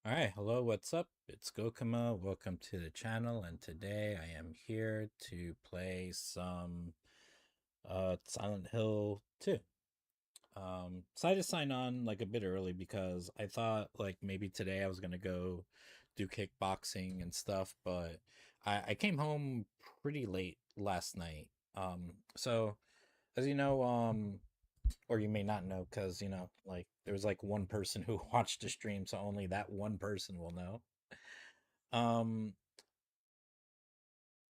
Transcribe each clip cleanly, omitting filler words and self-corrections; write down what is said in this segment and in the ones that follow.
All right, hello, what's up? It's Gokuma. Welcome to the channel, and today I am here to play some Silent Hill 2. Decided to sign on like a bit early because I thought like maybe today I was gonna go do kickboxing and stuff, but I came home pretty late last night. So as you know, or you may not know because like there was like one person who watched the stream, so only that one person will know. Um,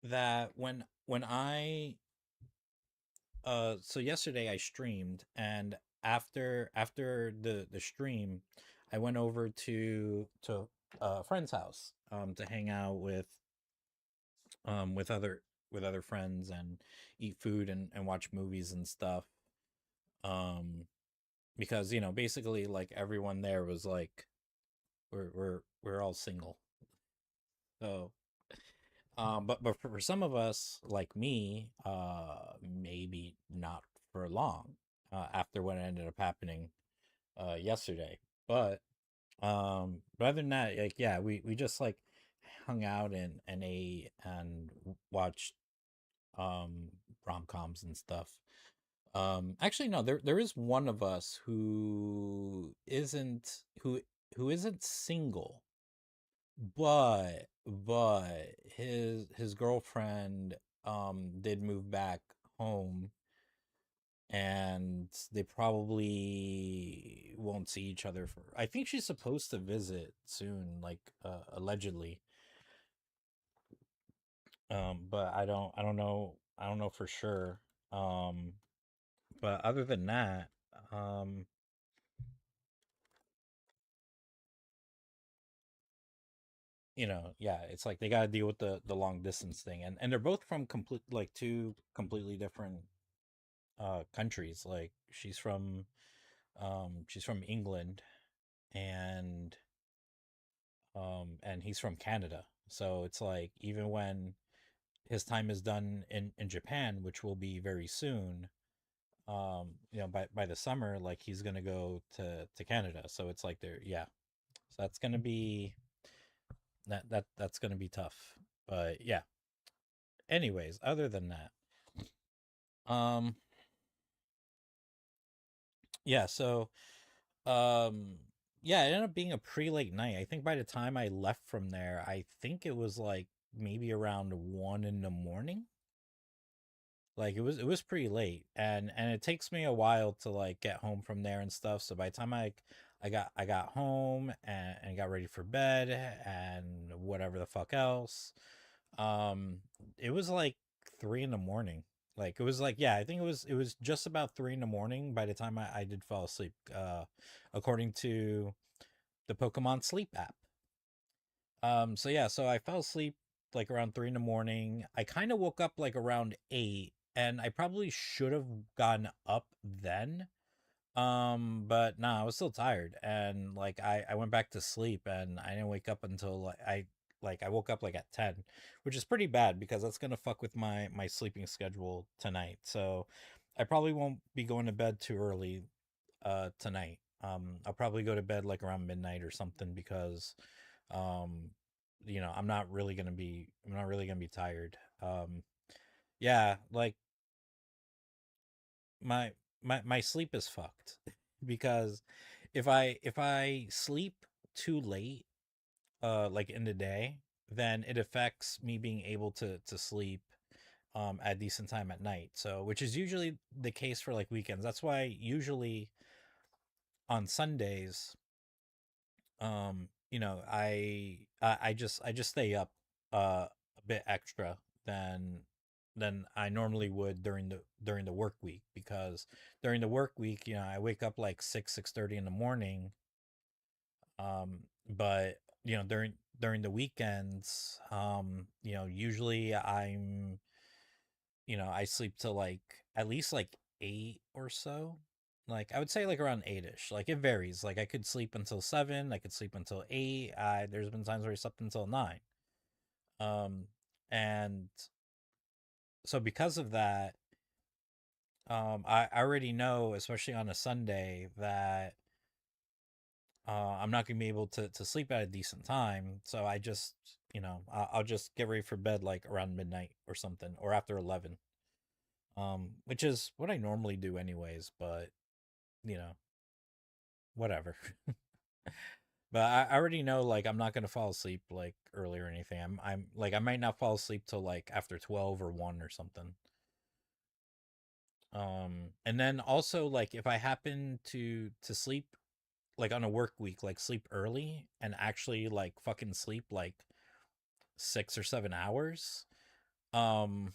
that when I so yesterday I streamed, and after the stream I went over to a friend's house to hang out with other friends and eat food and watch movies and stuff. Um because basically like everyone there was like we're all single. So but for some of us, like me, maybe not for long, after what ended up happening, yesterday. But other than that, like, yeah, we just like hung out and ate and watched, um, rom-coms and stuff. Actually, no, there is one of us who isn't single, but his girlfriend did move back home, and they probably won't see each other for, I think she's supposed to visit soon, like, allegedly. But I don't know for sure. um but other than that, um yeah, it's like they got to deal with the long distance thing, and they're both from complete like two completely different countries. Like she's from England, and and he's from Canada. So it's like even when his time is done in Japan, which will be very soon, by the summer, like he's gonna go to Canada. So it's like they're yeah. So that's gonna be tough. But yeah. Anyways, other than that, um, yeah. So Um, yeah, it ended up being a pretty late night. I think by the time I left from there, I think it was like maybe around 1 in the morning. Like it was pretty late, and it takes me a while to like get home from there and stuff. So by the time I got home and got ready for bed and whatever the fuck else, um, it was like 3 in the morning. Like it was like, yeah, I think it was just about 3 in the morning by the time I did fall asleep. According to the Pokemon Sleep app. So yeah, so I fell asleep like around 3 in the morning. I kind of woke up like around 8, and I probably should have gotten up then. But nah, I was still tired, and like I went back to sleep, and I didn't wake up until I woke up like at 10, which is pretty bad because that's gonna fuck with my sleeping schedule tonight. So I probably won't be going to bed too early tonight. I'll probably go to bed like around midnight or something because um I'm not really gonna be tired. Yeah, like my my sleep is fucked because if I sleep too late, like in the day, then it affects me being able to sleep at decent time at night. So which is usually the case for like weekends. That's why usually on Sundays, I just stay up a bit extra than than I normally would during the work week, because during the work week, I wake up like 6:30 in the morning. But during the weekends, usually I sleep till like at least like 8 or so. Like I would say like around 8ish. Like it varies. Like I could sleep until 7, I could sleep until 8. There's been times where I slept until 9. Um and so because of that, I already know, especially on a Sunday, that I'm not gonna be able to sleep at a decent time. So I just, I'll just get ready for bed like around midnight or something, or after 11. Which is what I normally do anyways. But you know, whatever. But I already know like I'm not gonna fall asleep like early or anything. I'm like I might not fall asleep till like after 12 or 1 or something. And then also like if I happen to sleep like on a work week, like sleep early and actually like fucking sleep like 6 or 7 hours. Um,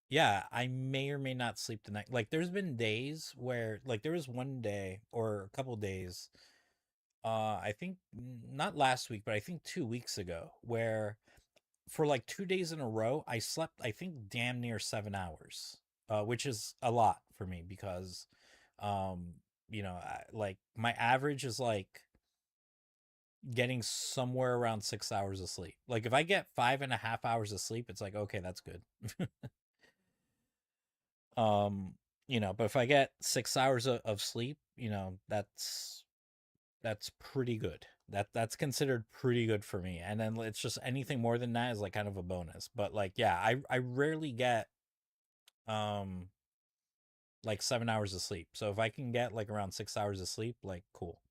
yeah, I may or may not sleep the night. Like there's been days where like there was one day or a couple days, I think not last week, but I think 2 weeks ago, where for like 2 days in a row, I slept I think damn near 7 hours. Which is a lot for me because um, like my average is like getting somewhere around 6 hours of sleep. Like if I get 5.5 hours of sleep, it's like okay, that's good. um, but if I get 6 hours of sleep, that's pretty good. That's considered pretty good for me. And then it's just anything more than that is like kind of a bonus. But like yeah, I rarely get um like 7 hours of sleep. So if I can get like around 6 hours of sleep, like cool.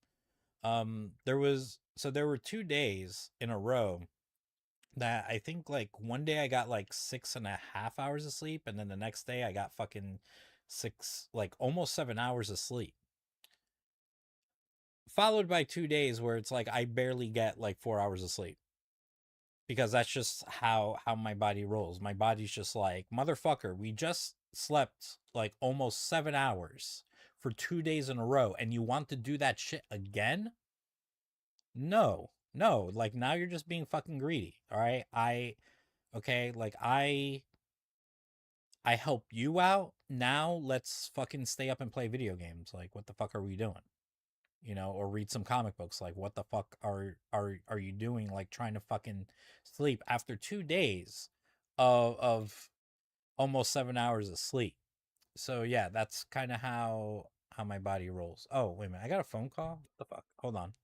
There were 2 days in a row that I think like one day I got like 6.5 hours of sleep, and then the next day I got fucking six, like almost 7 hours of sleep. Followed by 2 days where it's like I barely get like 4 hours of sleep because that's just how my body rolls. My body's just like motherfucker. We just slept like almost 7 hours for 2 days in a row, and you want to do that shit again? No, no. Like now you're just being fucking greedy. All right, okay, like I help you out. Now let's fucking stay up and play video games. Like what the fuck are we doing? Or read some comic books. Like what the fuck are you doing? Like trying to fucking sleep after 2 days of almost 7 hours of sleep. So yeah, that's kind of how my body rolls. Oh wait a minute, I got a phone call. What the fuck? Hold on.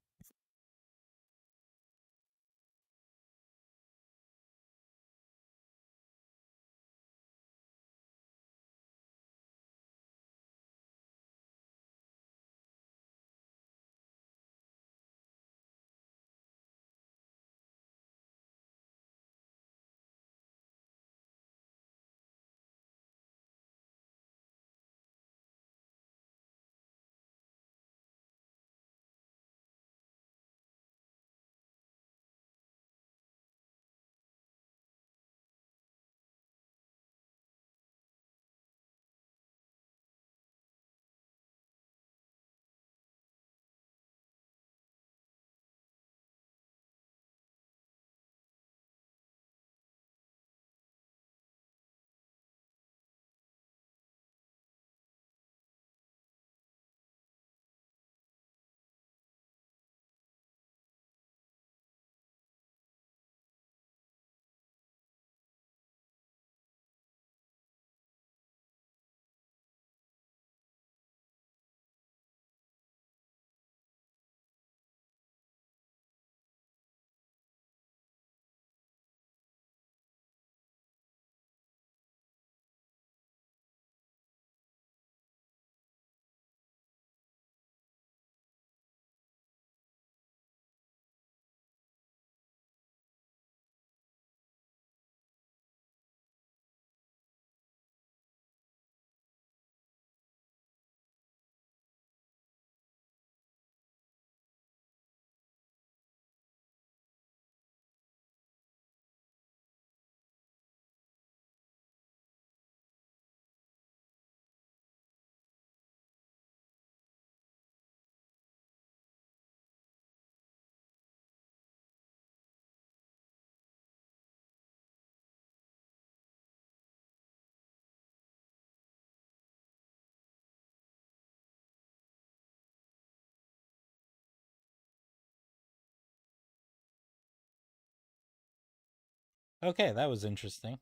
Okay, that was interesting.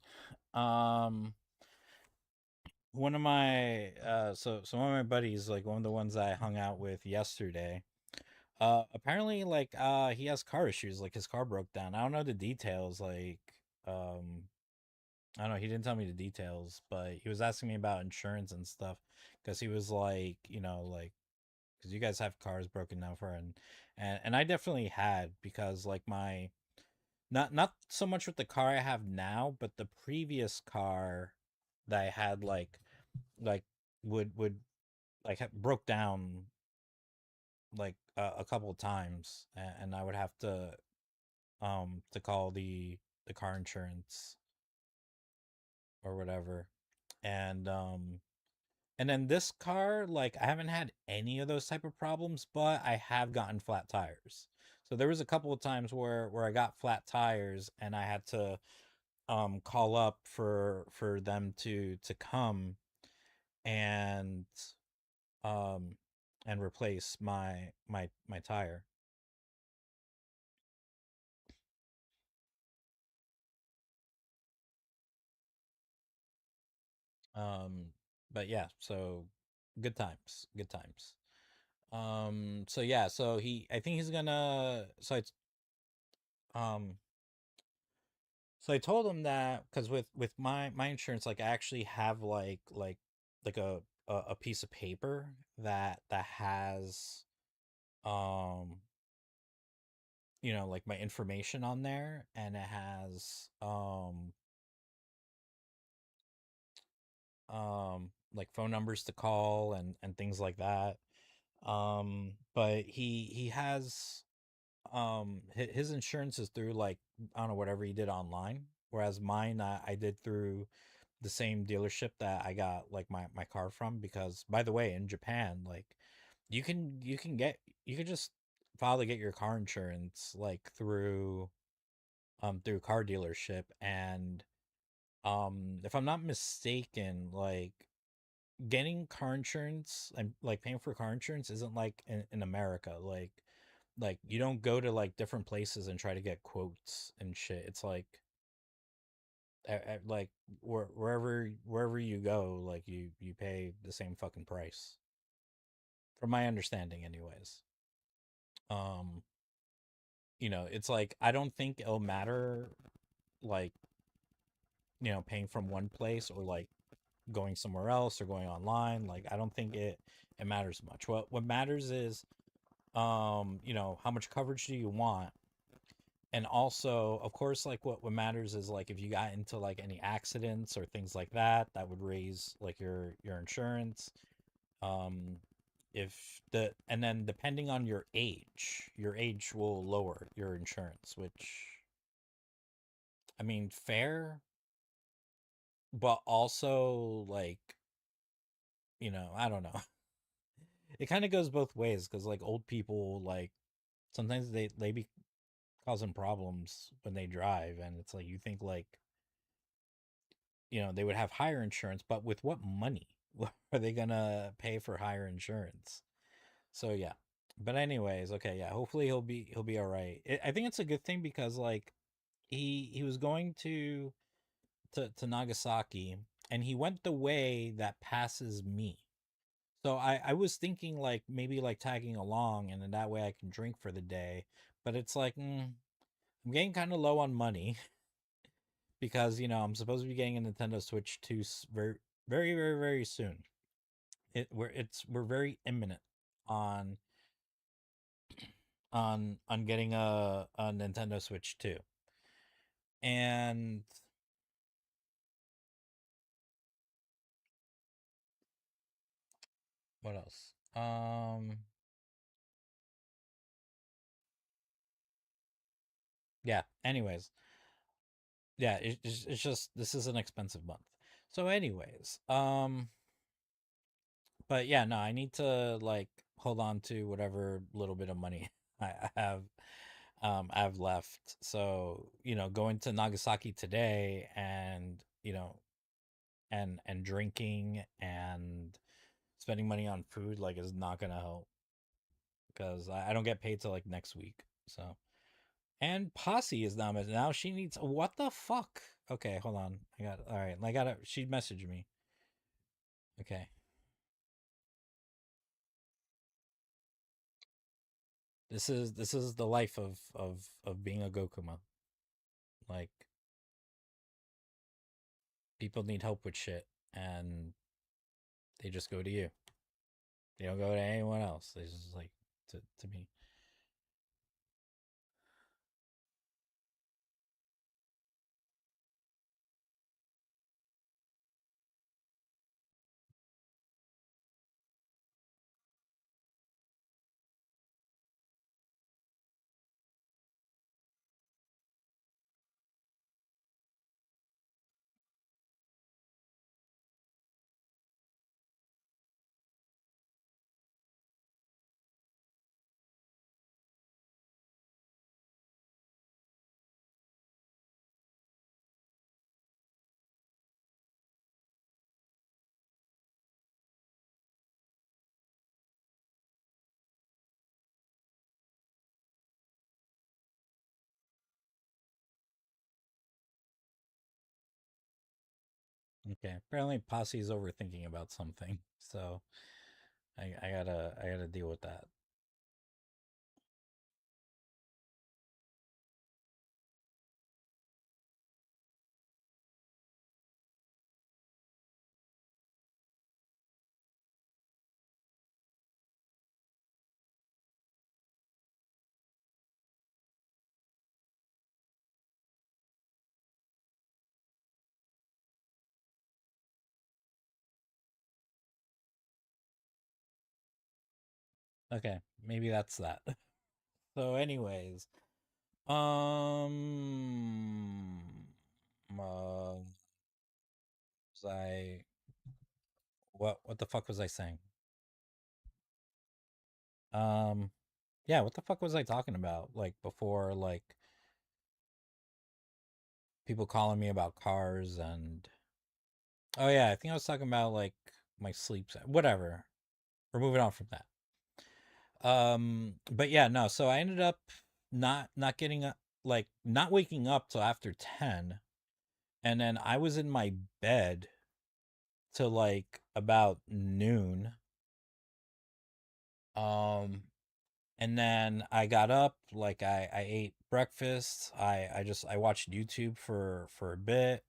Um, one of my one of my buddies, like one of the ones I hung out with yesterday, Apparently, like, he has car issues. Like, his car broke down. I don't know the details. Like, um, I don't know. He didn't tell me the details, but he was asking me about insurance and stuff because he was like, like, because you guys have cars broken down for, and I definitely had because like my not so much with the car I have now, but the previous car that I had like would like broke down like a couple of times, and I would have to call the car insurance or whatever, and and then this car, like I haven't had any of those type of problems, but I have gotten flat tires. So there was a couple of times where I got flat tires and I had to call up for them to come and um and replace my tire. Um but yeah, so good times, good times. So yeah, so he I think he's gonna so it's um so I told him that because with my insurance, like I actually have like a piece of paper that has um like my information on there, and it has like phone numbers to call and things like that. But he has his insurance is through like I don't know, whatever he did online, whereas mine I did through the same dealership that I got like my car from. Because by the way, in Japan, like you can just file to get your car insurance like through car dealership. And if I'm not mistaken, like getting car insurance and like paying for car insurance isn't like in America. Like you don't go to like different places and try to get quotes and shit. It's like like wherever you go, like you pay the same fucking price. From my understanding, anyways. Um, it's like I don't think it'll matter like, paying from one place or like going somewhere else or going online. Like I don't think it matters much. What matters is how much coverage do you want? And also, of course, like what matters is like if you got into like any accidents or things like that, that would raise like your insurance. Um if the and then depending on your age will lower your insurance, which I mean fair, but also like, I don't know. It kind of goes both ways because like old people, like sometimes they be causing problems when they drive, and it's like you think like they would have higher insurance, but with what money are they gonna pay for higher insurance? So yeah. But anyways, okay, yeah, hopefully he'll be all right. I think it's a good thing because like he was going to Nagasaki, and he went the way that passes me. So I was thinking like maybe like tagging along, and then that way I can drink for the day. But it's like I'm getting kind of low on money because I'm supposed to be getting a Nintendo Switch 2 very very very very soon. We're very imminent on on getting a Nintendo Switch 2. And what else? Yeah, anyways. Yeah, it's just this is an expensive month. So anyways, but yeah, no, I need to like hold on to whatever little bit of money I have left. So, going to Nagasaki today and, and drinking and spending money on food like is not gonna help because I don't get paid till like next week. So, and Posse is now she needs what the fuck? Okay, hold on. I got all right. I got to she messaged me. Okay. This is the life of being a Gokuma. Like, people need help with shit, and they just go to you. They don't go to anyone else. They just like to me. Okay. Apparently, Posse is overthinking about something, so I gotta deal with that. Okay, maybe that's that. So, anyways, um, was I what the fuck was I saying? Um, yeah, what the fuck was I talking about? Like before, like people calling me about cars and oh yeah, I think I was talking about like my sleep. Whatever. We're moving on from that. But yeah, no. So I ended up not getting up, like not waking up till after 10, and then I was in my bed till like about noon. Um, and then I got up, like I ate breakfast. I watched YouTube for a bit.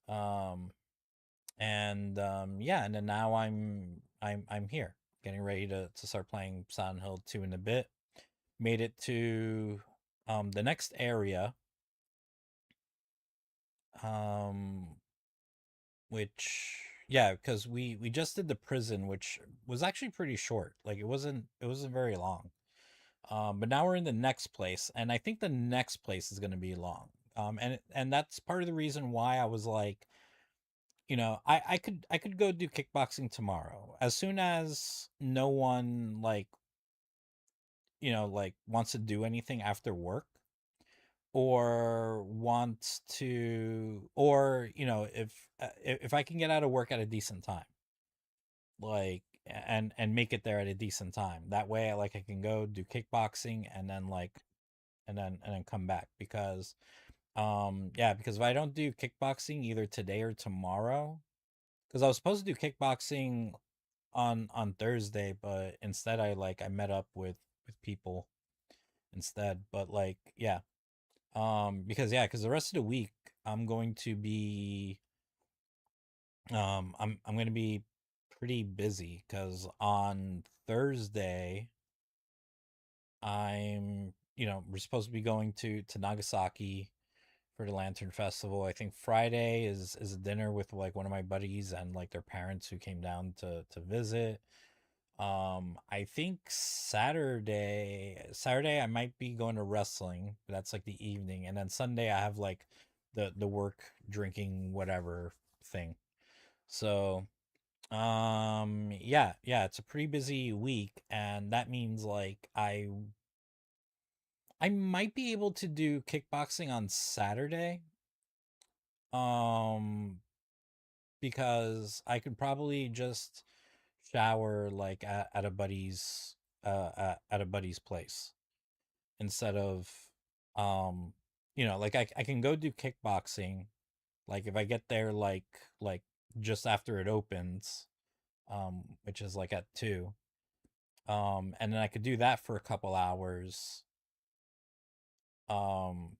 Um, and yeah, and then now I'm here, getting ready to start playing Silent Hill 2 in a bit. Made it to the next area, um which yeah, because we just did the prison, which was actually pretty short. Like it wasn't very long. But now we're in the next place, and I think the next place is going to be long. And that's part of the reason why I was like, I could go do kickboxing tomorrow as soon as no one like like wants to do anything after work, or wants to, or if I can get out of work at a decent time, like, and make it there at a decent time, that way like I can go do kickboxing and then like and then come back, because yeah, because if I don't do kickboxing either today or tomorrow, because I was supposed to do kickboxing on Thursday, but instead I met up with people instead. But like, yeah, because the rest of the week I'm going to be I'm going to be pretty busy, because on Thursday we're supposed to be going to Nagasaki for the Lantern Festival. I think Friday is a dinner with like one of my buddies and like their parents who came down to visit. I think Saturday I might be going to wrestling, but that's like the evening, and then Sunday I have like the work drinking whatever thing. So, yeah, it's a pretty busy week, and that means like I might be able to do kickboxing on Saturday. Um, because I could probably just shower like at a buddy's at a buddy's place, instead of like I can go do kickboxing, like if I get there like just after it opens, which is like at 2. And then I could do that for a couple hours. Um,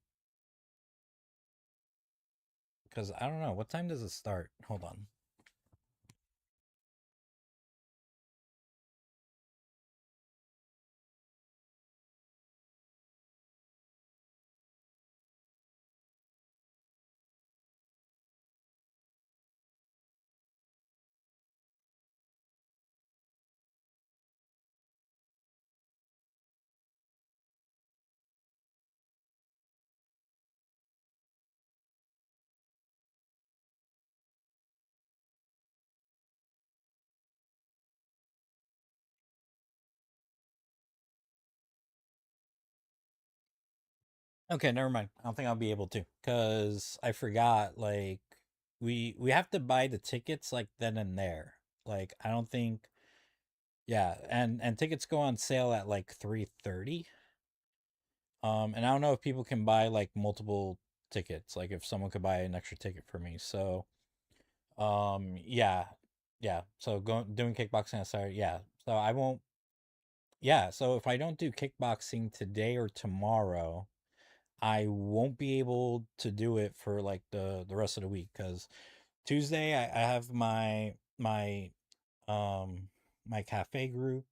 because I don't know what time does it start. Hold on. Okay, never mind. I don't think I'll be able to because I forgot. Like, we have to buy the tickets like then and there. Like, I don't think. Yeah, and tickets go on sale at like 3:30. And I don't know if people can buy like multiple tickets. Like, if someone could buy an extra ticket for me. So, yeah, yeah. So going doing kickboxing on Saturday. Yeah. So I won't. Yeah. So if I don't do kickboxing today or tomorrow, I won't be able to do it for like the rest of the week because Tuesday I have um my cafe group.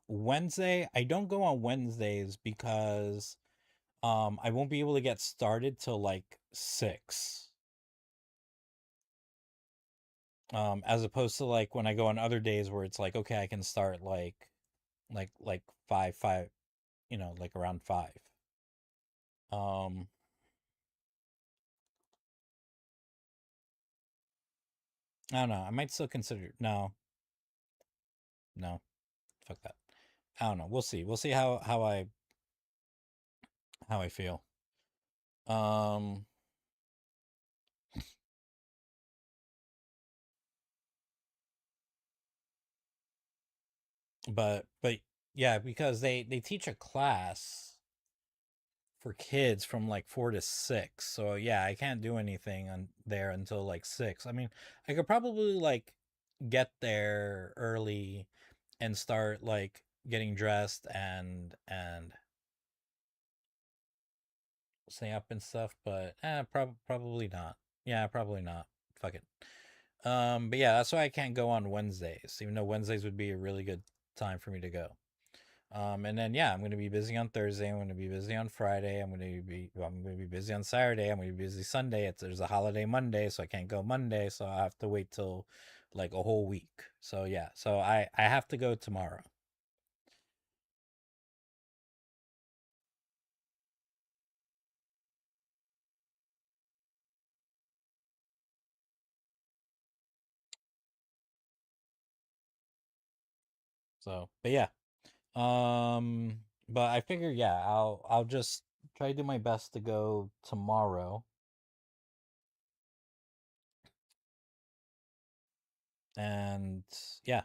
Wednesday I don't go on Wednesdays because I won't be able to get started till like 6. As opposed to like when I go on other days where it's like okay I can start like 5, like around 5. Um I don't know. I might still consider no, no, fuck that. I don't know. We'll see. We'll see how I feel. Um, but yeah, because they teach a class for kids from like 4 to 6. So yeah, I can't do anything on there until like 6. I mean, I could probably like get there early and start like getting dressed and stay up and stuff, but probably not. Yeah, probably not. Fuck it. But yeah, that's why I can't go on Wednesdays, even though Wednesdays would be a really good time for me to go. And then yeah, I'm gonna be busy on Thursday. I'm gonna be busy on Friday. I'm gonna be busy on Saturday. I'm gonna be busy Sunday. There's a holiday Monday, so I can't go Monday. So I have to wait till like a whole week. So yeah, so I have to go tomorrow. So but yeah, um, but I figure yeah, I'll just try to do my best to go tomorrow. And yeah,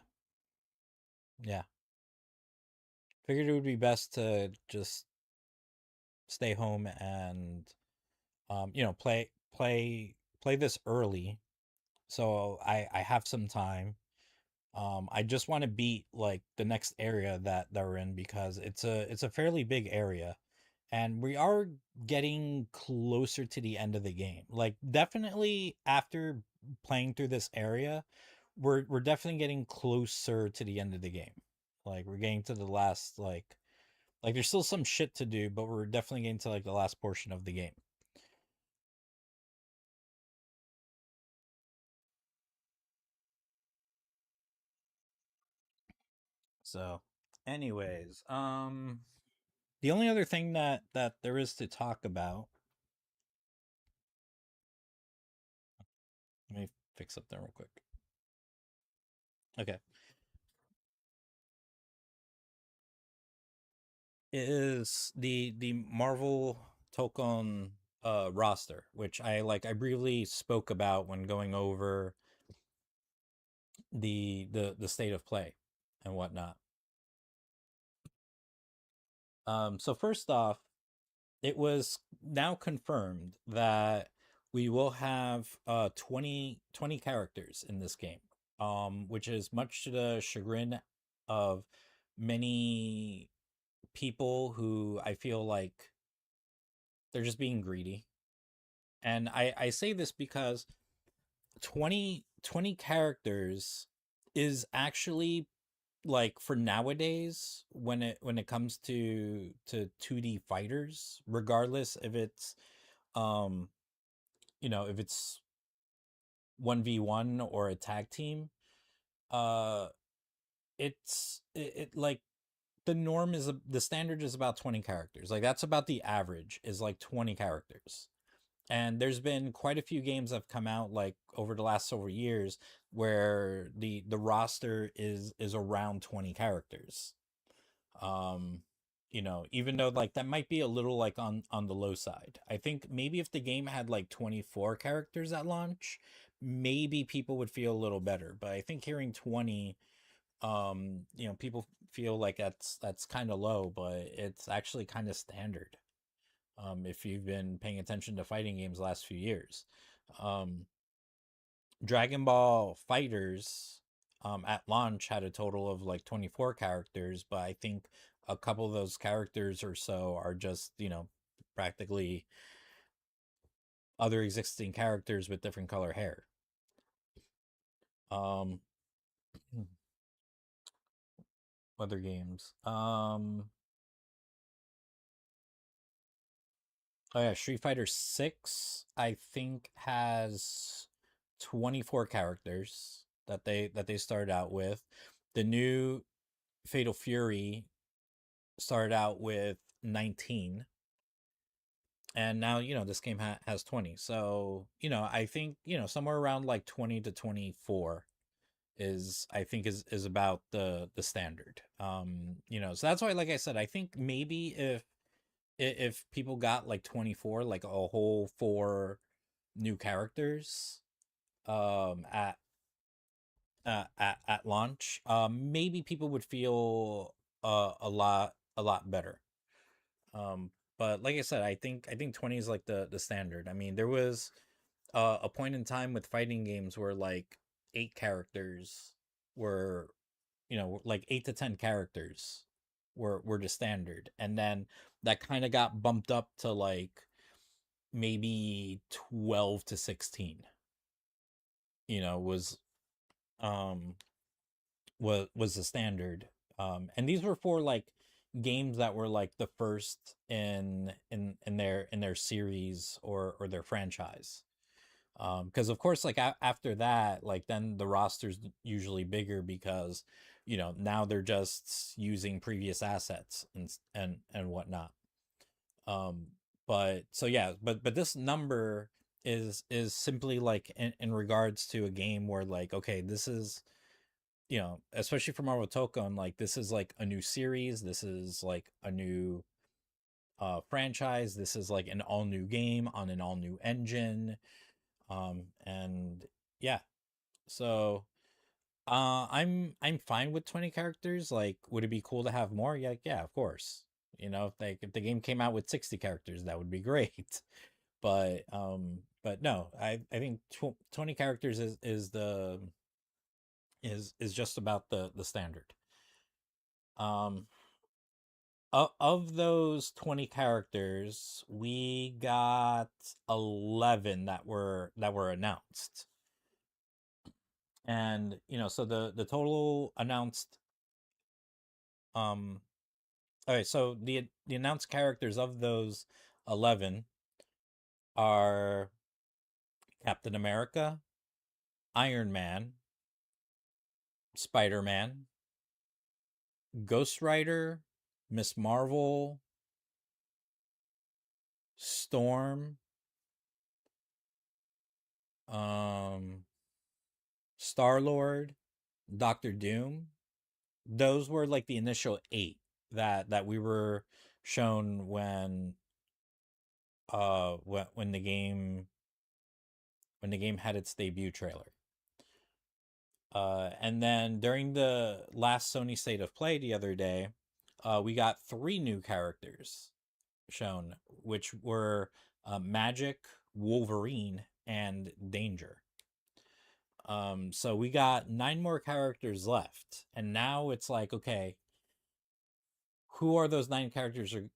yeah. Figured it would be best to just stay home and play this early so I have some time. I just want to beat like the next area that we're in because it's a fairly big area and we are getting closer to the end of the game. Like definitely after playing through this area, we're definitely getting closer to the end of the game. Like we're getting to the last like there's still some shit to do, but we're definitely getting to like the last portion of the game. So, anyways, the only other thing that there is to talk about, let me fix up there real quick. Okay, is the Marvel Tokon roster, which I briefly spoke about when going over the state of play and whatnot. So first off, it was now confirmed that we will have 20 characters in this game, which is much to the chagrin of many people who I feel like they're just being greedy. And I say this because 20 characters is actually, like, for nowadays, when it comes to 2D fighters, regardless if it's um if it's 1v1 or a tag team, uh like, the norm is the standard is about 20 characters. Like, that's about the average, is like 20 characters. And there's been quite a few games that have come out, like, over the last several years, where the roster is around 20 characters. um Even though, like, that might be a little, like, on the low side. I think maybe if the game had like 24 characters at launch, maybe people would feel a little better. But I think hearing 20, people feel like that's kind of low, but it's actually kind of standard. If you've been paying attention to fighting games the last few years, um Dragon Ball Fighters, at launch, had a total of like 24 characters, but I think a couple of those characters or so are just, practically other existing characters with different color hair. Um, Other games. Oh yeah, Street Fighter 6, I think, has 24 characters that they started out with. The new Fatal Fury started out with 19, and now, this game has 20. So, I think, somewhere around like 20 to 24 is, I think, is about the standard. So that's why, like I said, I think maybe if people got like 24, like a whole four new characters, at at launch, maybe people would feel a lot better. But like I said, I think 20 is like the standard. I mean, there was a point in time with fighting games where, like, 8 characters were, like, 8 to 10 characters were the standard, and then that kind of got bumped up to like maybe 12 to 16. Was um was the standard. And these were for, like, games that were like the first in their series, or their franchise. Because of course, like, after that, like, then the roster's usually bigger, because now they're just using previous assets and whatnot. um but so, yeah, but this number is simply, like, in regards to a game where, like, okay, this is, especially for Marvel Tokon, like, this is like a new series, this is like a new franchise, this is like an all new game on an all new engine. And yeah, so, I'm fine with 20 characters. Like, would it be cool to have more? Yeah, yeah, of course. If the game came out with 60 characters, that would be great. But no, I think 20 characters is just about the standard. Um, of those 20 characters, we got 11 that were announced. And, so the total announced, um okay, so the announced characters of those 11 are Captain America, Iron Man, Spider-Man, Ghost Rider, Miss Marvel, Storm, um Star-Lord, Doctor Doom. Those were like the initial 8 that we were shown when the game had its debut trailer. And then during the last Sony State of Play the other day, we got 3 new characters shown, which were Magic, Wolverine, and Danger. So we got 9 more characters left, and now it's like, okay, who are those 9 characters are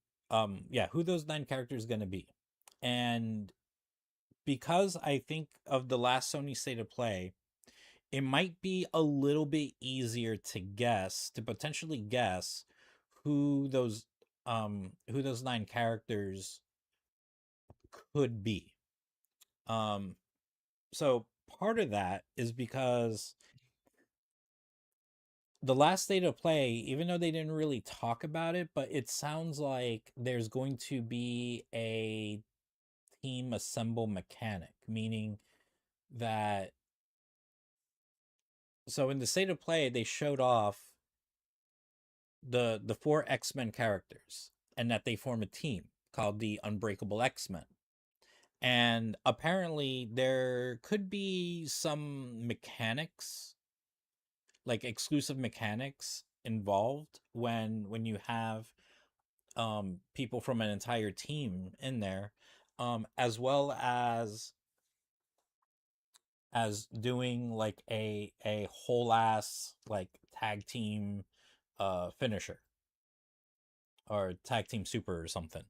yeah, who those 9 characters going to be? And because I think of the last Sony State of Play, it might be a little bit easier to guess, to potentially guess who those 9 characters could be. Um so part of that is because the last State of Play, even though they didn't really talk about it, but it sounds like there's going to be a team assemble mechanic, meaning that, so in the State of Play they showed off the 4 X-Men characters and that they form a team called the Unbreakable X-Men. And apparently there could be some mechanics, like exclusive mechanics involved when you have people from an entire team in there, as well as doing like a whole ass like tag team finisher or tag team super or something.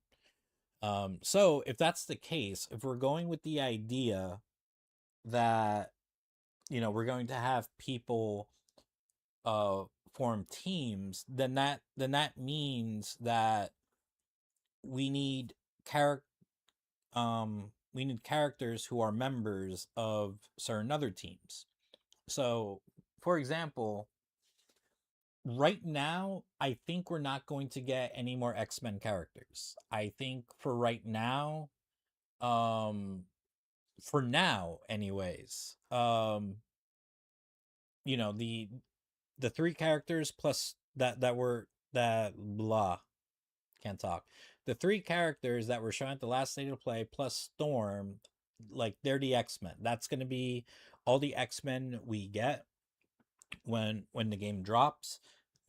So if that's the case, if we're going with the idea that, we're going to have people uh form teams, then that means that we need character we need characters who are members of certain other teams. So, for example, right now, I think we're not going to get any more X-Men characters. I think for right now, um for now anyways, the 3 characters plus that blah, can't talk. The 3 characters that were shown at the last State of Play plus Storm, like they're the X-Men. That's going to be all the X-Men we get when the game drops.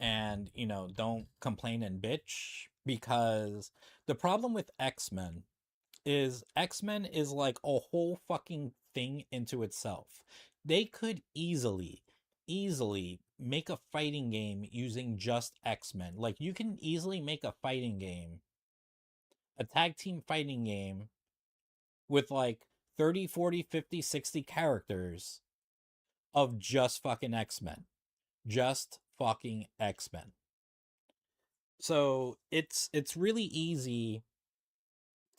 And don't complain and bitch, because the problem with X-Men is like a whole fucking thing into itself. They could easily make a fighting game using just X-Men. Like, you can easily make a fighting game, a tag team fighting game with like 30, 40, 50, 60 characters of just fucking X-Men. Just fucking X-Men. So it's really easy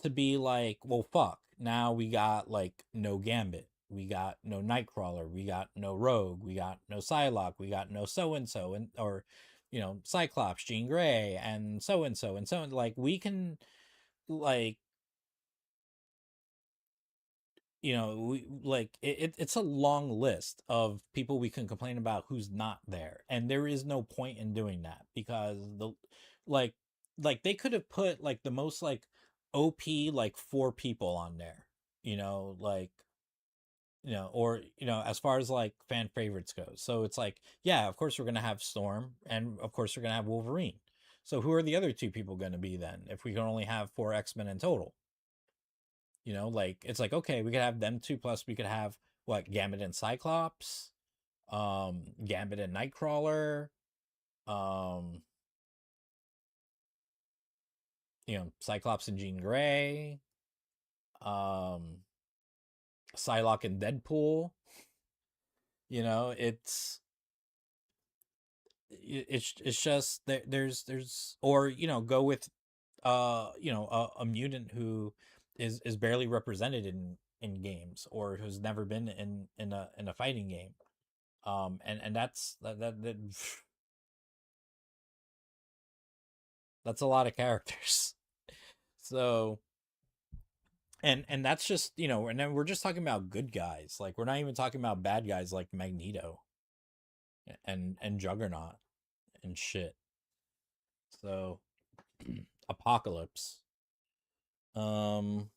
to be like, well, fuck. Now we got like no Gambit, we got no Nightcrawler, we got no Rogue, we got no Psylocke, we got no so and so, and or Cyclops, Jean Grey, and so and so and so. Like, we can, like, it's a long list of people we can complain about who's not there, and there is no point in doing that, because like they could have put like the most like OP like 4 people on there, like, or as far as like fan favorites go. So it's like, yeah, of course we're gonna have Storm, and of course we're gonna have Wolverine. So who are the other 2 people gonna be then, if we can only have 4 X-Men in total? Like, it's like, okay, we could have them 2, plus we could have what, Gambit and Cyclops, Gambit and Nightcrawler, um, Cyclops and Jean Grey, um, Psylocke and Deadpool. It's it's just there's or go with a mutant who is barely represented in games, or who's never been in a fighting game. And that's a lot of characters. So, and that's just, and then we're just talking about good guys. Like, we're not even talking about bad guys like Magneto and Juggernaut and shit. So, Apocalypse. Um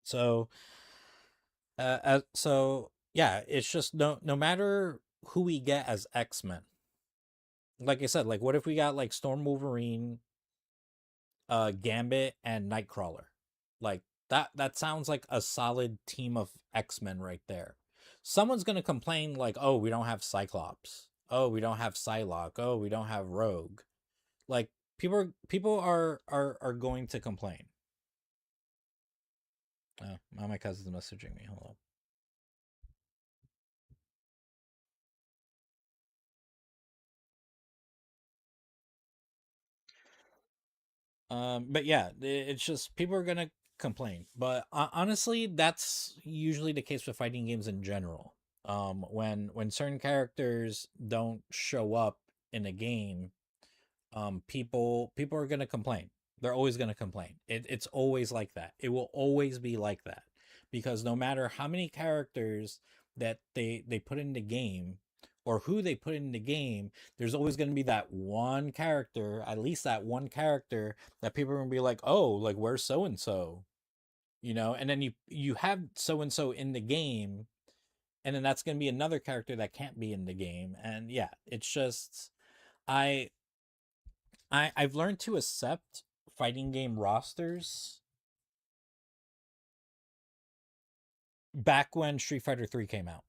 so so yeah, it's just, no matter who we get as X-Men. Like I said, like, what if we got like Storm, Wolverine, Gambit and Nightcrawler. Like that sounds like a solid team of X-Men right there. Someone's going to complain like, "Oh, we don't have Cyclops. Oh, we don't have Psylocke. Oh, we don't have Rogue." Like people are going to complain. Oh, now my cousin's messaging me. Hello. But yeah, it's just people are gonna complain. But honestly, that's usually the case with fighting games in general. When certain characters don't show up in a game, people are gonna complain. They're always gonna complain. It's always like that. It will always be like that because no matter how many characters that they put in the game or who they put in the game, there's always going to be that one character, at least that one character that people are going to be like, "Oh, like where's so and so?" And then you have so and so in the game, and then that's going to be another character that can't be in the game. And yeah, it's just I I've learned to accept fighting game rosters back when Street Fighter 3 came out.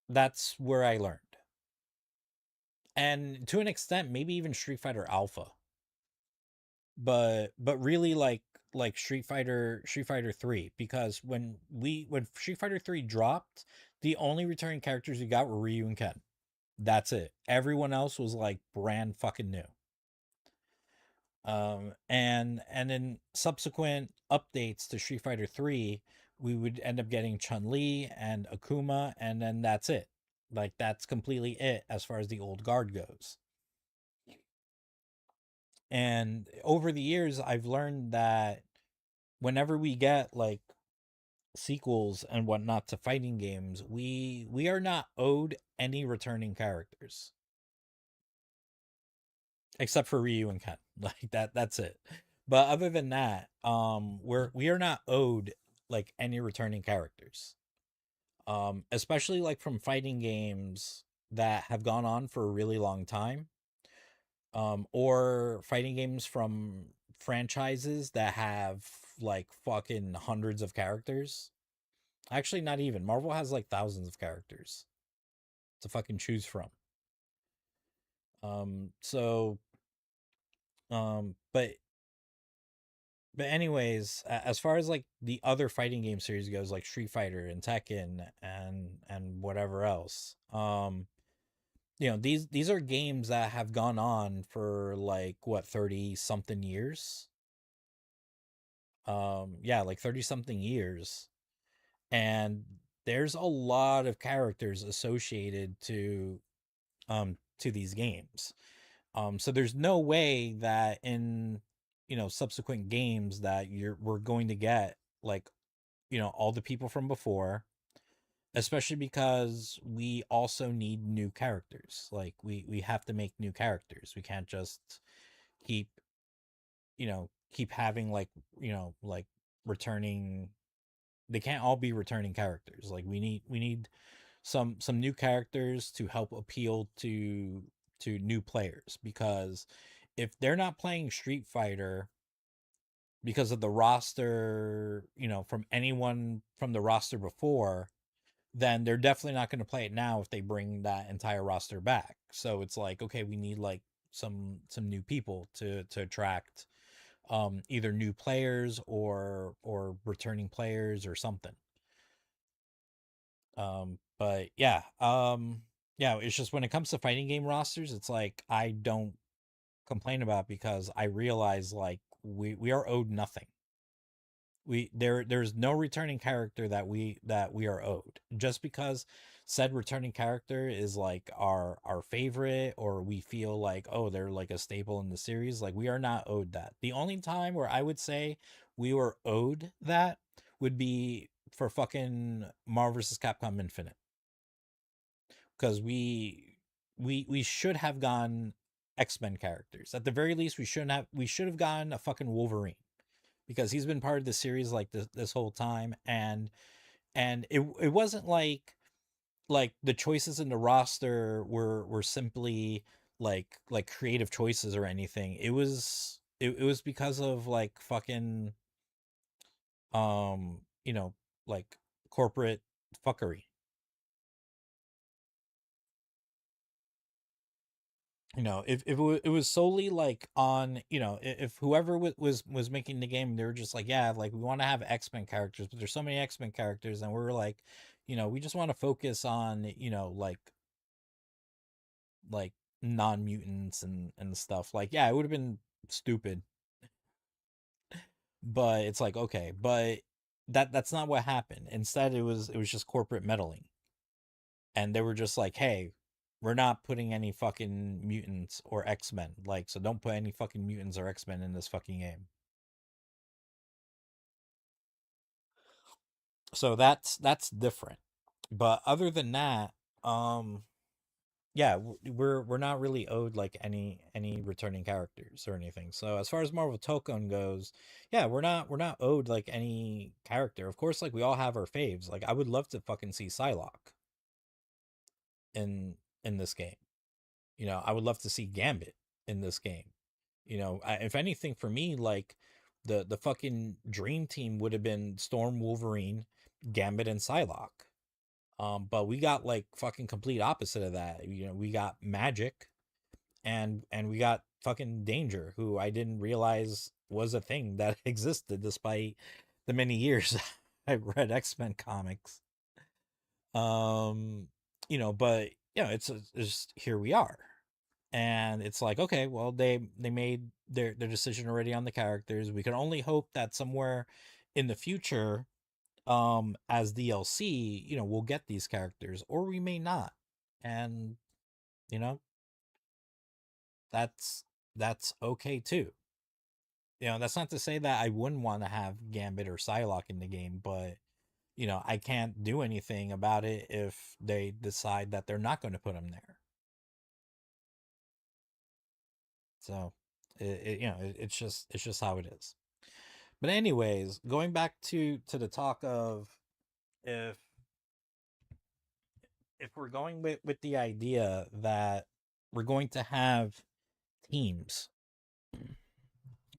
That's where I learned. And to an extent, maybe even Street Fighter Alpha. But really like Street Fighter 3 because when Street Fighter 3 dropped, the only returning characters we got were Ryu and Ken. That's it. Everyone else was like brand fucking new. And in subsequent updates to Street Fighter 3, we would end up getting Chun-Li and Akuma, and then that's it. Like that's completely it as far as the old guard goes. And over the years, I've learned that whenever we get like sequels and whatnot to fighting games, we are not owed any returning characters except for Ryu and Ken. Like that's it. But other than that, we are not owed like any returning characters. Especially like from fighting games that have gone on for a really long time. Or fighting games from franchises that have like fucking hundreds of characters. Actually, not even. Marvel has like thousands of characters to fucking choose from. So but anyways, as far as like the other fighting game series goes, like Street Fighter and Tekken and whatever else, these are games that have gone on for like what 30 something years. Yeah, like 30 something years, and there's a lot of characters associated to these games. So there's no way that in subsequent games that we're going to get like all the people from before, especially because we also need new characters. Like we have to make new characters. We can't just keep keep having like returning. They can't all be returning characters. Like we need some new characters to help appeal to new players, because if they're not playing Street Fighter because of the roster, from anyone from the roster before, then they're definitely not going to play it now if they bring that entire roster back. So it's like, okay, we need like some new people to attract either new players or returning players or something. But yeah, yeah, it's just when it comes to fighting game rosters, it's like I don't complain about, because I realize like we are owed nothing. There's no returning character that we are owed, just because said returning character is like our favorite, or we feel like, oh, they're like a staple in the series. Like we are not owed that. The only time where I would say we were owed that would be for fucking Marvel vs. Capcom Infinite, because we should have gone X-Men characters. At the very least, we should have gotten a fucking Wolverine, because he's been part of the series like this whole time. And it wasn't like the choices in the roster were simply like creative choices or anything. It was it was because of like fucking you know, like corporate fuckery. You know, if it was solely like on, you know, if whoever was making the game, they were just like, yeah, like we want to have X-Men characters, but there's so many X-Men characters, and we are like, you know, we just want to focus on, you know, like non-mutants and stuff. Like, yeah, it would have been stupid, but it's like, okay, but that's not what happened. Instead, it was just corporate meddling, and they were just like, hey, we're not putting any fucking mutants or X-Men, like, so don't put any fucking mutants or X-Men in this fucking game. So that's different. But other than that, um yeah, we're not really owed like any returning characters or anything. So as far as Marvel Tokon goes, yeah, we're not owed like any character. Of course, like we all have our faves. Like I would love to fucking see Psylocke in in this game. You know, I would love to see Gambit in this game. You know, if anything for me, like the fucking dream team would have been Storm, Wolverine, Gambit, and Psylocke. But we got like fucking complete opposite of that. You know, we got Magic and we got fucking Danger, who I didn't realize was a thing that existed despite the many years I read X-Men comics. Um, you know, but you know, it's just here we are. And it's like, okay, well, they made their decision already on the characters. We can only hope that somewhere in the future, as DLC, you know, we'll get these characters, or we may not. And you know, that's that's okay too. You know, that's not to say that I wouldn't want to have Gambit or Psylocke in the game, but you know, I can't do anything about it if they decide that they're not going to put them there. So, you know, it's just how it is. But anyways, going back to the talk of if if we're going with the idea that we're going to have teams,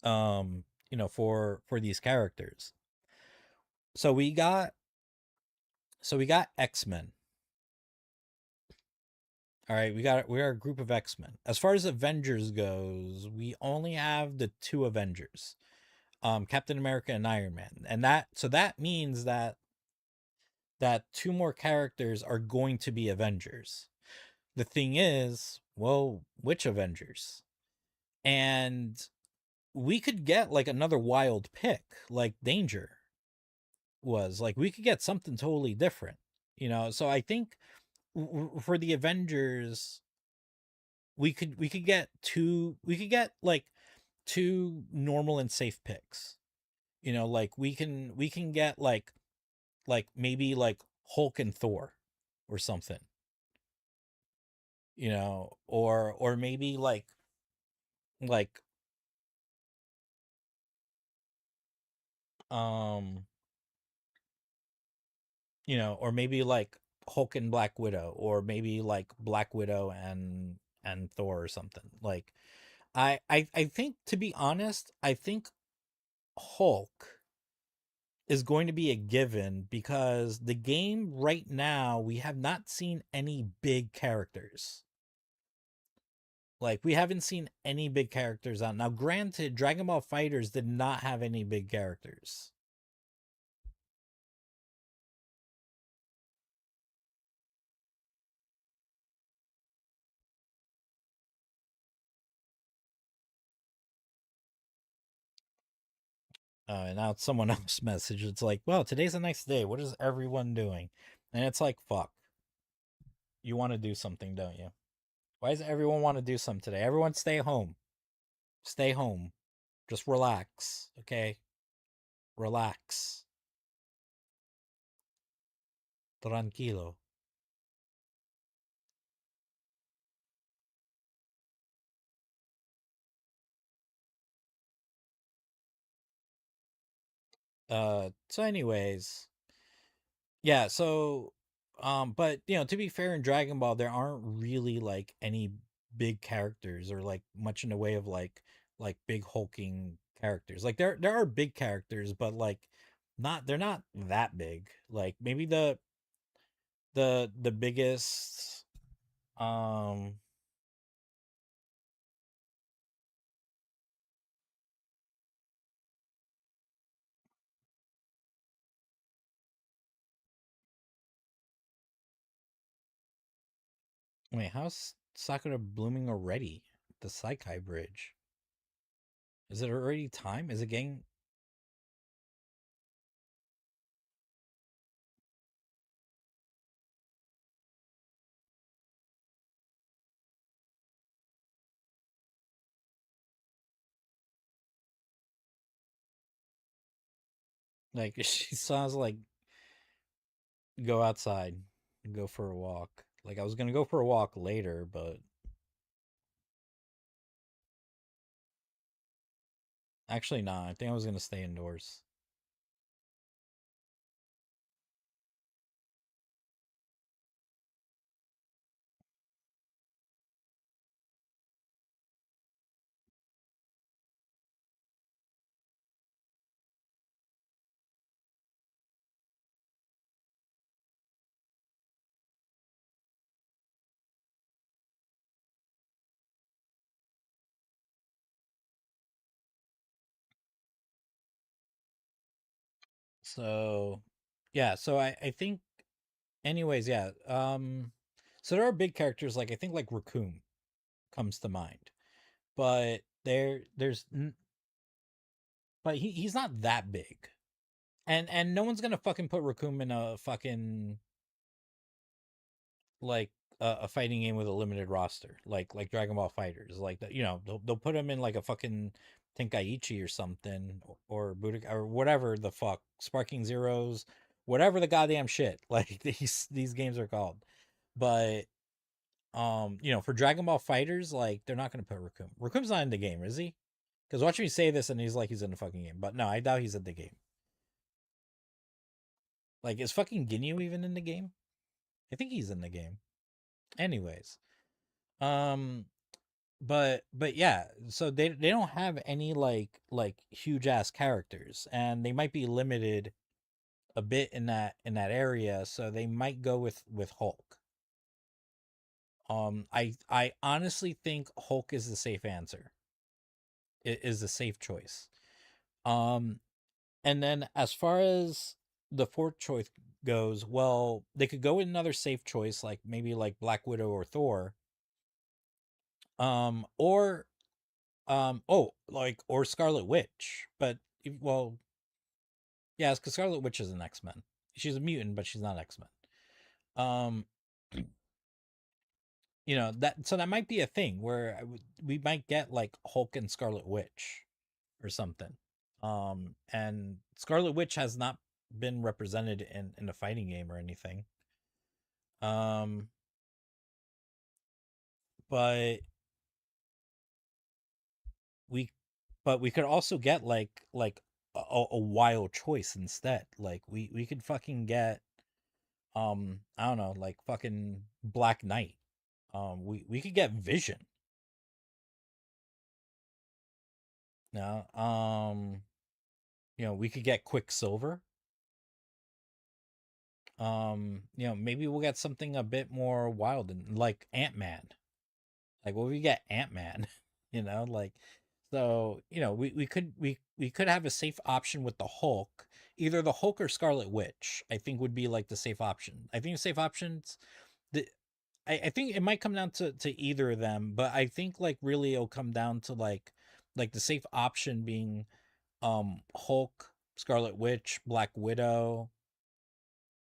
you know, for these characters. So we got X-Men. All right, we are a group of X-Men. As far as Avengers goes, we only have the two Avengers. Captain America and Iron Man. And that means that two more characters are going to be Avengers. The thing is, well, which Avengers? And we could get like another wild pick, like Danger was. Like we could get something totally different, you know. So I think for the Avengers, we could get like two normal and safe picks. You know, like we can get like maybe like Hulk and Thor or something, you know, or maybe like um you know, or maybe like Hulk and Black Widow, or maybe like Black Widow and Thor or something. Like I think, to be honest, I think Hulk is going to be a given because the game right now we have not seen any big characters. Like we haven't seen any big characters out. Now granted, Dragon Ball Fighters did not have any big characters. And now it's someone else message. It's like, well, today's a nice day. What is everyone doing? And it's like, fuck. You want to do something, don't you? Why does everyone want to do something today? Everyone stay home. Stay home. Just relax. Okay? Relax. Tranquilo. So anyways, yeah, so but you know, to be fair, in Dragon Ball there aren't really like any big characters or like much in the way of like like big hulking characters. Like there are big characters, but like not they're not that big. Like maybe the biggest um wait, how's Sakura blooming already? The Saikai Bridge. Is it already time? Is it getting like she sounds like go outside, go for a walk. Like I was gonna go for a walk later, but actually not. I think I was gonna stay indoors. So yeah, so I think anyways, yeah. So there are big characters like I think like Raccoon comes to mind. But but he's not that big. And no one's gonna fucking put Raccoon in a fucking like a fighting game with a limited roster, like Dragon Ball Fighters, like that. You know, they'll put him in like a fucking Tenkaichi or something, or Budokai or whatever the fuck, Sparking Zeros, whatever the goddamn shit. Like these games are called, but you know, for Dragon Ball Fighters, like they're not gonna put Raccoon. Raccoon's not in the game, is he? Because watch me say this, and he's like he's in the fucking game, but no, I doubt he's in the game. Like, is fucking Ginyu even in the game? I think he's in the game. Anyways, um, but yeah, so they don't have any like huge ass characters, and they might be limited a bit in that area, so they might go with Hulk. I honestly think Hulk is the safe answer. It is the safe choice. Um, and then as far as the fourth choice goes, well, they could go with another safe choice, like maybe like Black Widow or Thor. Or oh, like or Scarlet Witch. But well, yeah, because Scarlet Witch is an X Men. She's a mutant, but she's not X Men. Um, you know that so that might be a thing where we might get like Hulk and Scarlet Witch or something. And Scarlet Witch has not been represented in a fighting game or anything. Um, but we but we could also get like a wild choice instead. Like we could fucking get I don't know, like fucking Black Knight. We could get Vision. No, you know, we could get Quicksilver. You know, maybe we'll get something a bit more wild and like Ant-Man. Like, what we get Ant-Man, you know, like so, you know, we could have a safe option with the Hulk. Either the Hulk or Scarlet Witch, I think would be like the safe option. I think the safe options the I think it might come down to either of them, but I think like really it'll come down to like the safe option being Hulk, Scarlet Witch, Black Widow,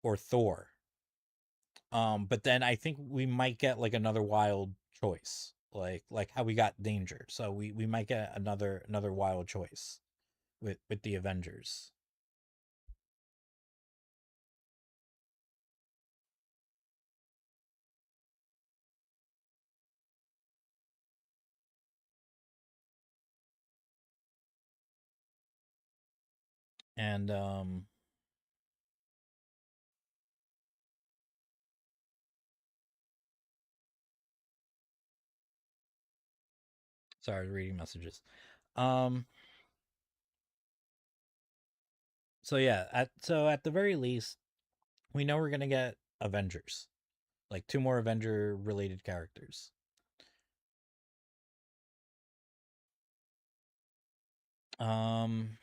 or Thor. But then I think we might get like another wild choice, like how we got Danger. So we might get another wild choice with the Avengers. And sorry, reading messages. Um so yeah, at the very least, we know we're going to get Avengers. Like two more Avenger related characters. Um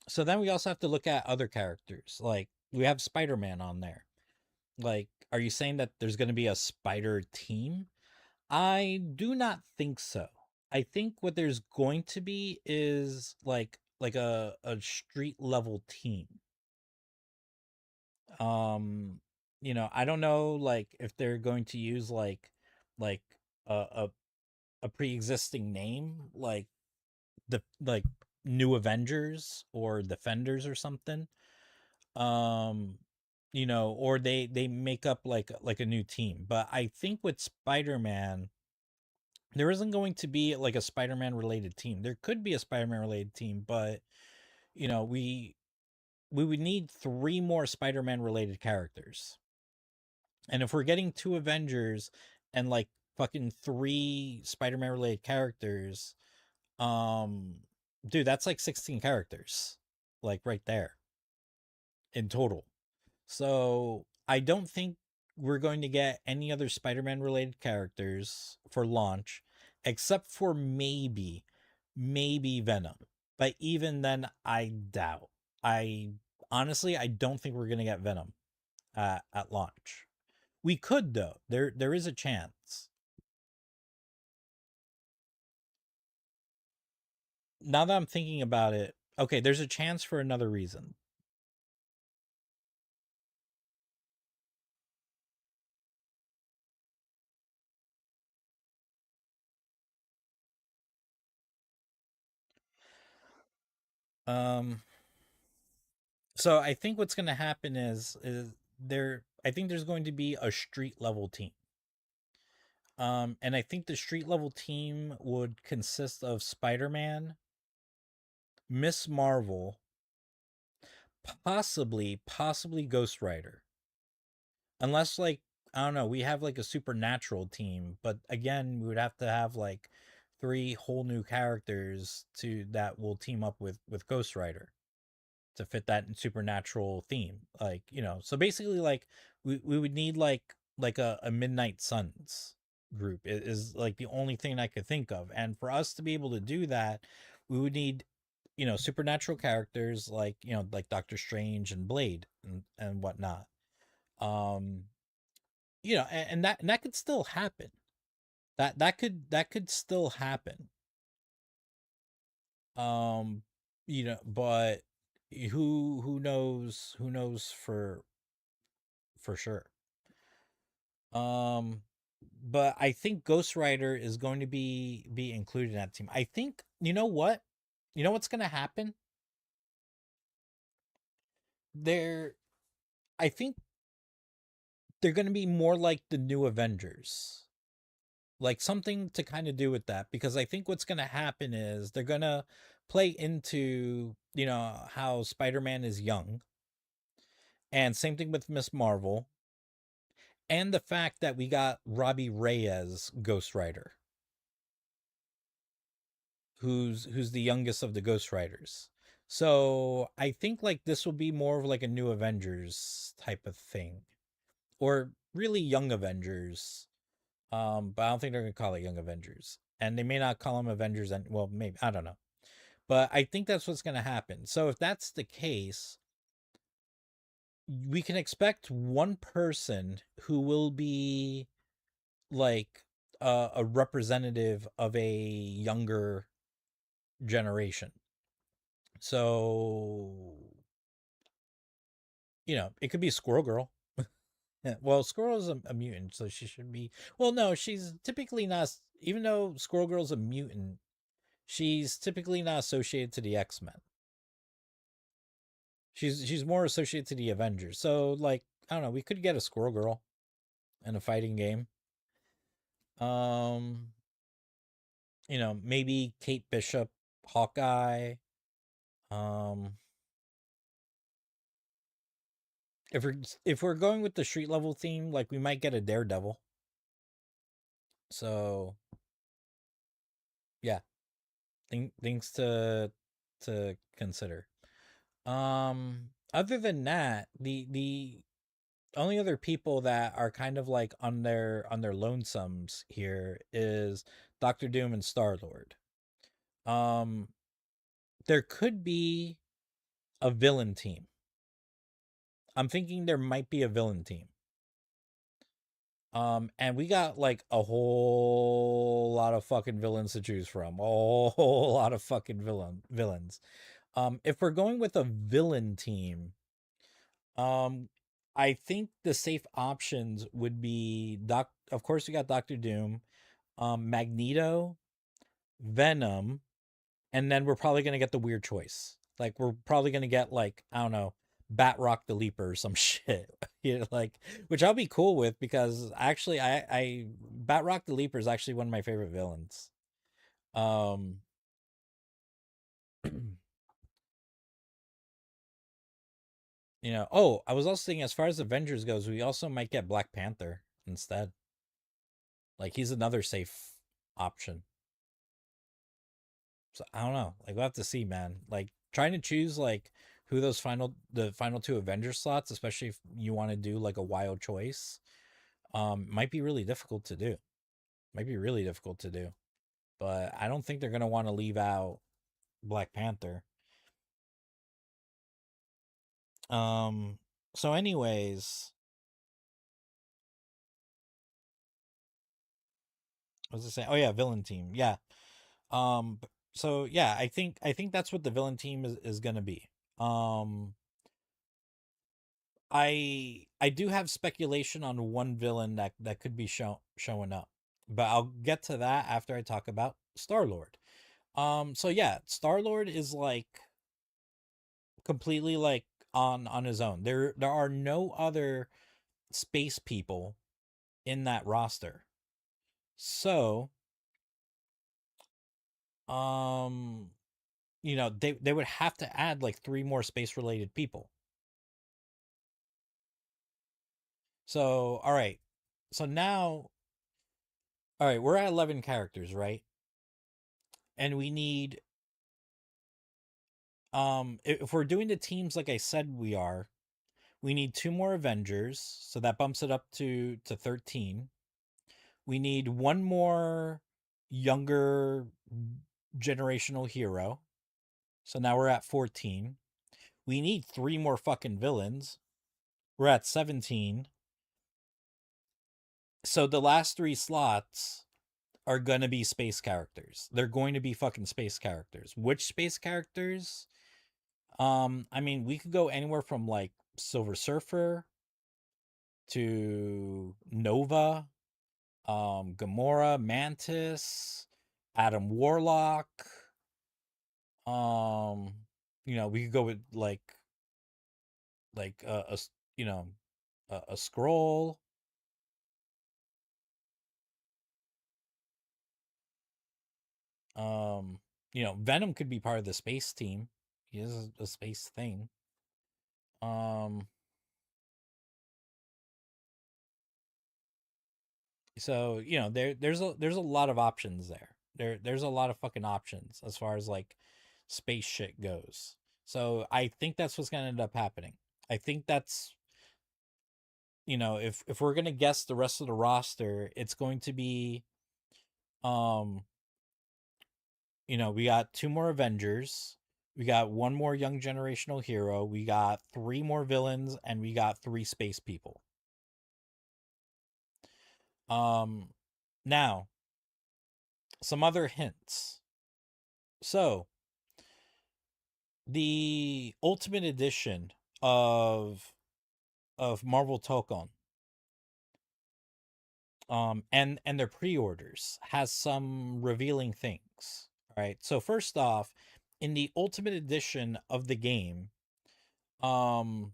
so then we also have to look at other characters. Like we have Spider-Man on there. Like are you saying that there's going to be a spider team? I do not think so. I think what there's going to be is like a street level team. Um I don't know like if they're going to use like a a pre-existing name like the like New Avengers or Defenders or something. Um or they make up like a new team. But I think with Spider-Man there isn't going to be like a Spider-Man related team. There could be a Spider-Man related team, but you know, we would need three more Spider-Man related characters. And if we're getting two Avengers and like fucking three Spider-Man related characters, um dude, that's like 16 characters. Like right there in total. So, I don't think we're going to get any other Spider-Man related characters for launch except for maybe Venom. But even then I doubt. I honestly I don't think we're going to get Venom at launch. We could though. There is a chance. Now that I'm thinking about it, okay, there's a chance for another reason. Um so I think what's going to happen is there I think there's going to be a street level team. And I think the street level team would consist of Spider-Man, Miss Marvel, possibly Ghost Rider. Unless like I don't know, we have like a supernatural team, but again, we would have to have like three whole new characters to that will team up with Ghost Rider to fit that supernatural theme. Like, so basically like we would need like a Midnight Suns group is like the only thing I could think of. And for us to be able to do that, we would need supernatural characters like like Doctor Strange and Blade and whatnot. um and that could still happen. That could still happen. um but who knows for sure. um but I think Ghost Rider is going to be included in that team. I think what's going to happen there. I think they're going to be more like the New Avengers, like something to kind of do with that, because I think what's going to happen is they're going to play into how Spider-Man is young, and same thing with Miss Marvel, and the fact that we got Robbie Reyes Ghost Rider, who's the youngest of the Ghost Riders. So I think like this will be more of like a New Avengers type of thing, or really Young Avengers. But I don't think they're gonna call it Young Avengers, and they may not call them Avengers. And well, maybe I don't know, but I think that's what's gonna happen. So if that's the case, we can expect one person who will be like a representative of a younger generation. So it could be Squirrel Girl. Yeah, well, Squirrel is a mutant, so she should be. Well, no, she's typically not. Even though Squirrel Girl's a mutant, she's typically not associated to the X-Men. She's more associated to the Avengers. So like I don't know, we could get a Squirrel Girl in a fighting game. Um, maybe Kate Bishop, Hawkeye. Um, if we're going with the street level theme, like we might get a Daredevil. So yeah. things to consider. Other than that, the only other people that are kind of like on their lonesomes here is Doctor Doom and Star Lord. Um, there could be a villain team. I'm thinking there might be a villain team. And we got like a whole lot of fucking villains to choose from. A whole lot of fucking villains. If we're going with a villain team, um, I think the safe options would be Doc. Of course, we got Doctor Doom, Magneto, Venom, and then we're probably gonna get the weird choice. Like we're probably gonna get like I don't know, Batrock the Leaper or some shit. You know, like which I'll be cool with because actually I Batrock the Leaper is actually one of my favorite villains. Um, you know. Oh, I was also thinking as far as Avengers goes, we also might get Black Panther instead. Like he's another safe option. So I don't know. Like we'll have to see, man. Like trying to choose like who the final two Avenger slots, especially if you want to do like a wild choice, might be really difficult to do. Might be really difficult to do. But I don't think they're gonna want to leave out Black Panther. Um so anyways, what was I saying? Oh yeah, villain team. Yeah. So yeah, I think that's what the villain team is gonna be. Um I do have speculation on one villain that could be showing up, but I'll get to that after I talk about Star Lord. So yeah, Star Lord is like completely like on his own. There are no other space people in that roster. So um you know they would have to add like three more space related people. So all right, so now all right, we're at 11 characters, right? And we need if we're doing the teams like I said we are, we need two more Avengers, so that bumps it up to 13. We need one more younger generational hero. So now we're at 14. We need three more fucking villains. We're at 17. So the last three slots are going to be space characters. They're going to be fucking space characters. Which space characters? I mean, we could go anywhere from like Silver Surfer to Nova, Gamora, Mantis, Adam Warlock. Um, you know, we could go with like you know a scroll. Um, you know, Venom could be part of the space team. He is a space thing. Um, so you know there's a lot of options there. There's a lot of fucking options as far as like space shit goes. So I think that's what's gonna end up happening. I think that's you know if we're gonna guess the rest of the roster, it's going to be um you know we got two more Avengers, we got one more young generational hero, we got three more villains, and we got three space people. Um, now some other hints. So the Ultimate Edition of Marvel Tokon and their pre-orders has some revealing things. All right. So first off, in the Ultimate Edition of the game, um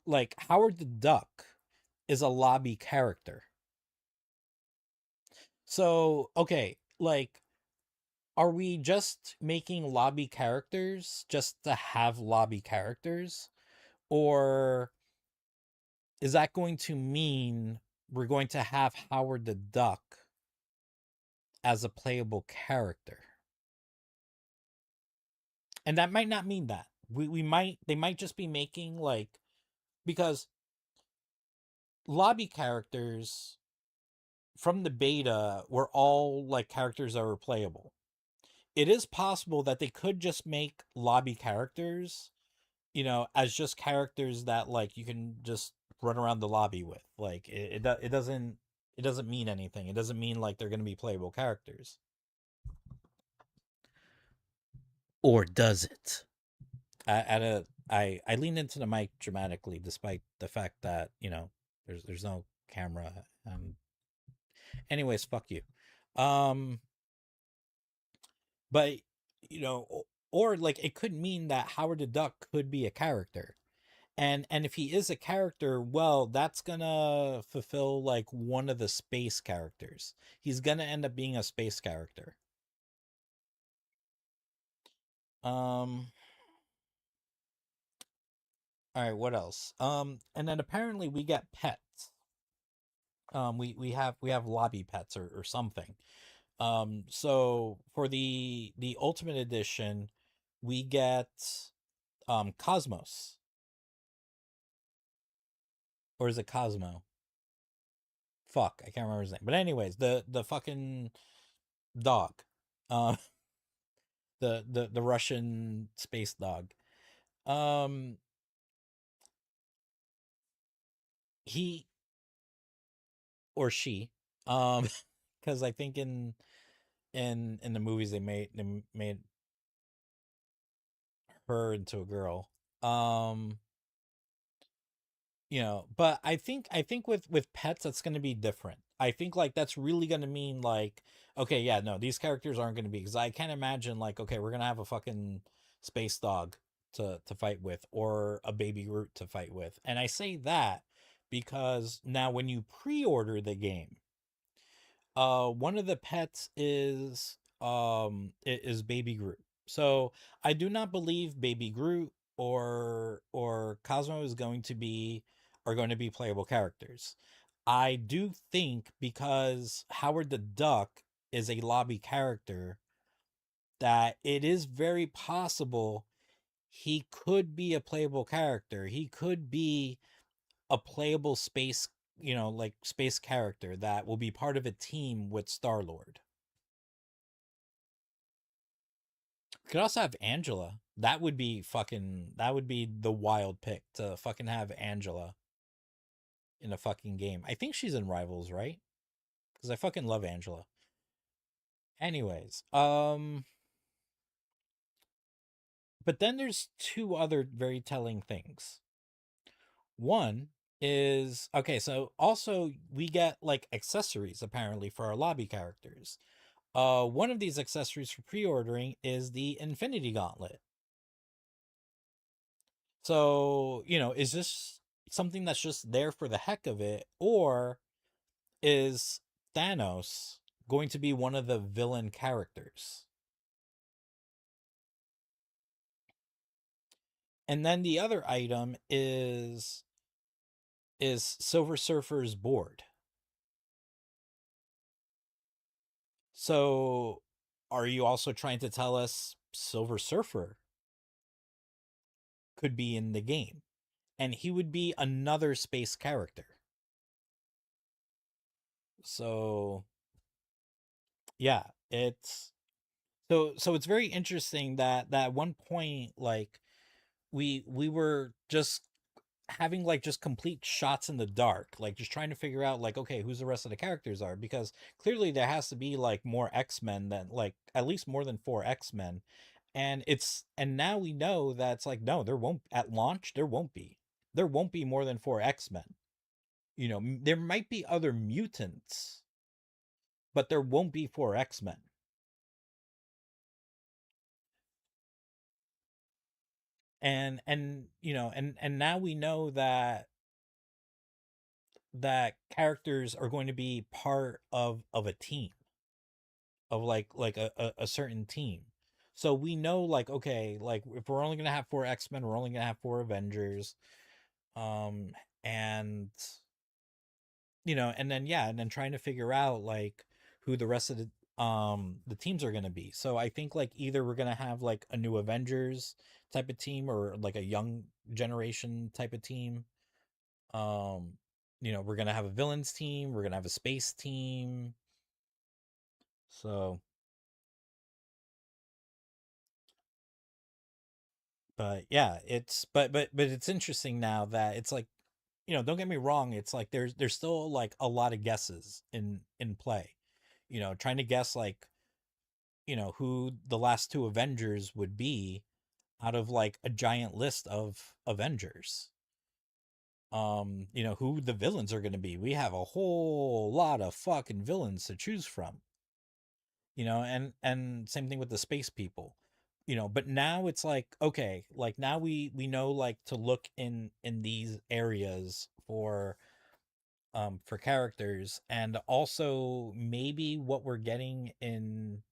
like Howard the Duck is a lobby character. So, okay, like are we just making lobby characters just to have lobby characters, or is that going to mean we're going to have Howard the Duck as a playable character. And that might not mean that. We might they might just be making like, because lobby characters from the beta were all like characters that were playable. It is possible that they could just make lobby characters, as just characters that like you can just run around the lobby with. Like it doesn't mean anything. It doesn't mean like they're going to be playable characters. Or does it? I lean into the mic dramatically, despite the fact that there's no camera. Anyways, fuck you. Um, but or like it could mean that Howard the Duck could be a character, and if he is a character, well, that's gonna fulfill like one of the space characters. He's gonna end up being a space character. Um, all right, what else? And then apparently we get pets. We have lobby pets or something. So for the ultimate edition, we get Cosmos, or is it Cosmo? Fuck, I can't remember his name. But anyways, the fucking dog, um, the Russian space dog. Um, he or she, because I think in the movies they made her into a girl. Um, but I think with pets that's going to be different. I think like that's really going to mean like, okay, yeah, no, these characters aren't going to be, because I can't imagine like, okay, we're going to have a fucking space dog to fight with, or a baby Groot to fight with. And I say that because now when you pre-order the game, one of the pets is Baby Groot. So I do not believe Baby Groot or Cosmo are going to be playable characters. I do think because Howard the Duck is a lobby character, that it is very possible he could be a playable character. He could be a playable space, like space character that will be part of a team with Star Lord. Could also have Angela. That would be the wild pick, to fucking have Angela in a fucking game. I think she's in Rivals, right? Because I fucking love Angela. Anyways, but then there's two other very telling things. One is, okay, so also we get like accessories apparently for our lobby characters. One of these accessories for pre-ordering is the Infinity Gauntlet. So, is this something that's just there for the heck of it, or is Thanos going to be one of the villain characters? And then the other item is Silver Surfer's board. So, are you also trying to tell us Silver Surfer could be in the game? And he would be another space character. So, yeah, it's very interesting that at one point, like, we were just having like just complete shots in the dark, like just trying to figure out like, okay, who's the rest of the characters are, because clearly there has to be like more X-Men, than like at least more than four X-Men. And now we know that it's like, no, there won't, at launch there won't be more than four X-Men. There might be other mutants, but there won't be four X-Men. And now we know that characters are going to be part of a team, of like a certain team. So we know, like, okay, like if we're only gonna have four X-Men, we're only gonna have four Avengers. um and and then, yeah, and then trying to figure out like who the rest of the teams are going to be. So I think like either we're going to have like a new Avengers type of team or like a young generation type of team. Um, we're going to have a villains team, we're going to have a space team. So, but yeah, but it's interesting now that it's like, don't get me wrong, it's like there's still like a lot of guesses in play. Trying to guess like, who the last two Avengers would be out of like a giant list of Avengers. Who the villains are going to be. We have a whole lot of fucking villains to choose from. And same thing with the space people. But now it's like, okay, like now we know like to look in these areas for characters, and also maybe what we're getting in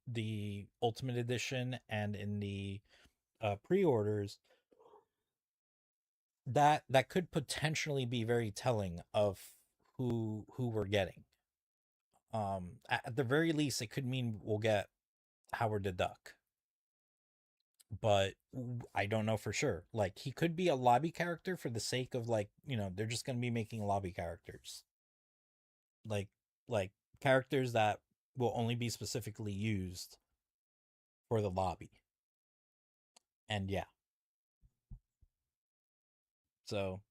the Ultimate Edition and in the pre-orders, that could potentially be very telling of who we're getting. At the very least, it could mean we'll get Howard the Duck, but I don't know for sure. Like he could be a lobby character for the sake of like, they're just gonna be making lobby characters, like like characters that will only be specifically used for the lobby. And yeah, so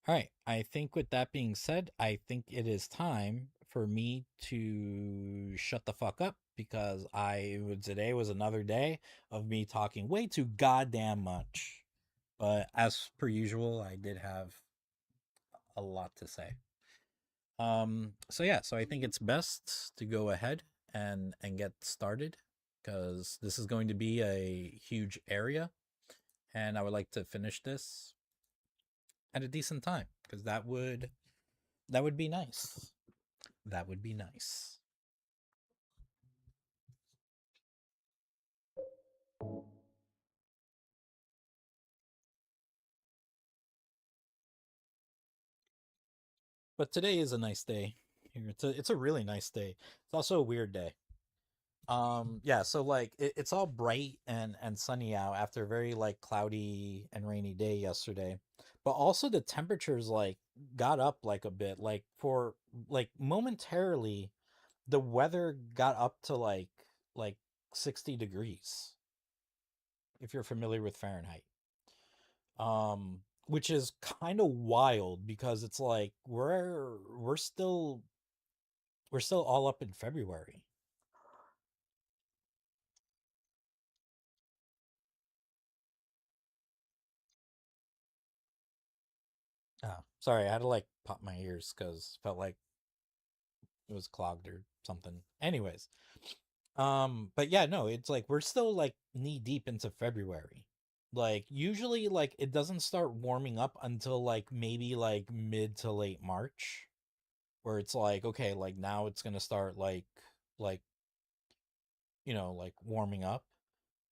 all right. I think with that being said, I think it is time for me to shut the fuck up because today was another day of me talking way too goddamn much. But as per usual, I did have a lot to say. So yeah, so I think it's best to go ahead and get started because this is going to be a huge area and I would like to finish this at a decent time because that would be nice. That would be nice. But today is a nice day. It's a really nice day. It's also a weird day. Yeah, so like it's all bright and sunny out after a very like cloudy and rainy day yesterday. But also the temperatures like got up like a bit. Like for like momentarily the weather got up to like 60 degrees if you're familiar with Fahrenheit. Which is kind of wild because it's like we're still all up in February. Oh, sorry, I had to like pop my ears because felt like it was clogged or something. Anyways, but yeah, no, it's like we're still like knee deep into February. Like usually, like it doesn't start warming up until like maybe like mid to late March, where it's like okay, like now it's gonna start like like warming up.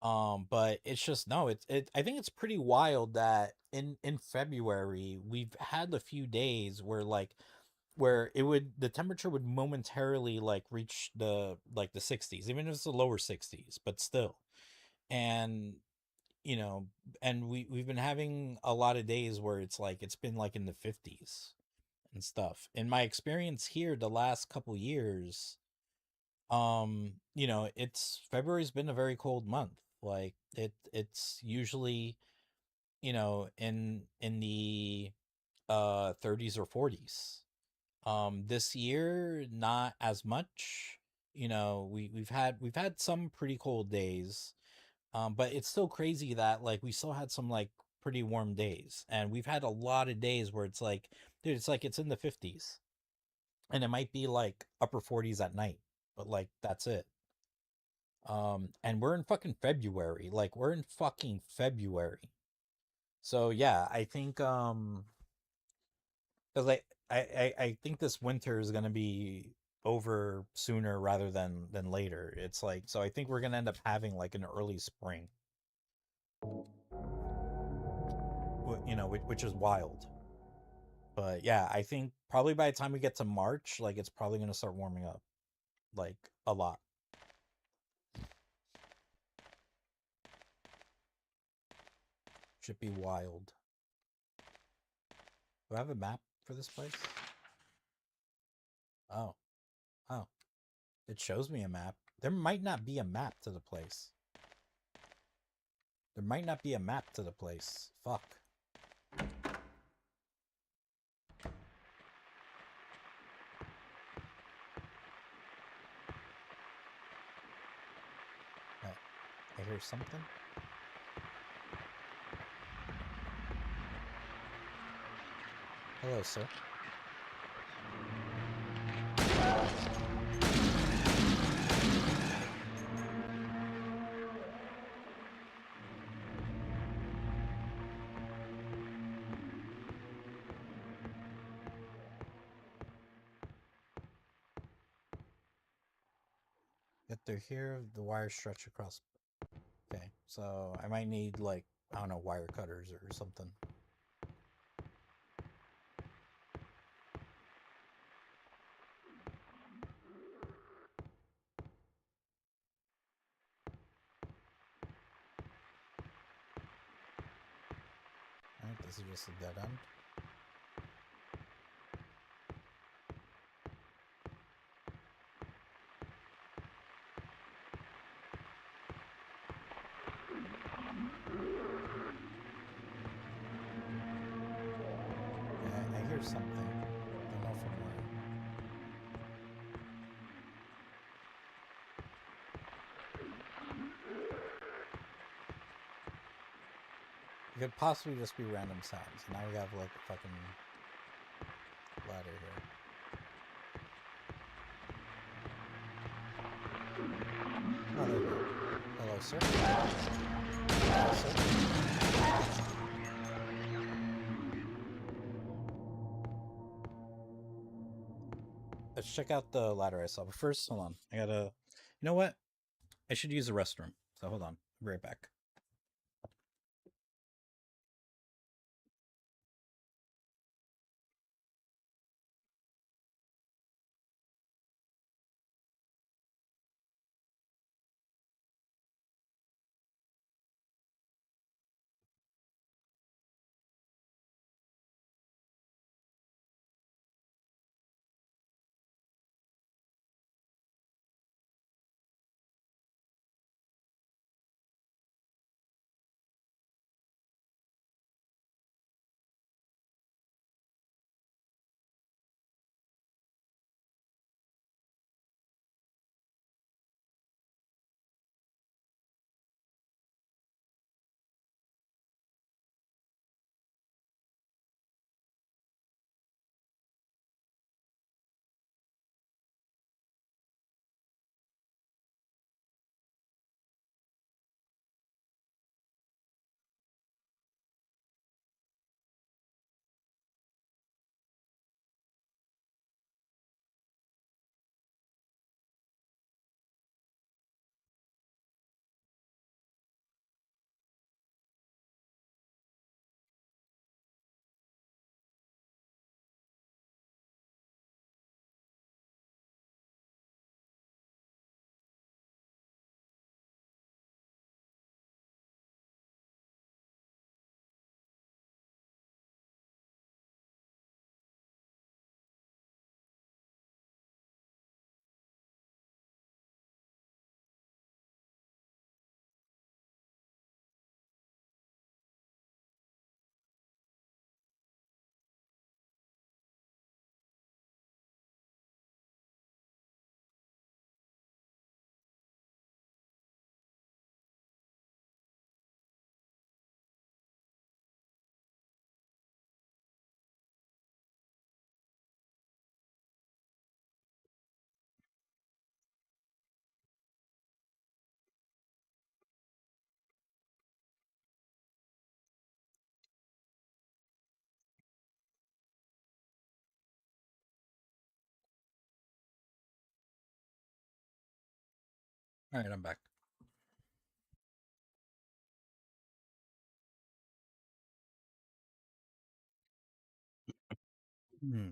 But it's just no, I think it's pretty wild that in February we've had a few days where the temperature would momentarily like reach the 60s, even if it's the lower 60s, but still. And you know, and we've been having a lot of days where it's been like in the 50s and stuff. In my experience here the last couple years, it's February's been a very cold month. Like it's usually, in the 30s or 40s. This year not as much. We've had some pretty cold days. But it's still crazy that like we still had some like pretty warm days. And we've had a lot of days where it's like, dude, it's like it's in the 50s. And it might be like upper 40s at night, but like that's it. And we're in fucking February. Like we're in fucking February. So yeah, I think because I think this winter is gonna be over sooner rather than later. It's like so I think we're gonna end up having like an early spring, which is wild. But yeah, I think probably by the time we get to March, like it's probably gonna start warming up. like a lot. Should be wild. Do I have a map for this place? Oh, oh. It shows me a map. There might not be a map to the place. There might not be a map to the place. Fuck. I hear something. Hello, sir. Get through here, the wires stretch across. Okay, so I might need, like, I don't know, wire cutters or something. Alright, this is just a dead end. Yeah, I hear something. Don't know from where. It could possibly just be random sounds. Now we have, like, a fucking ladder here. Oh, there we go. Hello, sir. Hello, sir. Let's check out the ladder I saw. But first, hold on. I gotta. You know what? I should use the restroom. So hold on. I'll be right back. All right, I'm back. Hmm.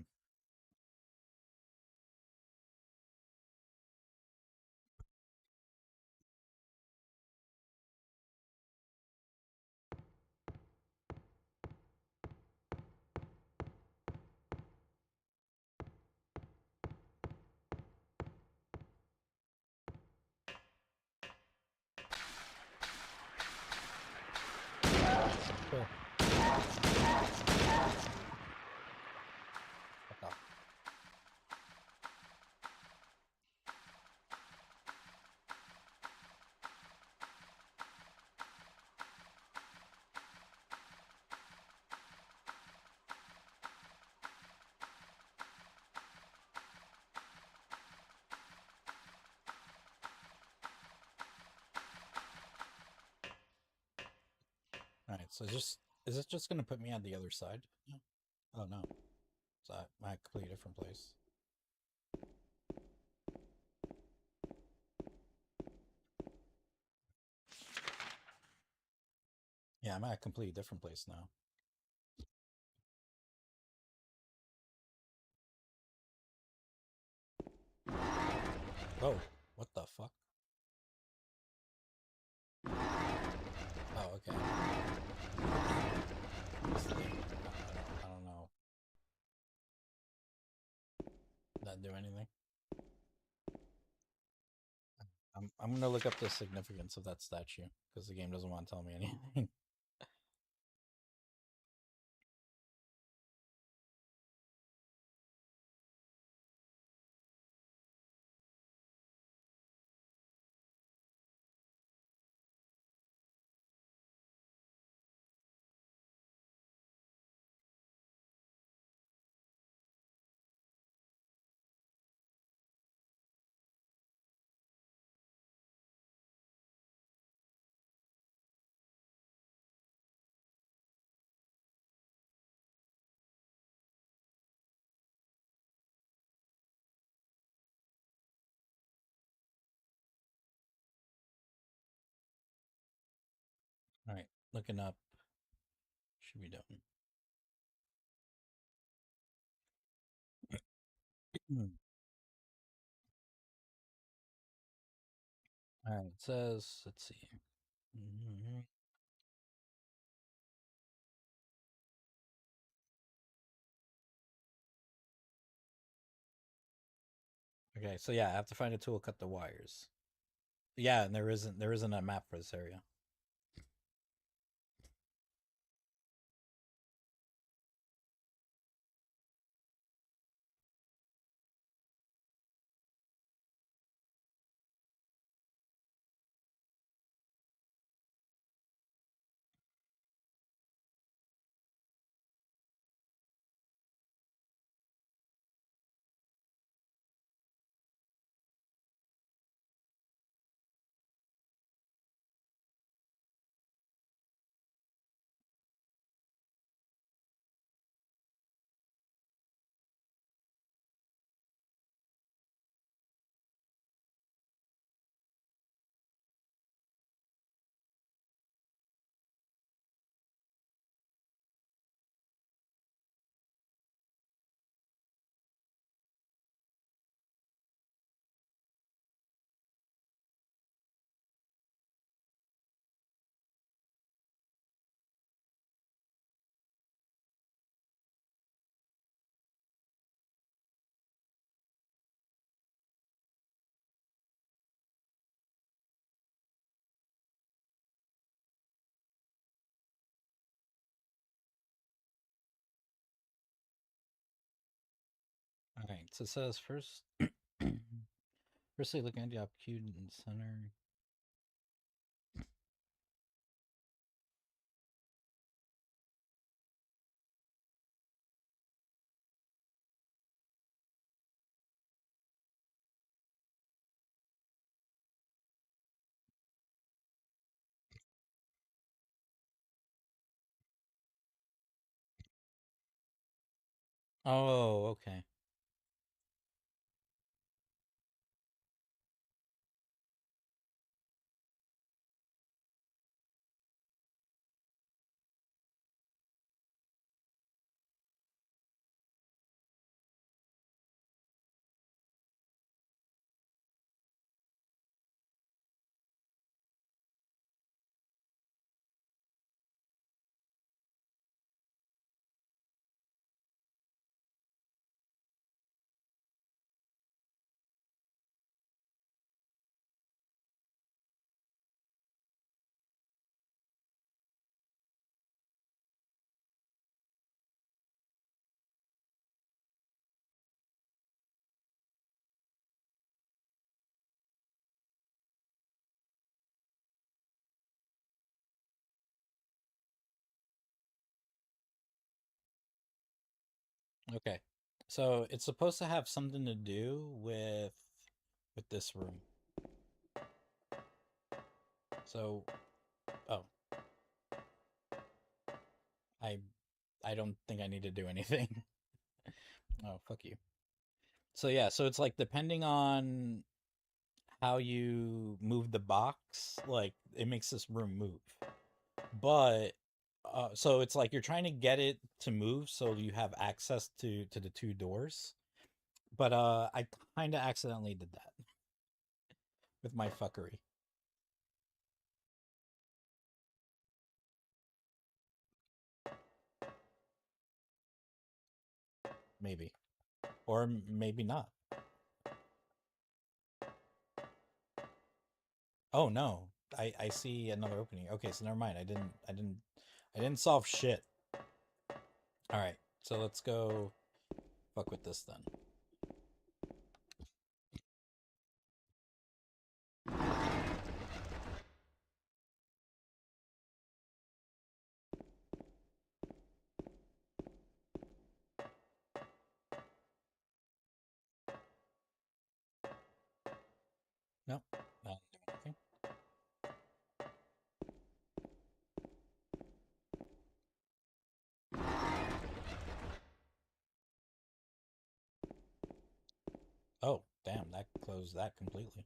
Alright, so is it just gonna put me on the other side? No. Oh no. It's at a completely different place. Yeah, I'm at a completely different place now. Oh, what the fuck? Oh, okay. This thing, I don't know. Did that do anything? I'm gonna look up the significance of that statue because the game doesn't want to tell me anything. All right, looking up. Should be done. All right, it says. Let's see. Mhm. Okay, so yeah, I have to find a tool, cut the wires. Yeah, and there isn't a map for this area. All right, so it says first. Firstly, looking at the opportunity in the center. Oh, okay. Okay. So it's supposed to have something to do with this room. So, oh, I I don't think I need to do anything. Oh, fuck you. So yeah, so it's like depending on how you move the box, like it makes this room move. But so it's like you're trying to get it to move so you have access to the two doors. But I kind of accidentally did that with my fuckery. Maybe. Or maybe not. Oh no. I see another opening. Okay, so never mind. I didn't solve shit. All right. So let's go fuck with this then. Nope. Not doing anything. Oh, damn, that closed that completely.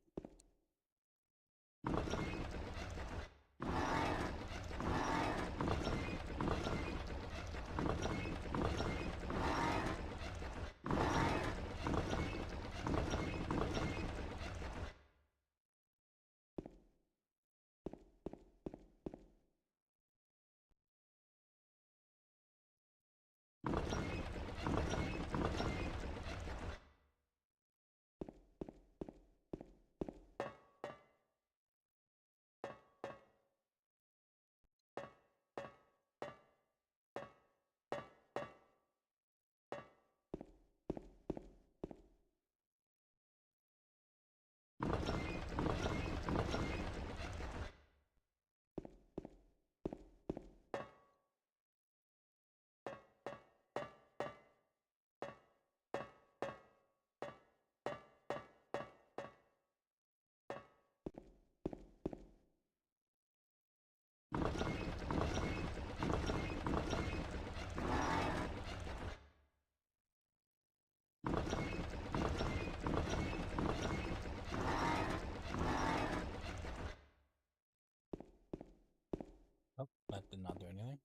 Oh, that did not do anything.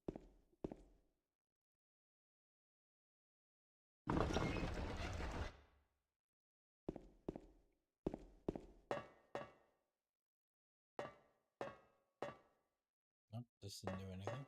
Nope, this didn't do anything.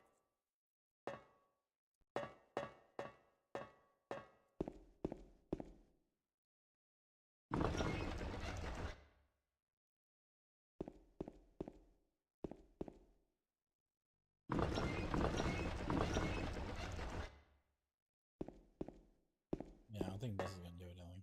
Yeah, I don't think this is gonna do anything.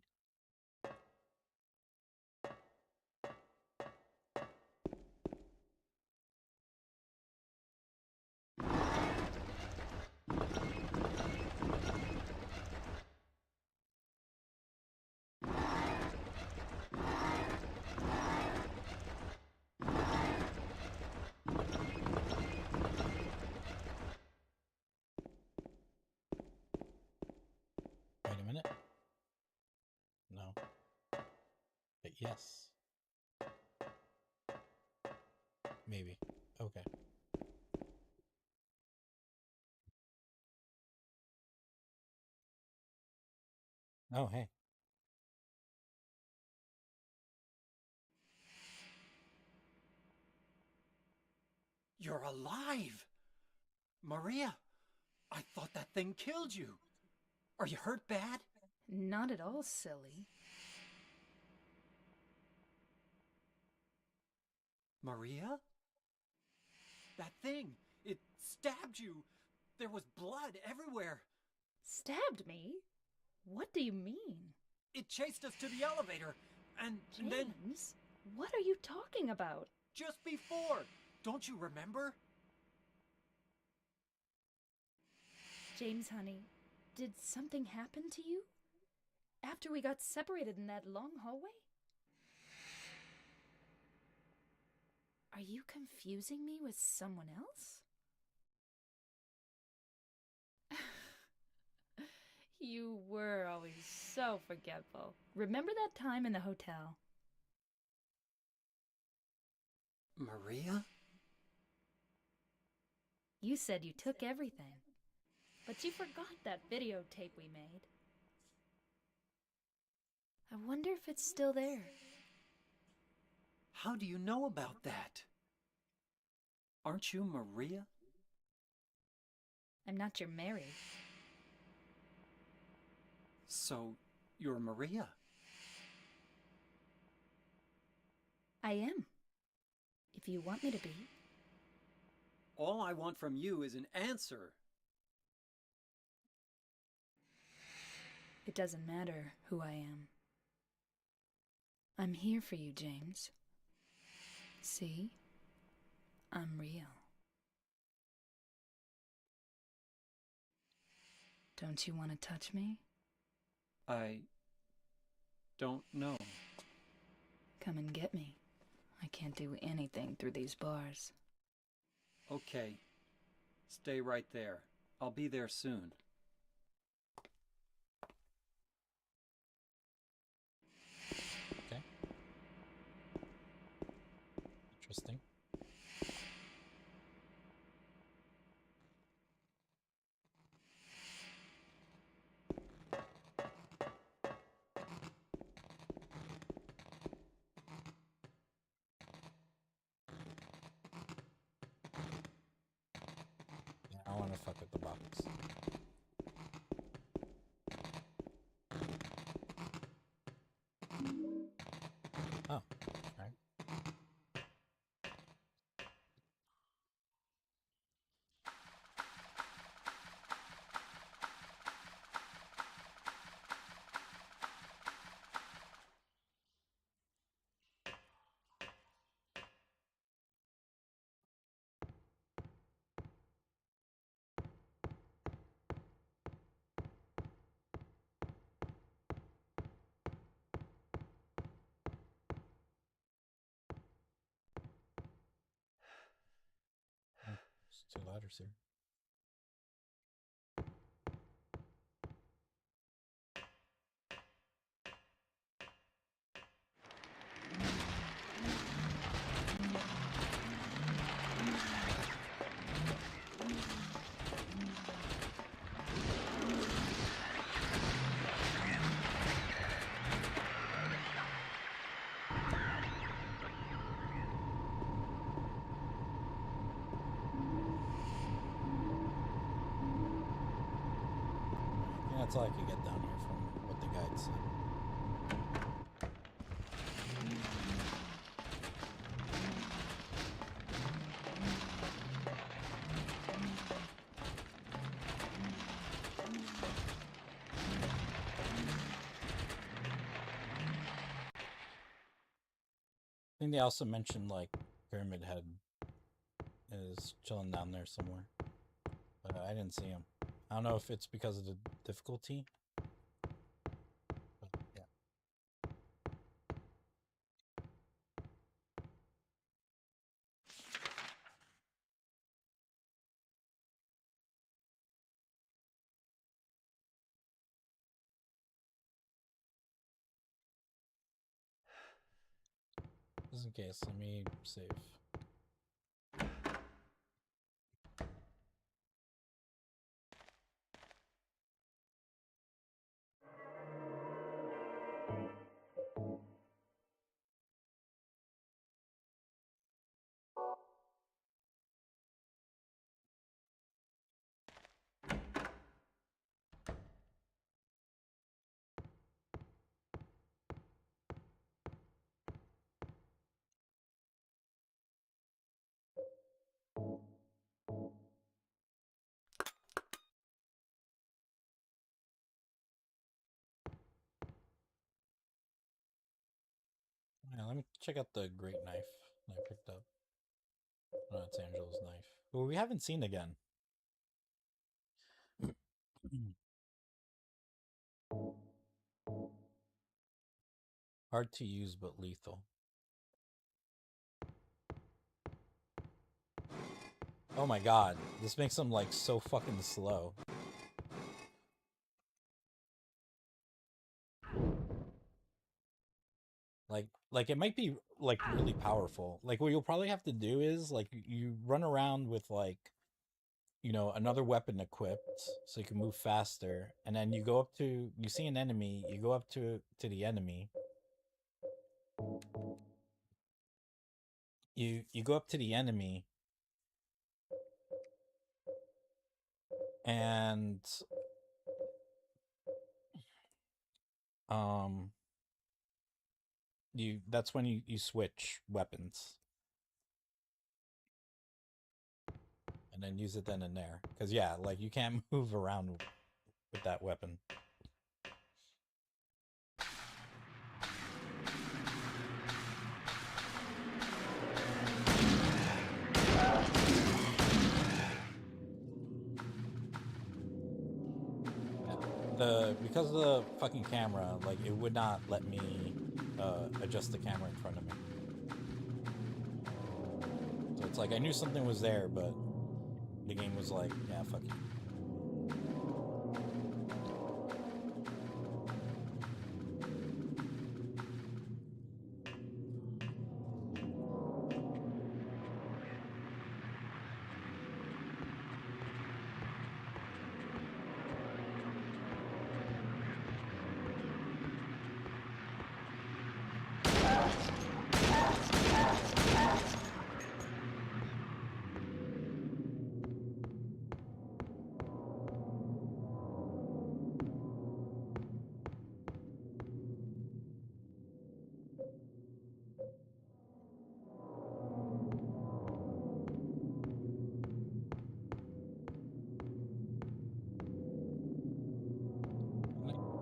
Wait a minute. No. But yes. Maybe. Okay. Oh, hey. You're alive! Maria, I thought that thing killed you. Are you hurt bad? Not at all silly. Maria? That thing, it stabbed you. There was blood everywhere. Stabbed me? What do you mean? It chased us to the elevator. And then, James, what are you talking about? just before, don't you remember? James, honey, did something happen to you? After we got separated in that long hallway? Are you confusing me with someone else? You were always so forgetful. Remember that time in the hotel? Maria? You said you took everything, but you forgot that videotape we made. I wonder if it's still there. How do you know about that? Aren't you Maria? I'm not your Mary. So, you're Maria? I am. If you want me to be. All I want from you is an answer. It doesn't matter who I am. I'm here for you, James. See? I'm real. Don't you want to touch me? I don't know. Come and get me. I can't do anything through these bars. Okay. Stay right there. I'll be there soon. Okay. Interesting. Yeah, I want to fuck with the box. Oh, alright. Oh, it's 2 ladders here. I think that's all I could get down here from what the guide said. I think they also mentioned like Pyramid Head is chilling down there somewhere, but I didn't see him. I don't know if it's because of the difficulty, but yeah. Just in case, let me save. Yeah, let me check out the great knife that I picked up. Oh, it's Angela's knife. Who we haven't seen again. Hard to use, but lethal. Oh my god, this makes him like so fucking slow. like it might be like really powerful. Like what you'll probably have to do is like you run around with like, you know, another weapon equipped so you can move faster, and then you go up to, you see an enemy, you go up to the enemy. You go up to the enemy and um you that's when you switch weapons and then use it then and there. Because yeah, like you can't move around with that weapon. Because of the fucking camera, like it would not let me adjust the camera in front of me. So it's like I knew something was there, but the game was like, yeah, fuck you.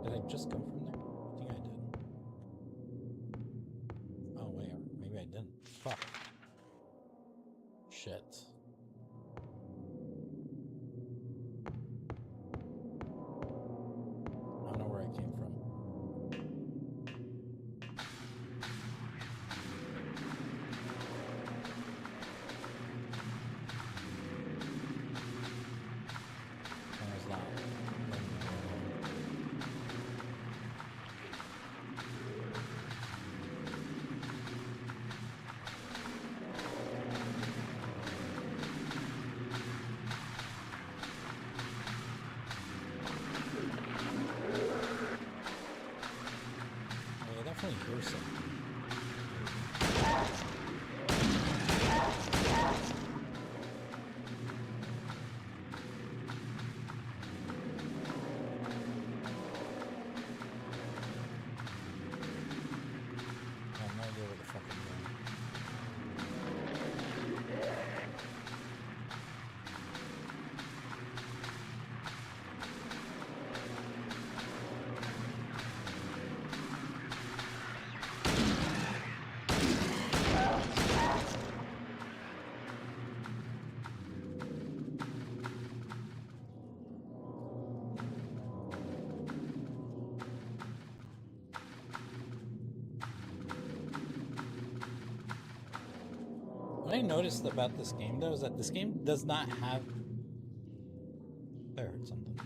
Did I just come from there? I think I did. Oh wait, maybe I didn't. Fuck. Shit. I don't know where I came from. I was not. I definitely hear something. I have no idea where the fuck I'm going. What I noticed about this game, though, is that this game does not have... I heard something.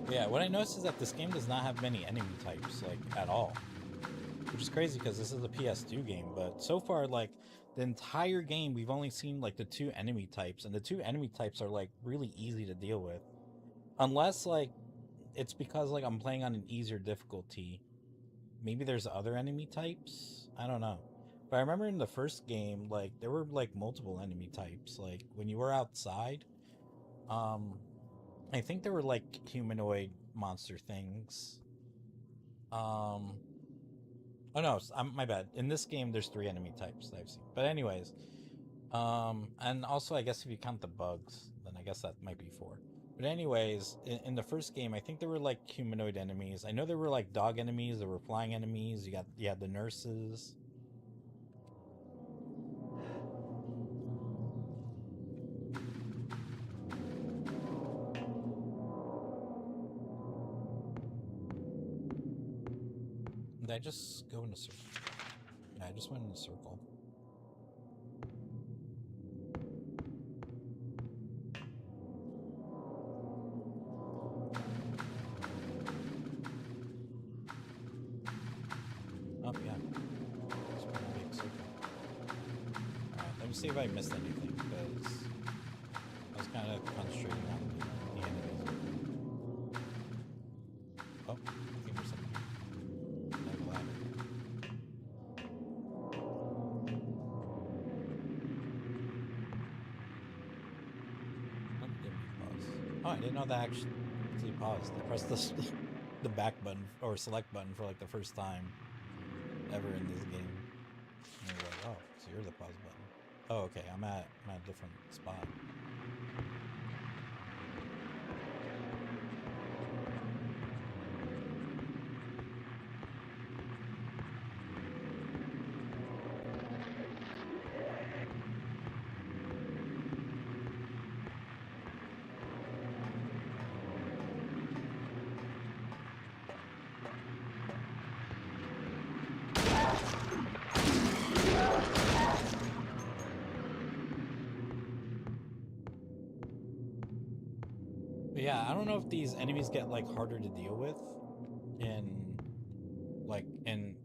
Yeah, what I noticed is that this game does not have many enemy types, like, at all. Which is crazy, because this is a PS2 game, but so far, like, the entire game, we've only seen, like, the 2 enemy types, and the 2 enemy types are, like, really easy to deal with. Unless, like, it's because, like, I'm playing on an easier difficulty. Maybe there's other enemy types? I don't know. But I remember in the first game, like, there were, like, multiple enemy types. Like, when you were outside, I think there were, like, humanoid monster things. Oh no, my bad. In this game, there's 3 enemy types that I've seen. But anyways, and also I guess if you count the bugs, then I guess that might be 4. But anyways, in the first game, I think there were like humanoid enemies. I know there were like dog enemies, there were flying enemies. You had the nurses. Did I just go in a circle? Yeah, I just went in a circle. see if I missed anything, because I was kind of concentrating on the enemies. Oh, I think there's something. Like a ladder. Oh, give me pause. Oh, I didn't know that actually paused. I pressed the back button or select button for like the first time ever in this game. And I was like, oh, so you're the pause button. Oh, okay. I'm at a different spot. But yeah, I don't know if these enemies get like harder to deal with in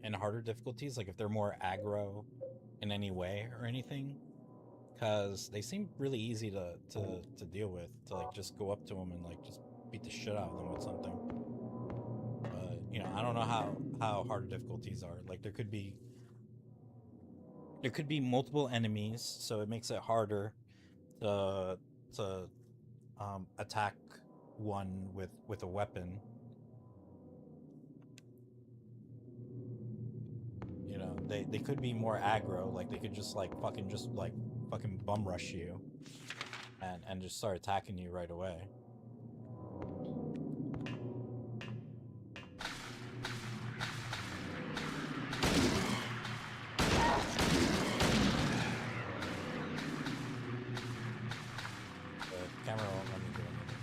in harder difficulties, like if they're more aggro in any way or anything, because they seem really easy to deal with, to like just go up to them and like just beat the shit out of them with something. But you know, I don't know how harder difficulties are. Like there could be multiple enemies, so it makes it harder to attack one with a weapon. You know, they could be more aggro, like they could just fucking bum rush you and just start attacking you right away. The camera won't let me do anything.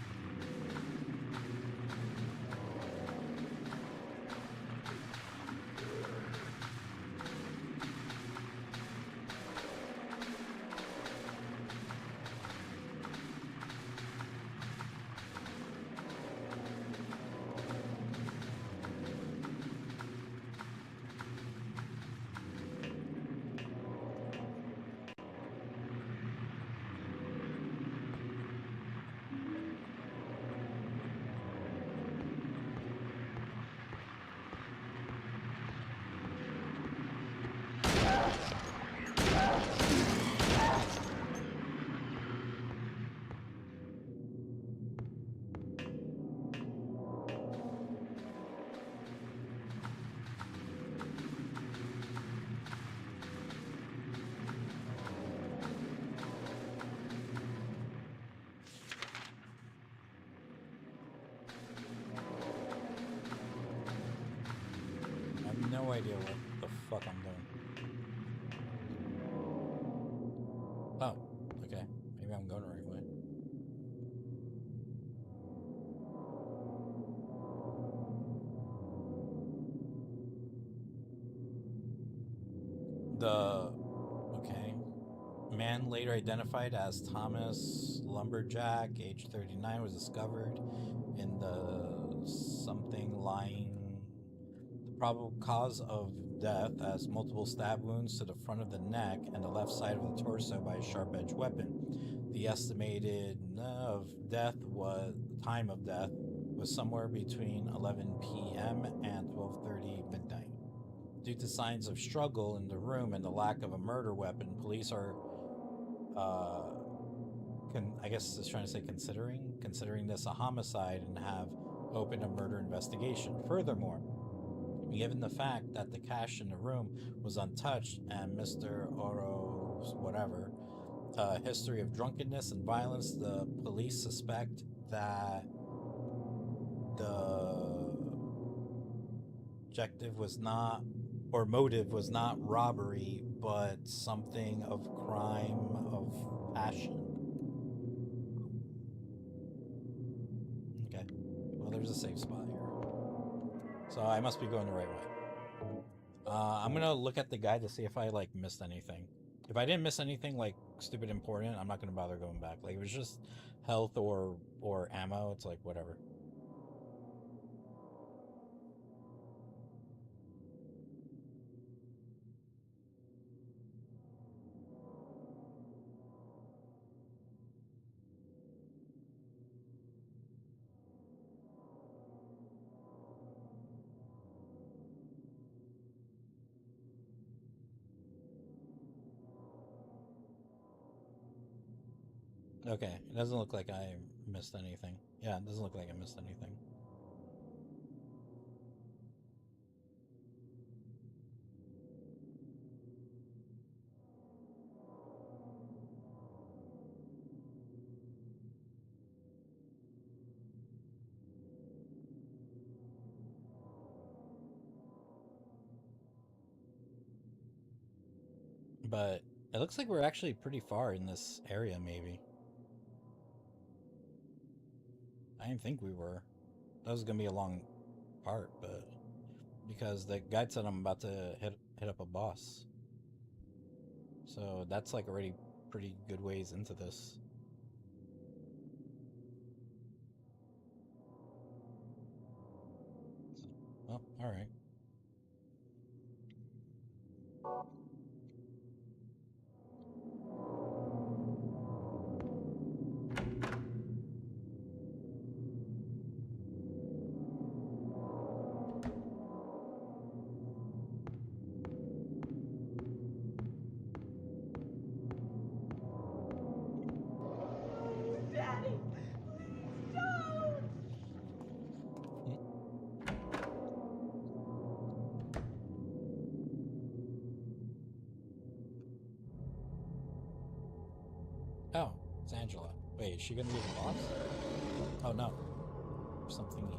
I have no idea what the fuck I'm doing. Oh, okay. Maybe I'm going the right way. Okay. Man later identified as Thomas Lumberjack, age 39, was discovered in the something lying. The probable cause of death as multiple stab wounds to the front of the neck and the left side of the torso by a sharp-edged weapon. The estimated time of death was somewhere between 11 p.m. and 12:30 midnight. Due to signs of struggle in the room and the lack of a murder weapon, police are, I guess it's trying to say considering this a homicide and have opened a murder investigation. Furthermore, given the fact that the cash in the room was untouched and Mr. Oro's history of drunkenness and violence, the police suspect that the objective was not, or motive was not robbery, but something of crime of passion. Okay. Well, there's a safe spot here. So I must be going the right way. I'm gonna look at the guide to see if I like missed anything. If I didn't miss anything like stupid important, I'm not gonna bother going back. Like if it was just health or ammo, it's like whatever. Okay, it doesn't look like I missed anything. Yeah, it doesn't look like I missed anything. But it looks like we're actually pretty far in this area, maybe. I didn't think we were. That was gonna be a long part, but because the guide said I'm about to hit up a boss. So that's like already pretty good ways into this. Well, alright. Daddy, please don't! Oh, it's Angela. Wait, is she gonna be the boss? Oh no. There's something here.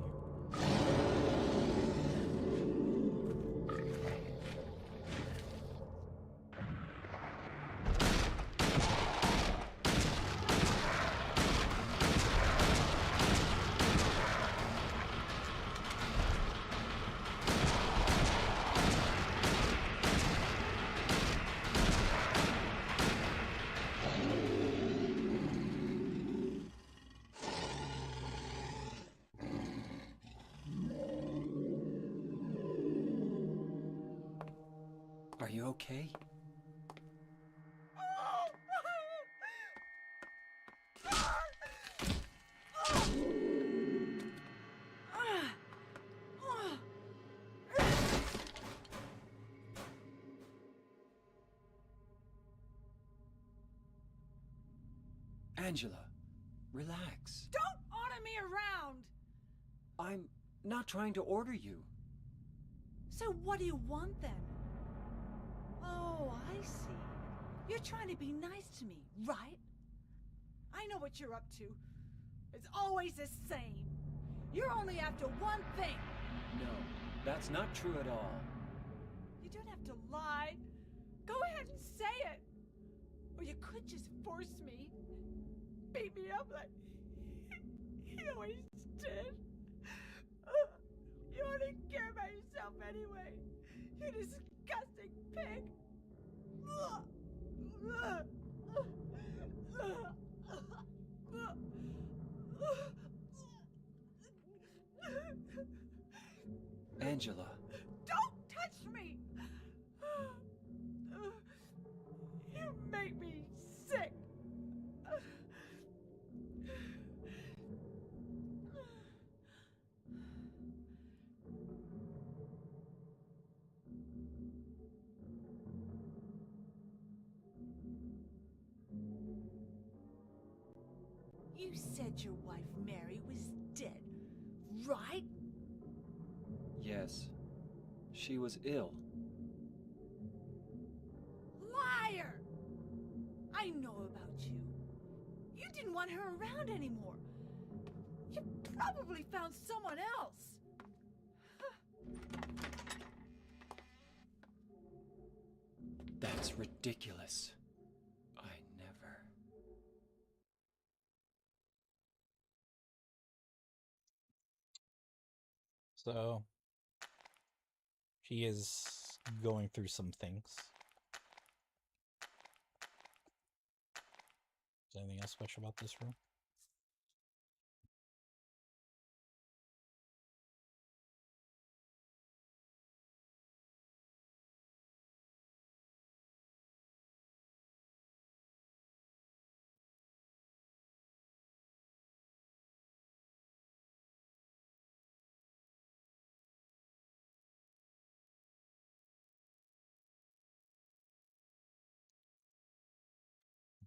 Are you okay? Angela, relax. Don't order me around! I'm not trying to order you. So what do you want then? Oh, I see. You're trying to be nice to me, right? I know what you're up to. It's always the same. You're only after one thing. No, that's not true at all. You don't have to lie. Go ahead and say it. Or you could just force me. Beat me up like he always did. You only care about yourself anyway. You disgusting pig. Angela, Don't touch me! You make me sick. You said your wife Mary was dead, right? yes, she was ill. Liar! I know about you. You didn't want her around anymore. You probably found someone else. That's ridiculous. I never. So she is going through some things. Is there anything else special about this room?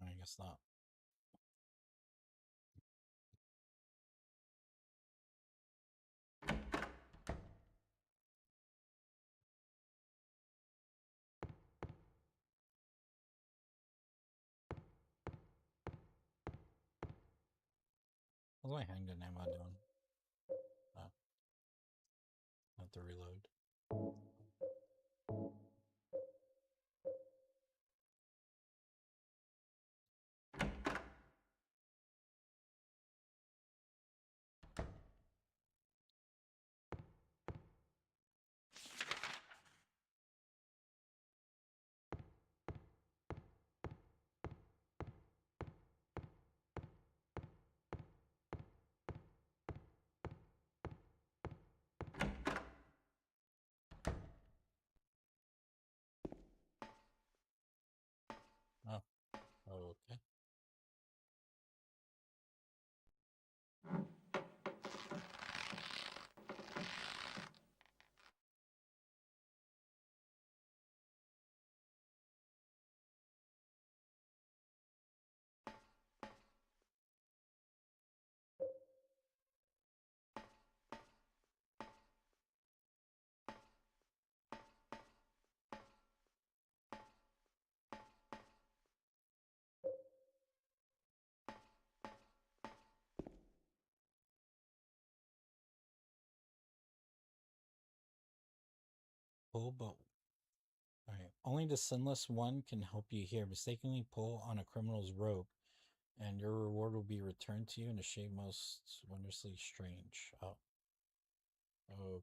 I guess not. How's my handgun ammo doing? Oh, I have to reload. Oh, okay. Pull bow. Alright. Only the Sinless One can help you here. Mistakenly pull on a criminal's rope, and your reward will be returned to you in a shape most wondrously strange. Oh.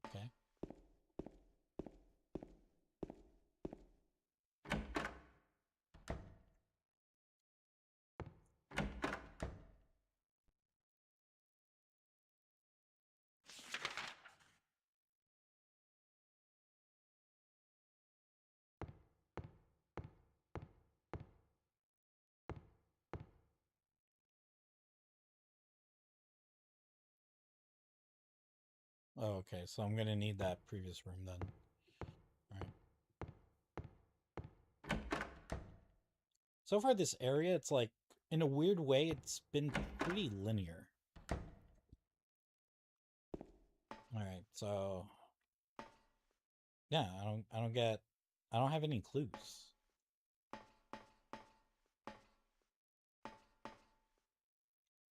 Okay. Oh, okay, so I'm gonna need that previous room then. Alright. So far this area, it's like, in a weird way, it's been pretty linear. Alright, so... yeah, I don't have any clues.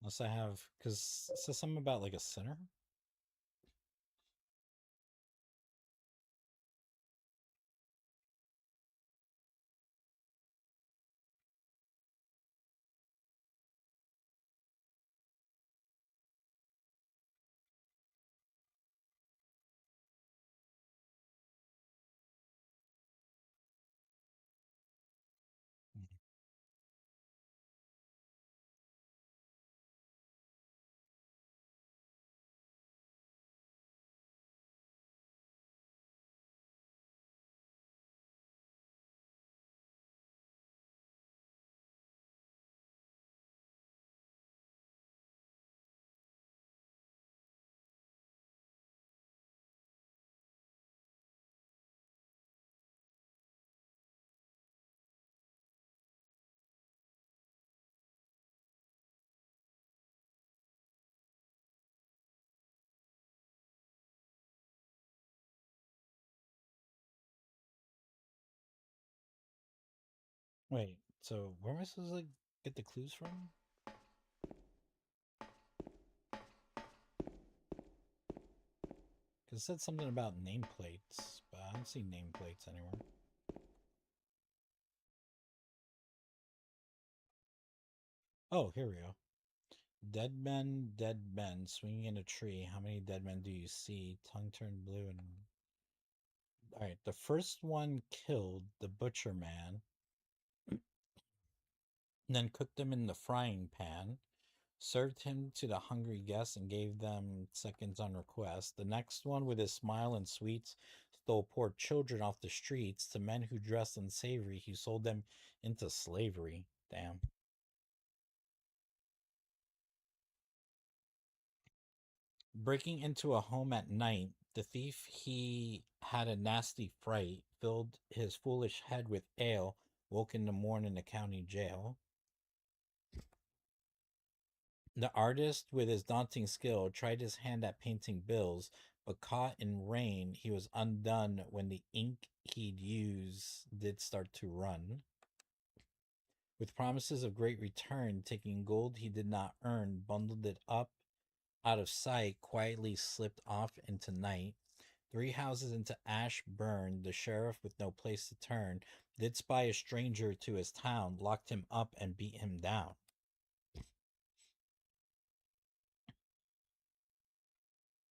Unless I have, because it says something about like a center? Wait, so where am I supposed to like, get the clues from? Because it said something about nameplates, but I don't see nameplates anywhere. Oh, here we go. Dead men, swinging in a tree. How many dead men do you see? Tongue turned blue and... Alright, the first one killed the butcher man, then cooked him in the frying pan, served him to the hungry guests, and gave them seconds on request. The next one, with his smile and sweets, stole poor children off the streets. To men who dressed unsavory, he sold them into slavery. Damn. Breaking into a home at night, the thief he had a nasty fright, filled his foolish head with ale, woke in the morning in the county jail. The artist, with his daunting skill, tried his hand at painting bills, but caught in rain, he was undone when the ink he'd use did start to run. With promises of great return, taking gold he did not earn, bundled it up out of sight, quietly slipped off into night. 3 houses into ash burned. The sheriff, with no place to turn, did spy a stranger to his town, locked him up, and beat him down.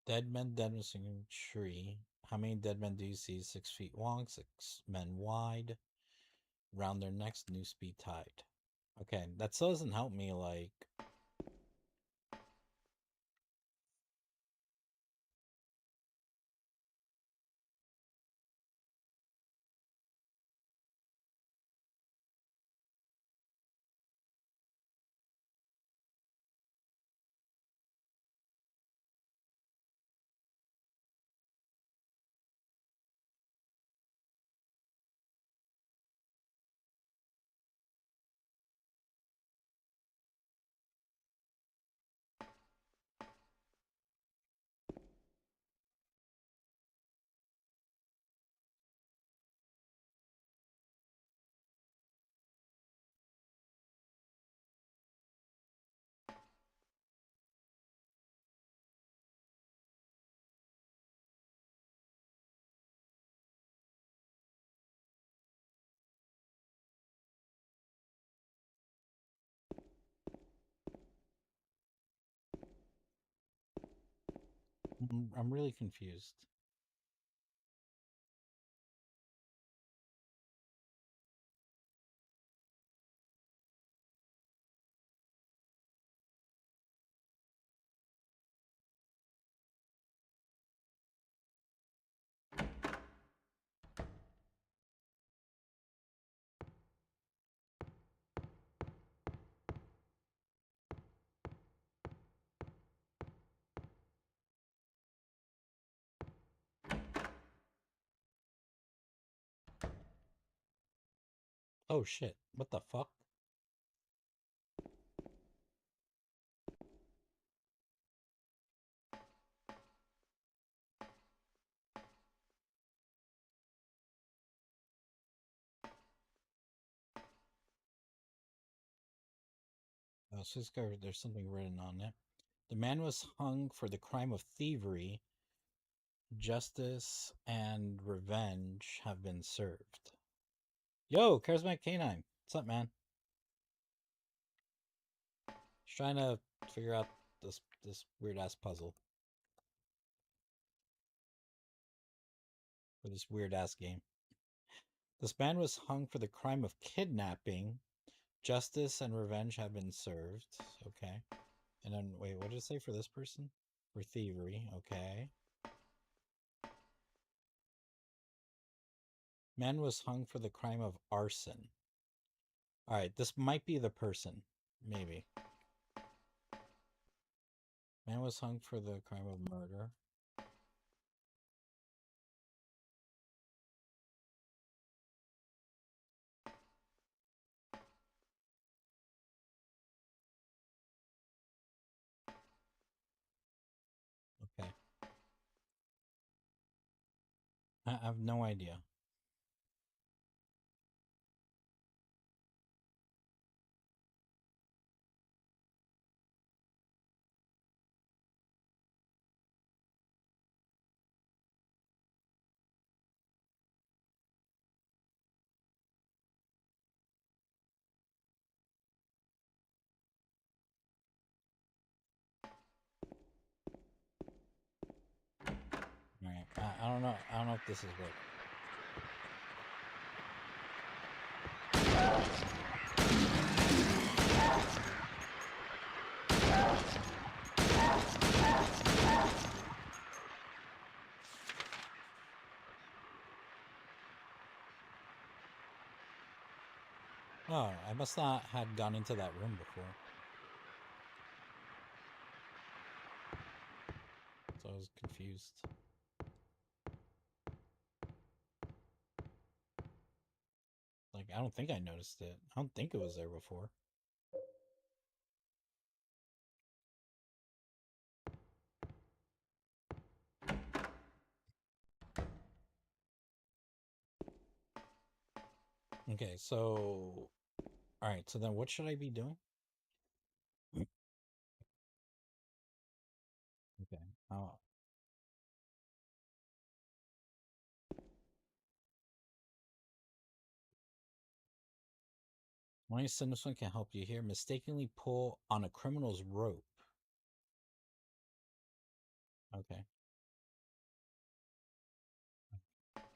Dead men, dead missing tree. How many dead men do you see? 6 feet long, 6 men wide. Round their necks, new speed tied. Okay, that still doesn't help me, like... I'm really confused. Oh shit, what the fuck? Oh, so there's something written on it. The man was hung for the crime of thievery. Justice and revenge have been served. Yo, Charismatic Canine. What's up, man? Just trying to figure out this weird ass puzzle. For this weird ass game. This man was hung for the crime of kidnapping. Justice and revenge have been served. Okay. And then, wait, what did it say for this person? For thievery. Okay. Man was hung for the crime of arson. Alright, this might be the person. Maybe. Man was hung for the crime of murder. Okay. I have no idea. Alright. I don't know. I don't know if this is what. Oh, I must not had gone into that room before. So I was confused. Like, I don't think I noticed it. I don't think it was there before. Okay, so... Alright, so then what should I be doing? Why this one can help you here. Mistakenly pull on a criminal's rope. Okay.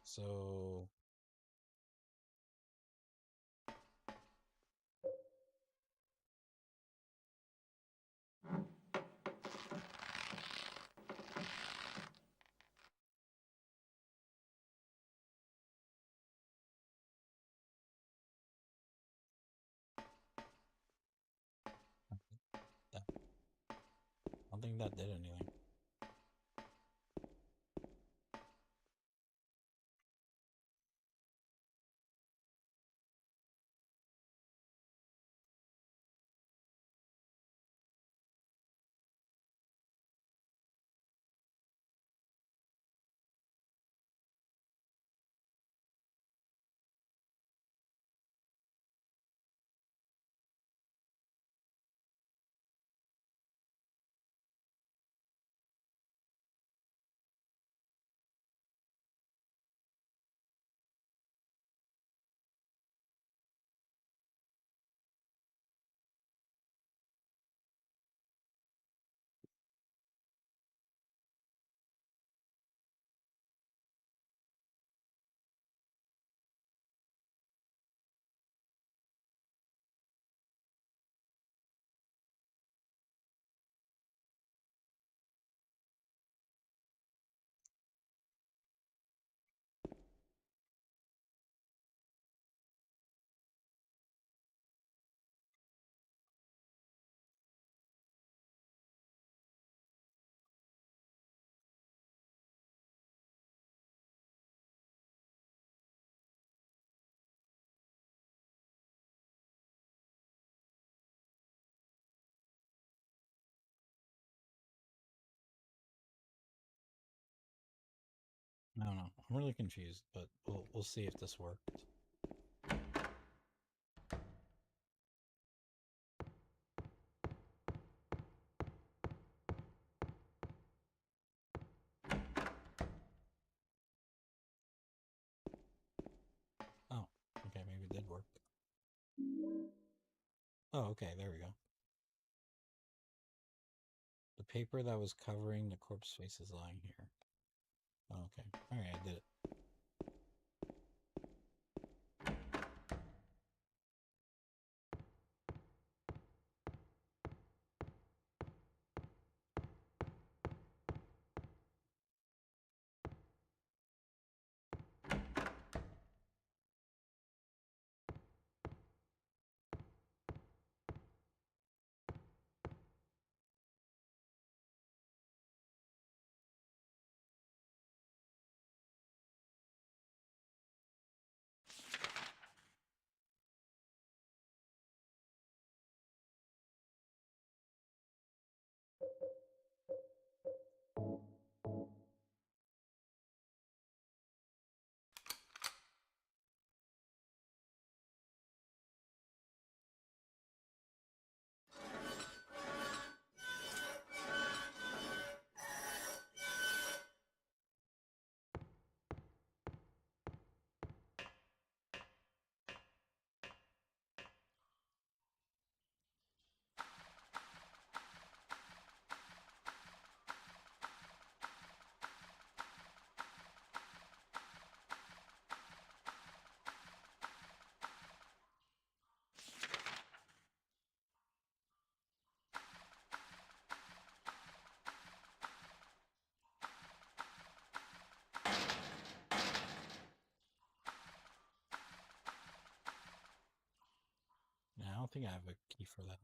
So that, I don't think that did anything. I don't know. I'm really confused, but we'll see if this worked. Oh, okay, maybe it did work. Oh, okay, there we go. The paper that was covering the corpse face is lying here. Oh, okay. Alright, I did it. Yeah, I don't think I have a key for that.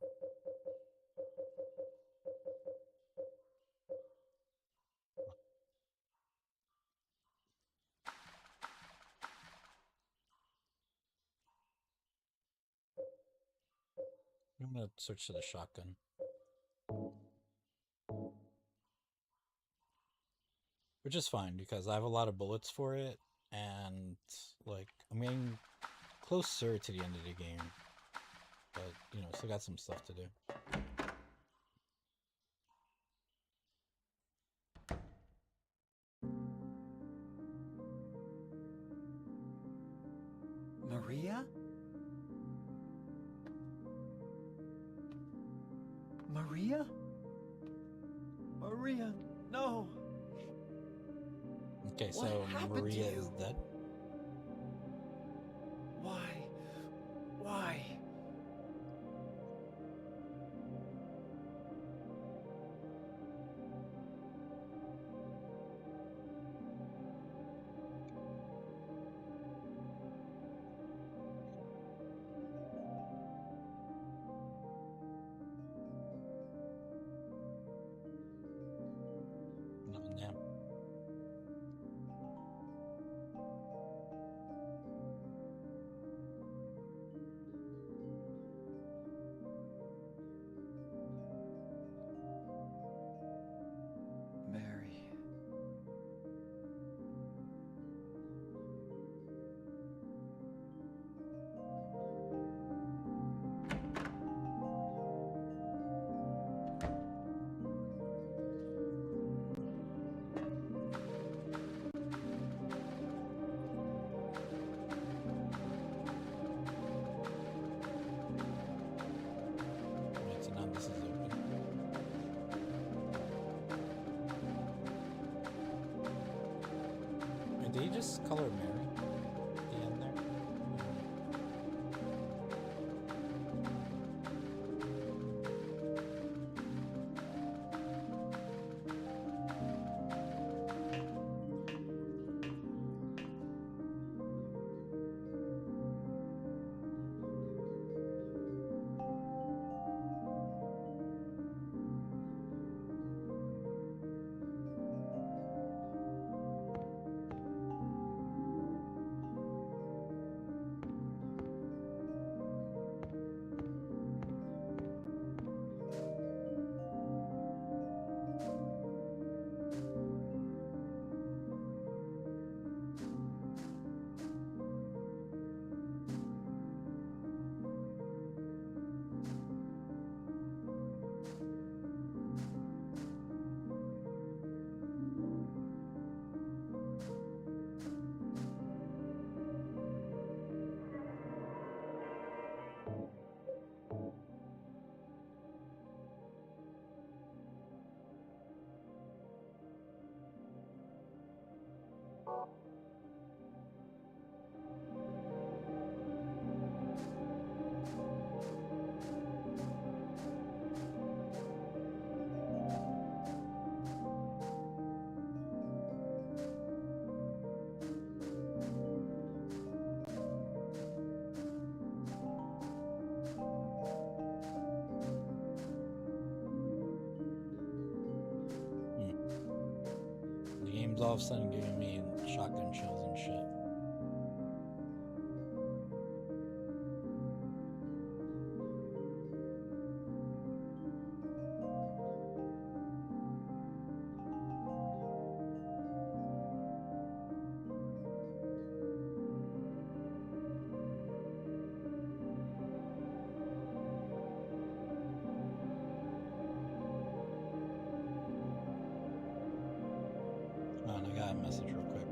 I'm gonna switch to the shotgun. Which is fine, because I have a lot of bullets for it, and, like, I'm getting closer to the end of the game. But, you know, still got some stuff to do. Maria? Maria? Maria, no. Okay, What so happened to Maria you? is dead. Why? Why? No, damn. Mary. Wait, so now this is open. Wait, did he just color Mary at the end there? The game's all of a sudden giving me shotgun shells and shit. Come on, I got a message real quick.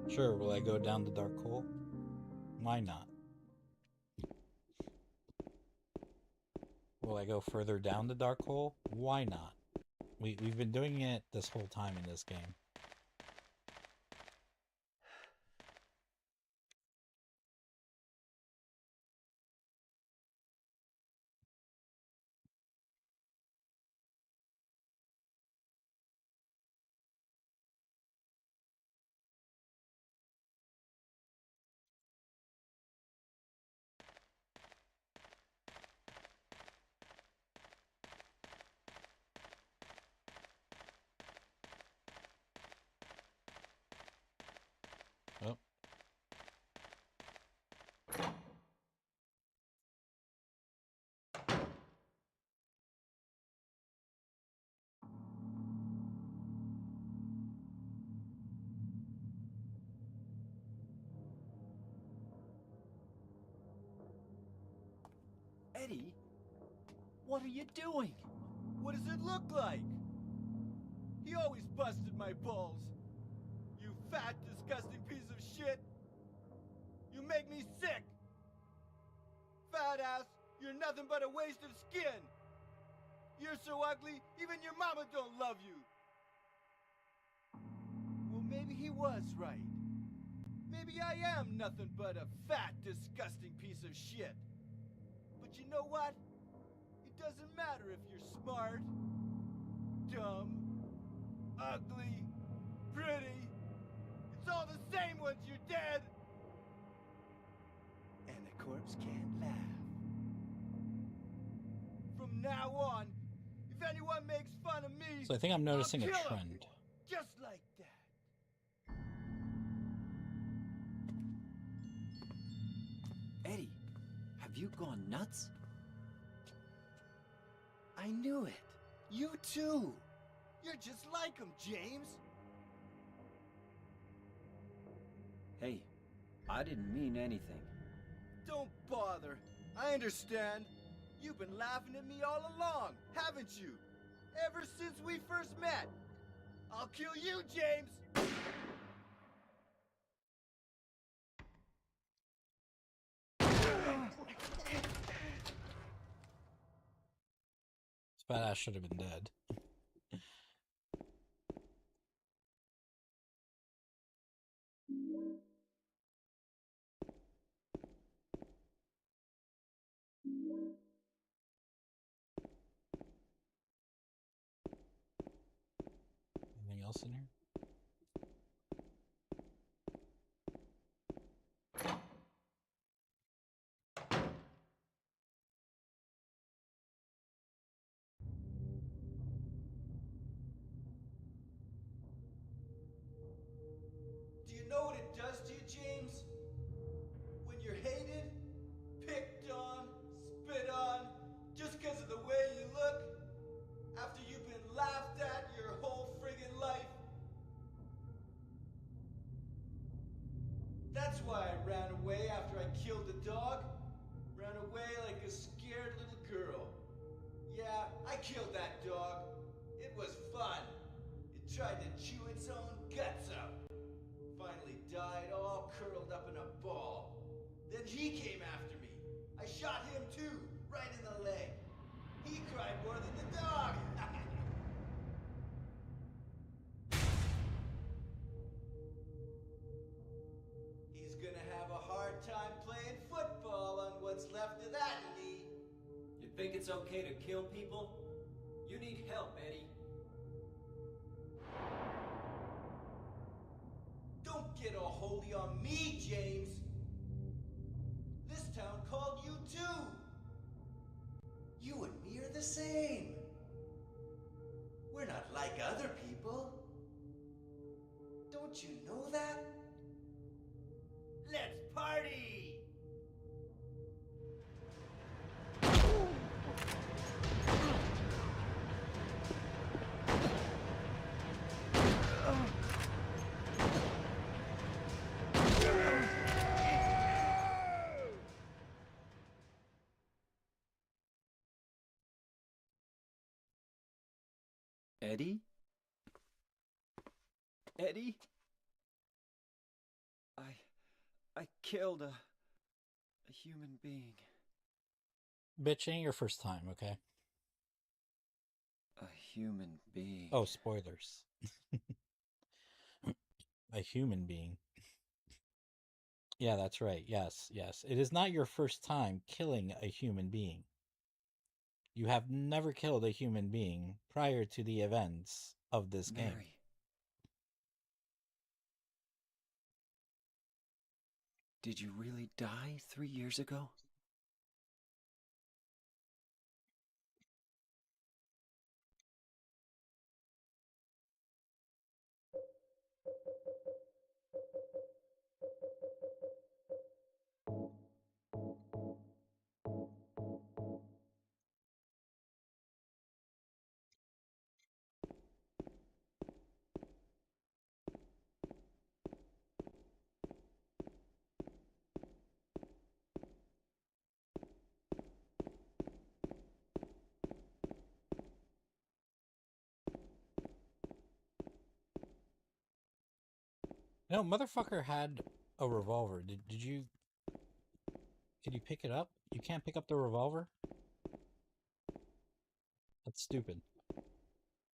Sure, will I go down the dark hole? Why not? Will I go further down the dark hole? Why not? We've been doing it this whole time in this game. Eddie, what are you doing? What does it look like? He always busted my balls. You fat, disgusting piece of shit. You make me sick. Fat ass, you're nothing but a waste of skin. You're so ugly, even your mama don't love you. Well, maybe he was right. Maybe I am nothing but a fat, disgusting piece of shit. But you know what? It doesn't matter if you're smart, dumb, ugly, pretty. It's all the same once you're dead. And the corpse can't laugh. From now on, if anyone makes fun of me, So I think I'm noticing a I'll kill 'em. trend. Just like that. Eddie, have you gone nuts? I knew it. You too. You're just like him, James. Hey, I didn't mean anything. Don't bother. I understand. You've been laughing at me all along, haven't you? Ever since we first met. I'll kill you, James! This badass should have been dead. Anything else in here? Do you know what it does to you, James? When you're hated, picked on, spit on, just because of the way you look, after you've been laughed at your whole friggin' life. That's why I ran away after I killed the dog. Ran away like a scared little girl. Yeah, I killed that dog. It was fun. It tried to chew its own guts out. Finally died all curled up in a ball. Then he came after me. I shot him too, right in the leg. He cried more than the dog. He's gonna have a hard time playing football on what's left of that knee. You think it's okay to kill people? You need help, Eddie. Don't get all holy on me, James. This town called you too. You and me are the same. We're not like other people. Don't you know that? Let's party! Eddie? Eddie? I killed a human being. Bitch, ain't your first time, okay? A human being. Oh, spoilers. A human being. Yeah, that's right. Yes, yes. It is not your first time killing a human being. You have never killed a human being prior to the events of this game. Mary. Did you really die 3 years ago? No, motherfucker had a revolver. Did you pick it up? You can't pick up the revolver? That's stupid. You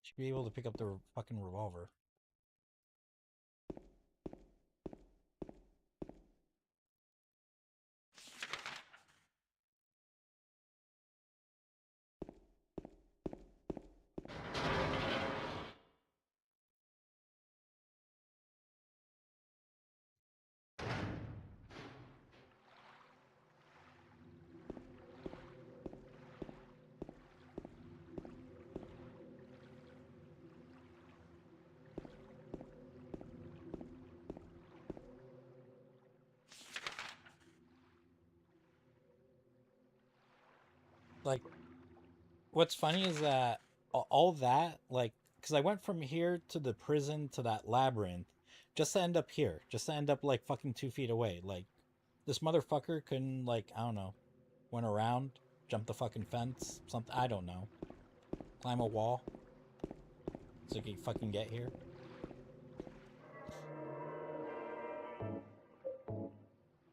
should be able to pick up the fucking revolver. Like, what's funny is that all that, like, because I went from here to the prison to that labyrinth just to end up here, just to end up like fucking 2 feet away. Like, this motherfucker couldn't, like, I don't know, went around, jump the fucking fence, something, I don't know, climb a wall so he could fucking get here.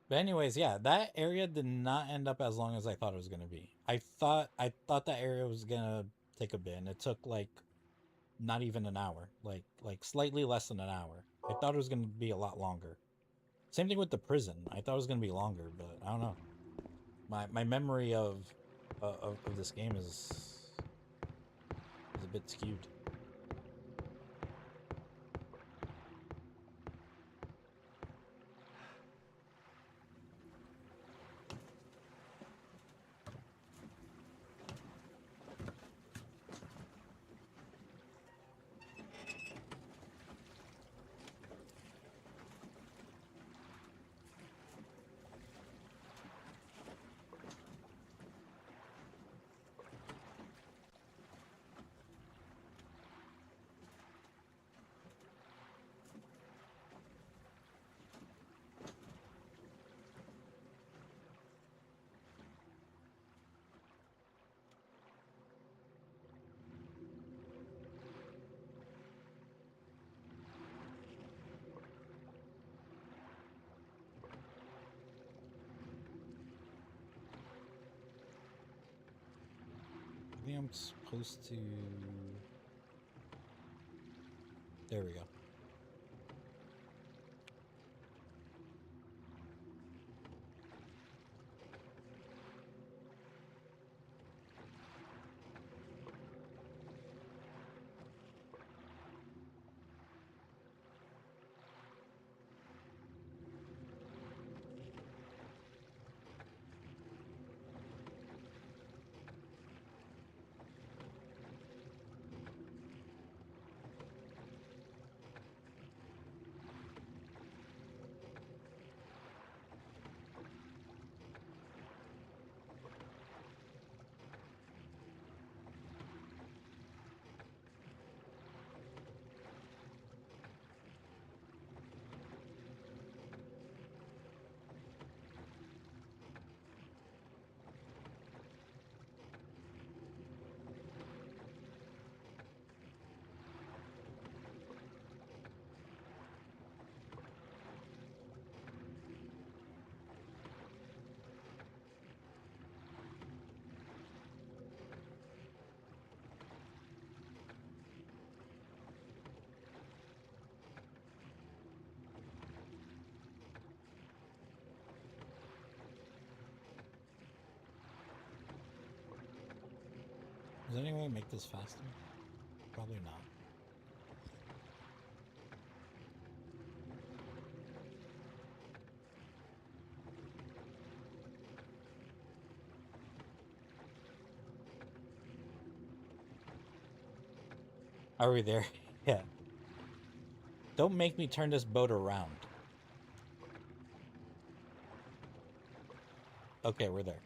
But anyways, yeah, that area did not end up as long as I thought it was gonna be. I thought that area was gonna take a bit, and it took like not even an hour, like slightly less than an hour. I thought it was gonna be a lot longer. Same thing with the prison. I thought it was gonna be longer, but I don't know. My memory of this game is a bit skewed. I think I'm supposed to... There we go. Is there any way to make this faster? Probably not. Are we there? Yeah. Don't make me turn this boat around. Okay, we're there.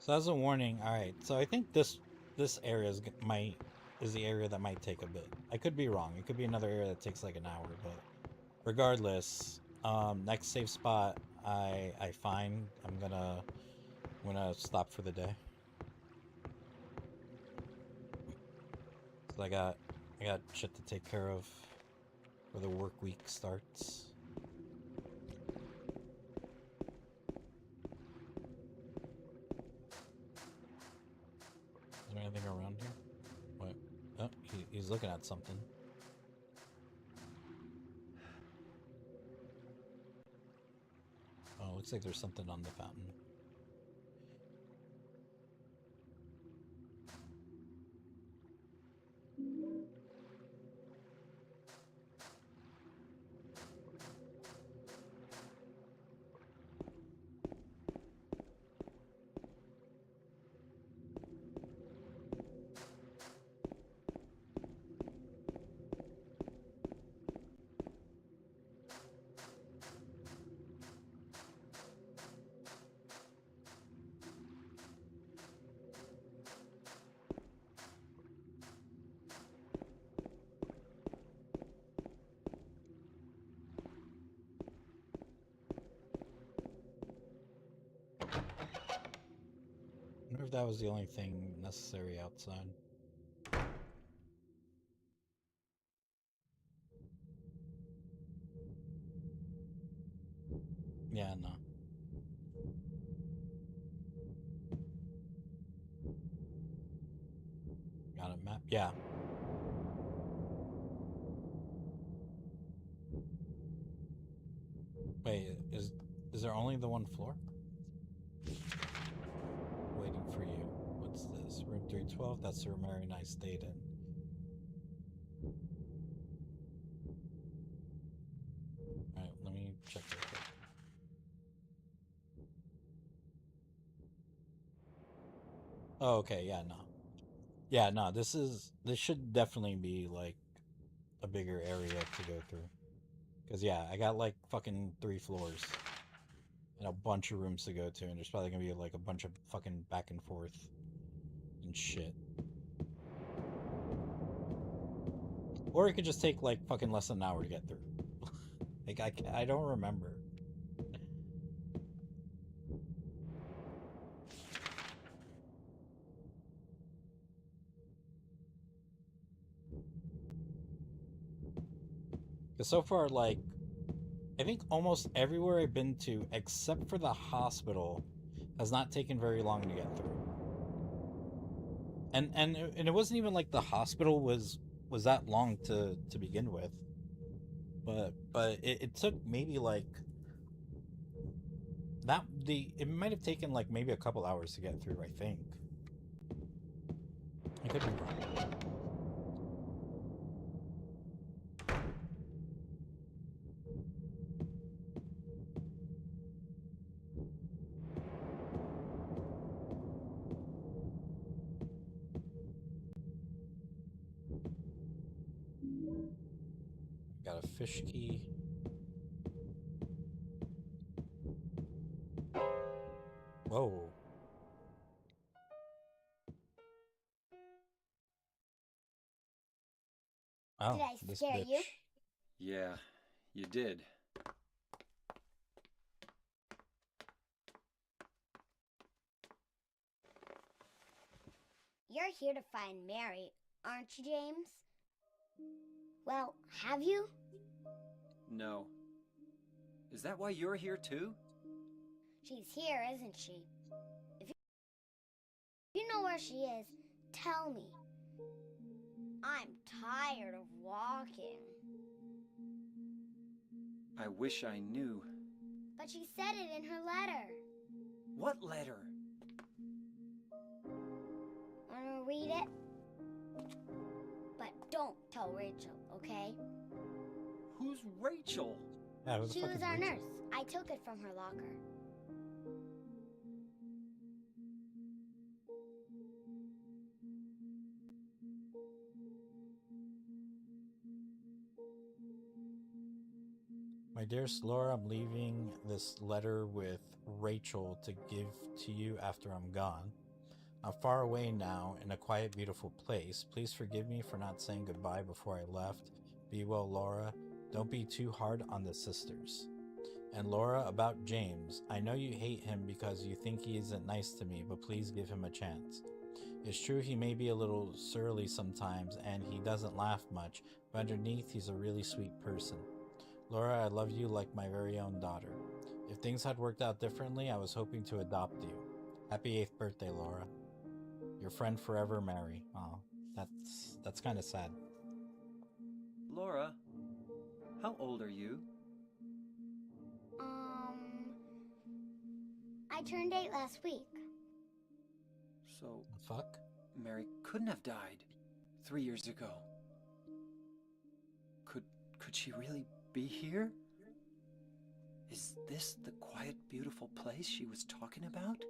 So as a warning, all right. So I think this area is the area that might take a bit. I could be wrong. It could be another area that takes like an hour, but regardless, next safe spot I find, I'm gonna stop for the day. So I got shit to take care of before the work week starts. Is there anything around here? What? Oh, he's looking at something. Oh, looks like there's something on the fountain. I wonder if that was the only thing necessary outside. Yeah, no. Got a map? Yeah. Wait, is there only the one floor? Waiting for you. What's this? Room 312? That's the room Mary and I stayed in. Alright, let me check real quick. Oh, okay, yeah, no. Yeah, no, this should definitely be like a bigger area to go through. Cause yeah, I got like fucking 3 floors and a bunch of rooms to go to, and there's probably gonna be like a bunch of fucking back and forth and shit. Or it could just take like fucking less than an hour to get through. Like I don't remember. Cause so far, like, I think almost everywhere I've been to, except for the hospital, has not taken very long to get through. And it wasn't even like the hospital was that long to begin with. But it took maybe like it might have taken like maybe a couple hours to get through, I think. I could be wrong. Got a fish key. Whoa. Oh, Did I this scare bitch. you? Yeah, you did. You're here to find Mary, aren't you, James? Well, have you? No. Is that why you're here too? She's here, isn't she? If you know where she is, tell me. I'm tired of walking. I wish I knew. But she said it in her letter. What letter? Wanna read it? But don't tell Rachel, okay? Who's Rachel? Yeah, who the She fuck was is our Rachel? nurse. I took it from her locker. My My dearest Laura, I'm leaving this letter with Rachel to give to you after I'm gone. I'm far away now in a quiet, beautiful place. Please forgive me for not saying goodbye before I left. Be well, Laura. Don't be too hard on the sisters. And Laura, about James. I know you hate him because you think he isn't nice to me, but please give him a chance. It's true he may be a little surly sometimes and he doesn't laugh much, but underneath he's a really sweet person. Laura, I love you like my very own daughter. If things had worked out differently, I was hoping to adopt you. Happy 8th birthday, Laura. Your friend forever, Mary. Oh, that's kind of sad. Laura, how old are you? I turned 8 last week. So, Fuck? Mary couldn't have died 3 years ago. Could she really be here? Is this the quiet, beautiful place she was talking about?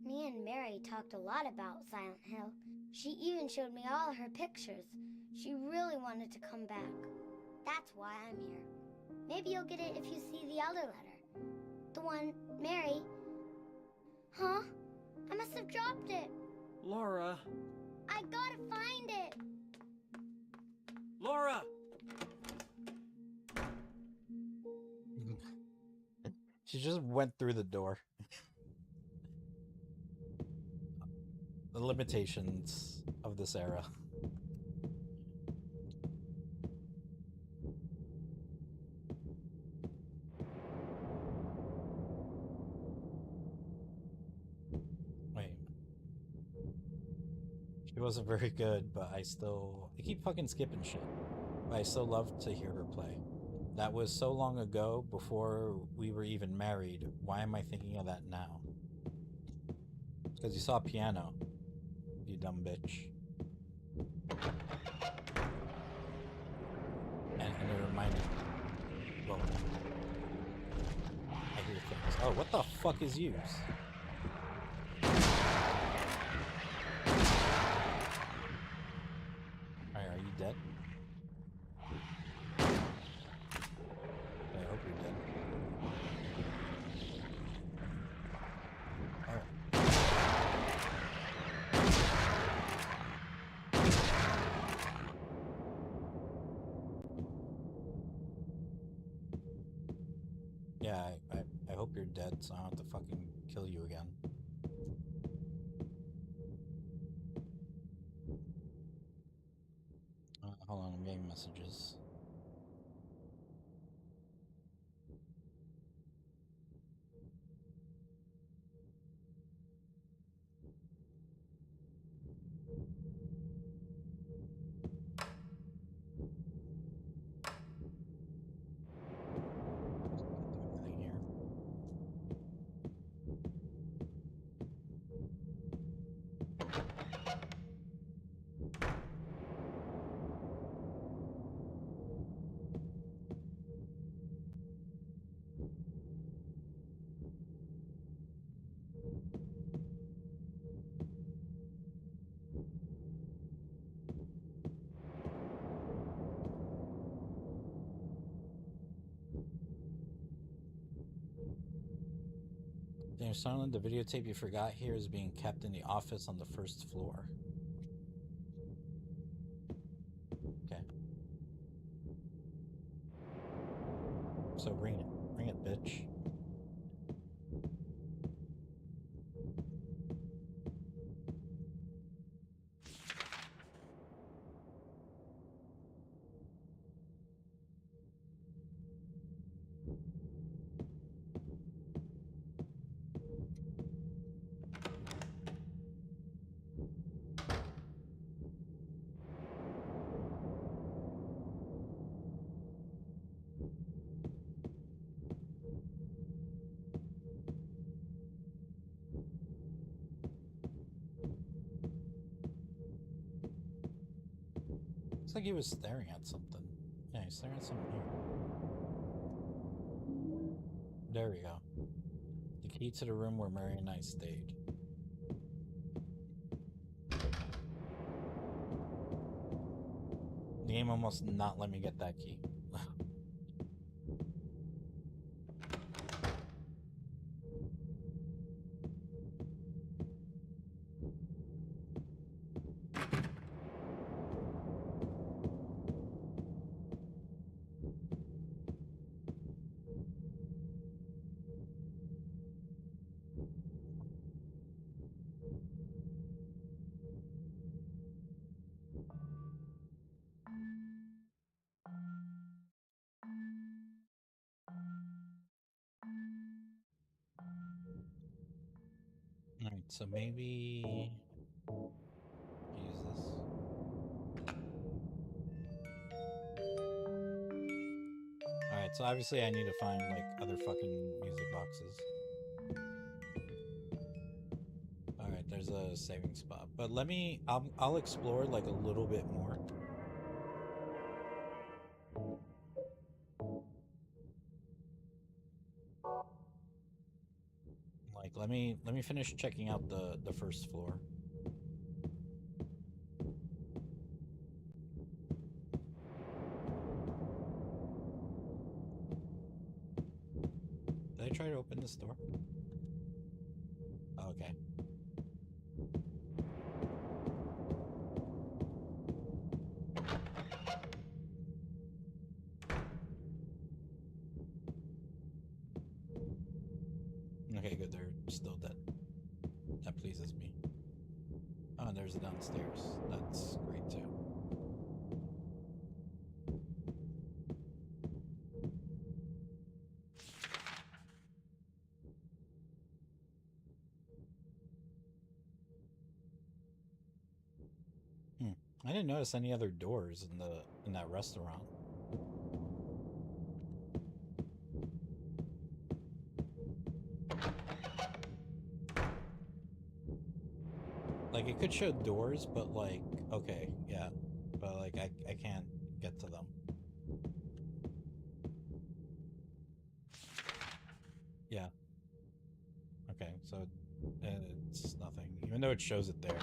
Me and Mary talked a lot about Silent Hill. She even showed me all her pictures. She really wanted to come back. That's why I'm here. Maybe you'll get it if you see the other letter. The one Mary... Huh? I must have dropped it. Laura! I gotta find it. Laura! She just went through the door. The limitations of this era. Wait. She wasn't very good, but I keep fucking skipping shit. But I still love to hear her play. That was so long ago, before we were even married. Why am I thinking of that now? Because you saw piano, you dumb bitch. And it reminded me. Whoa. I hear things. Oh, what the fuck is use? Alright, are you dead? I hope you're dead. Alright. Yeah, I hope you're dead so I don't have to fucking kill you again. Hold on, I'm getting messages. Anything here? Daniel Silent, the videotape you forgot here is being kept in the office on the first floor. Okay. So bring it. Bring it, bitch. Looks like he was staring at something. Yeah, he's staring at something here. There we go. The key to the room where Mary and I stayed. The game almost not let me get that key. so maybe use this. Alright, so obviously I need to find like other fucking music boxes. Alright, there's a saving spot. But let me I'll explore like a little bit more. Like let me finish checking out the first floor. Did I try to open this door? Oh, okay. Okay, good. They're still dead. That pleases me. Oh, and there's a downstairs. That's great too. I didn't notice any other doors in that restaurant. Like it could show doors, but like okay, yeah. But like I can't get to them. Yeah. Okay, so it's nothing. Even though it shows it there.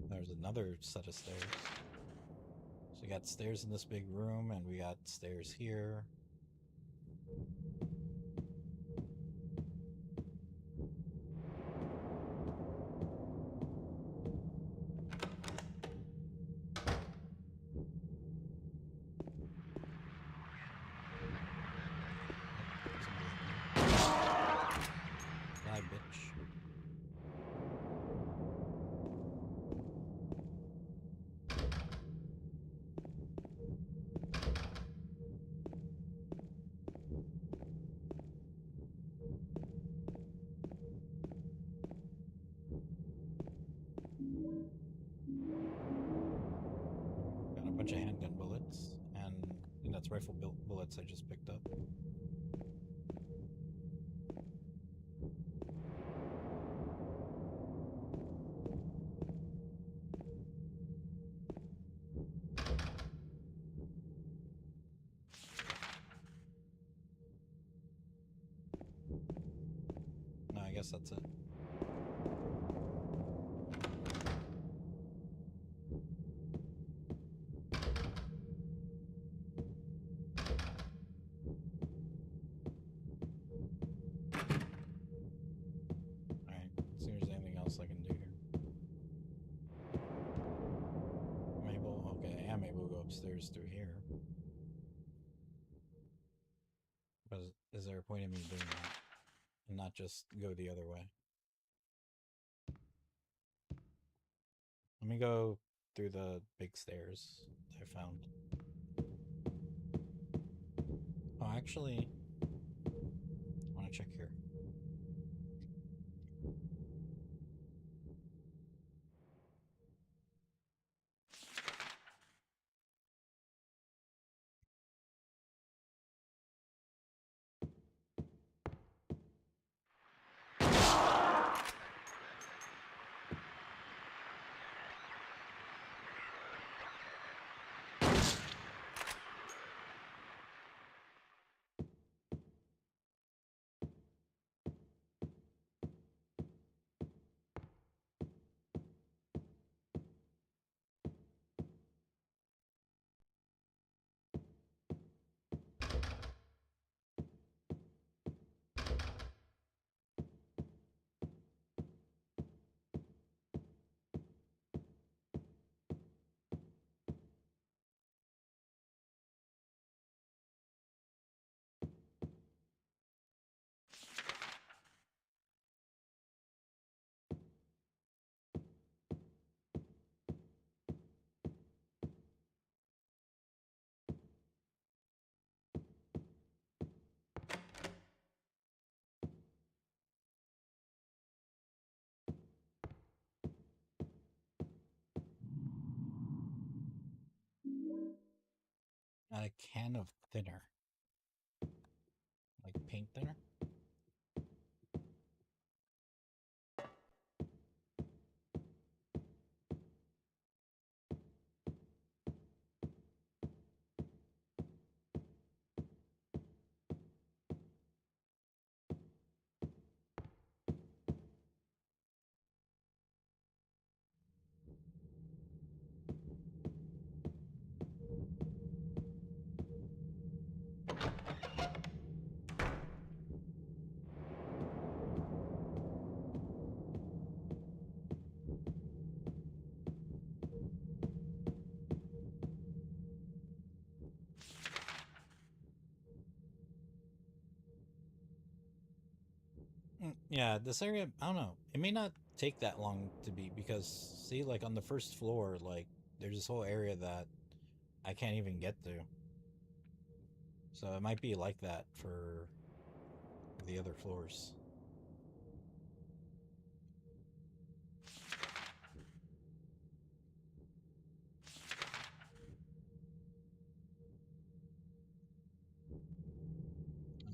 There's another set of stairs. So we got stairs in this big room, and we got stairs here. Die, bitch. Got a bunch of handgun bullets, and that's rifle bullets I just picked up. No, I guess that's it. Alright, see if there's anything else I can do here. Mabel, okay, I am able to go upstairs through here. But is there a point in me doing that? And not just go the other way? Let me go through the big stairs that I found. Oh, actually, I want to check here. A can of thinner. Like paint thinner? Yeah, this area, I don't know. It may not take that long to beat because, see, like on the first floor, like there's this whole area that I can't even get to. So it might be like that for the other floors.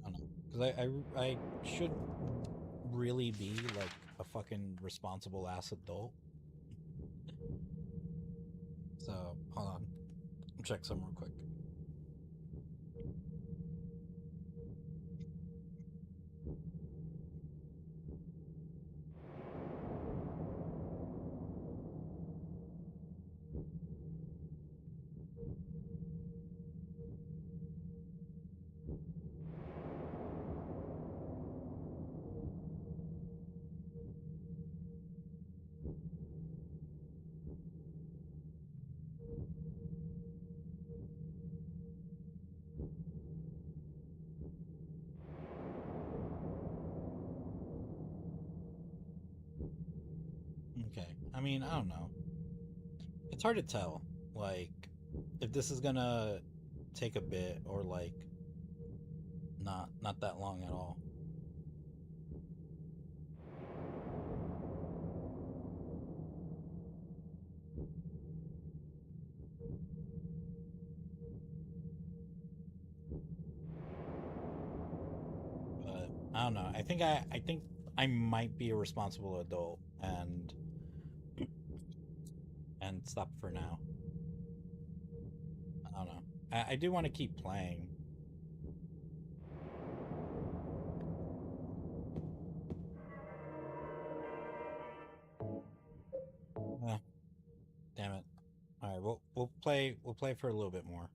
I don't know. Because I should really be like a fucking responsible ass adult. So, hold on. Check some real quick. Okay. I mean, I don't know. It's hard to tell, like, if this is gonna take a bit or like not that long at all. But I don't know. I think I might be a responsible adult and stop for now. I don't know. I do want to keep playing. Eh, damn it. All right, we'll play for a little bit more.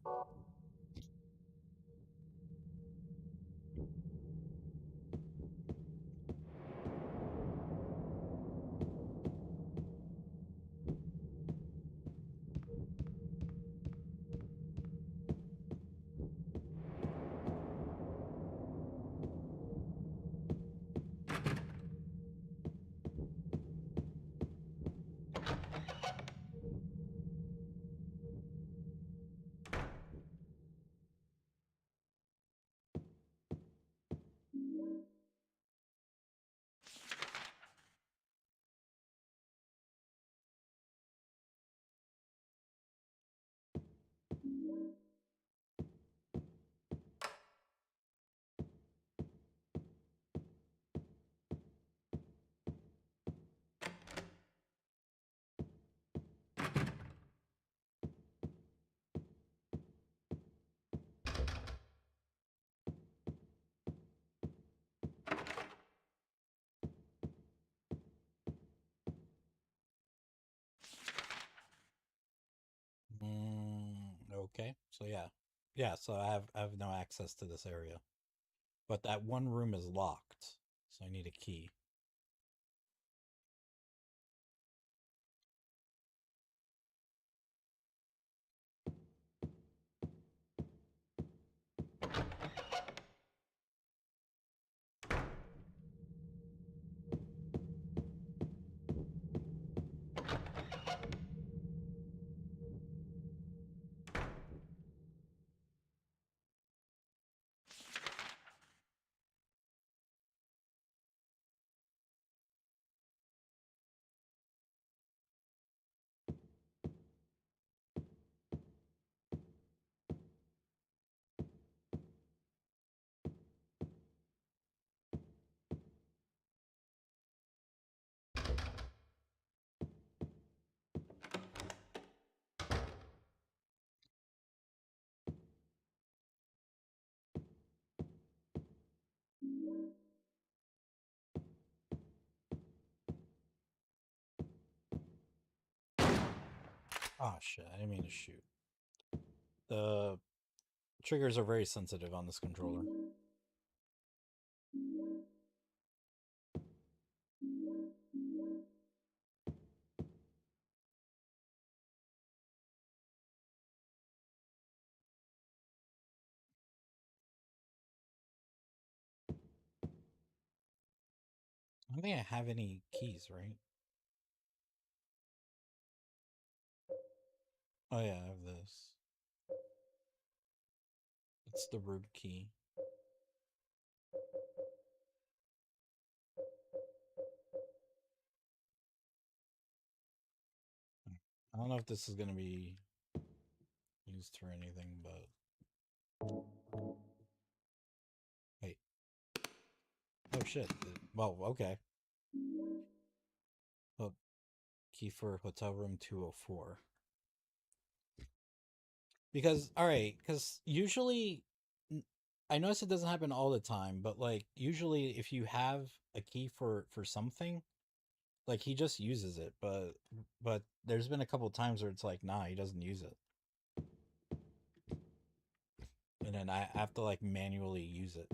Okay. So yeah. Yeah, so I have no access to this area. But that one room is locked. So I need a key. Oh shit, I didn't mean to shoot. The triggers are very sensitive on this controller. I don't think I have any keys, right? Oh yeah, I have this. It's the root key. I don't know if this is going to be used for anything, but... Wait. Oh shit. Well, okay. Oh, key for hotel room 204. Because, alright, because usually... I notice it doesn't happen all the time, but like usually if you have a key for something, like he just uses it, but there's been a couple times where it's like, nah, he doesn't use it. And then I have to like manually use it.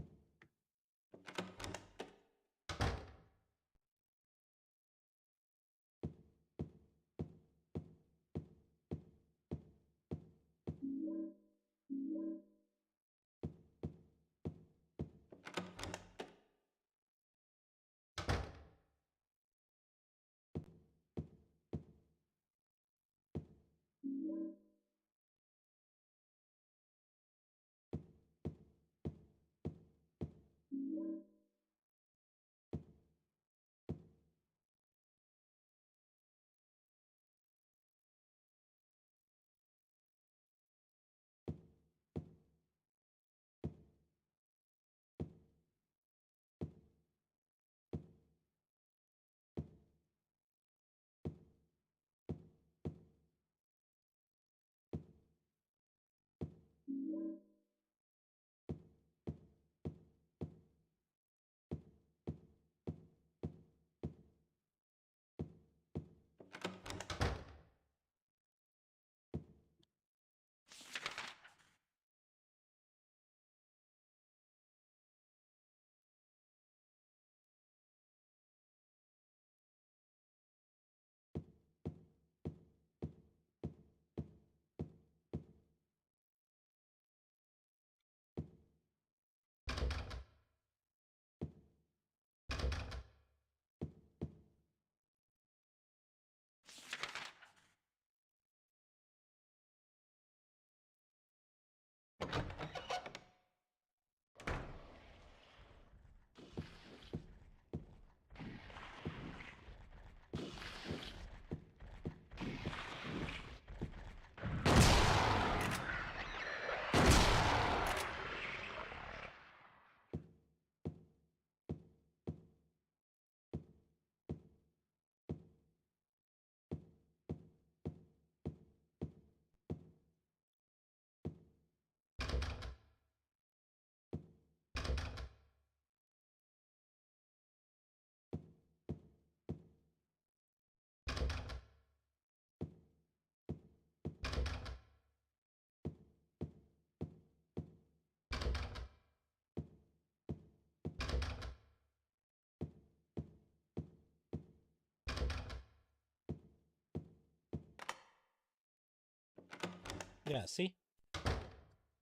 Yeah, see?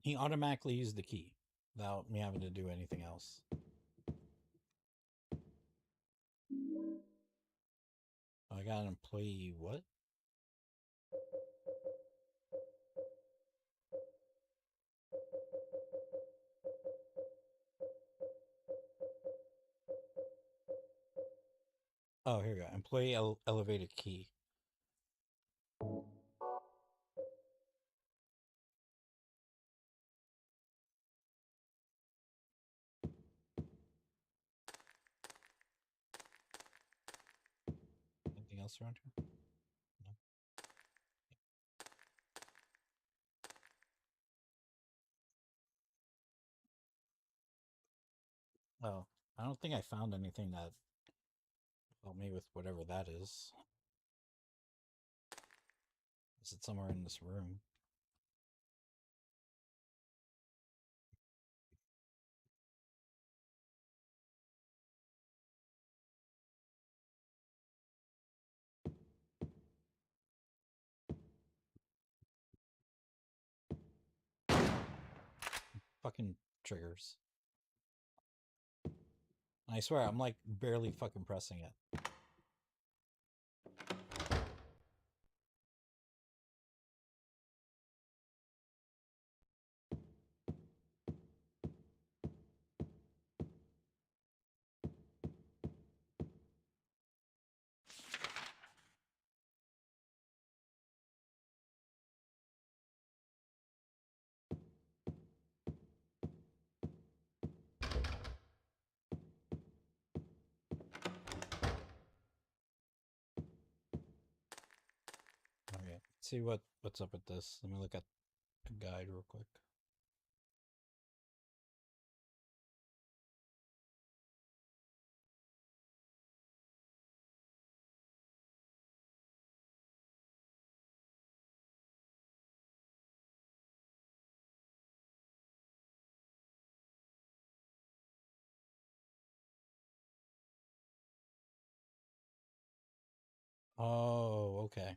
He automatically used the key without me having to do anything else. I got an employee, what? Oh, here we go. Employee elevated key. Anything else around here? No. Oh, I don't think I found anything that helped me with whatever that is. Is it somewhere in this room? Fucking triggers. I swear, I'm like barely fucking pressing it. Okay, let's see what's up with this. Let me look at a guide real quick. Oh, okay.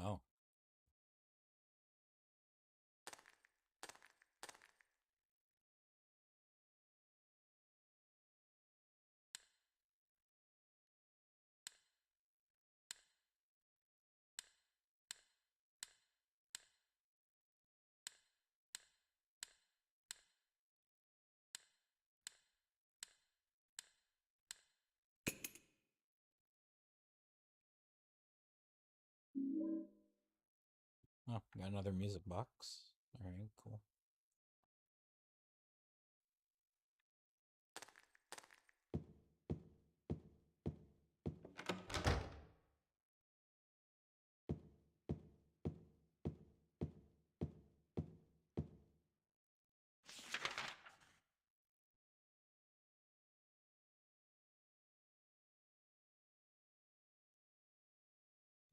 Oh. Oh, got another music box. Alright, cool.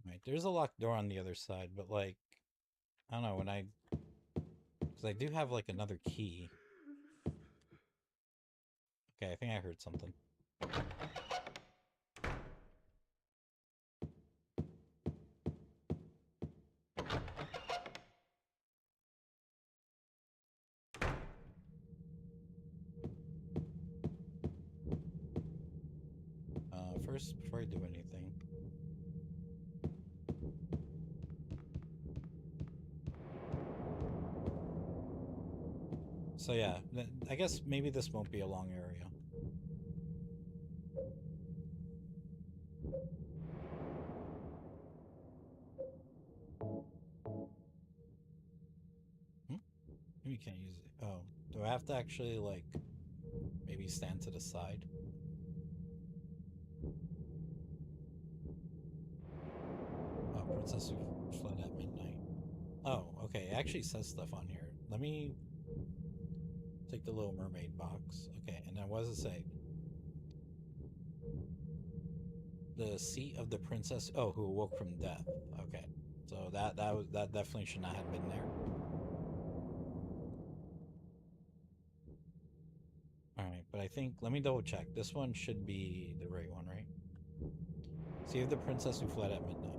Right, there's a locked door on the other side, but like, I don't know, when I... Because I do have like another key. Okay, I think I heard something. First, before I do anything... So yeah, I guess maybe this won't be a long area. Maybe you can't use it. Oh, do I have to actually, like, maybe stand to the side? Oh, Princess Who Fled at Midnight. Oh, okay, it actually says stuff on here. Let me take the Little Mermaid box. Okay, and then what does it say? The seat of the princess, oh, who awoke from death. Okay, so that definitely should not have been there. Alright, but I think, let me double check. This one should be the right one, right? Save the Princess Who Fled at Midnight.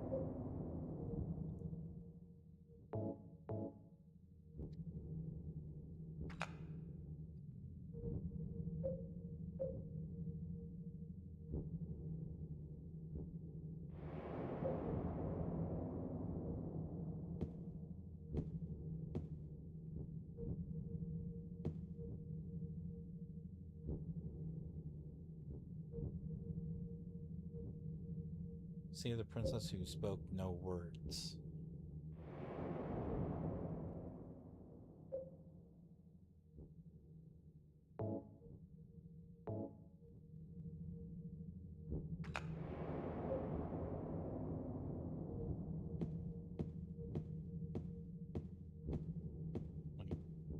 See the princess who spoke no words.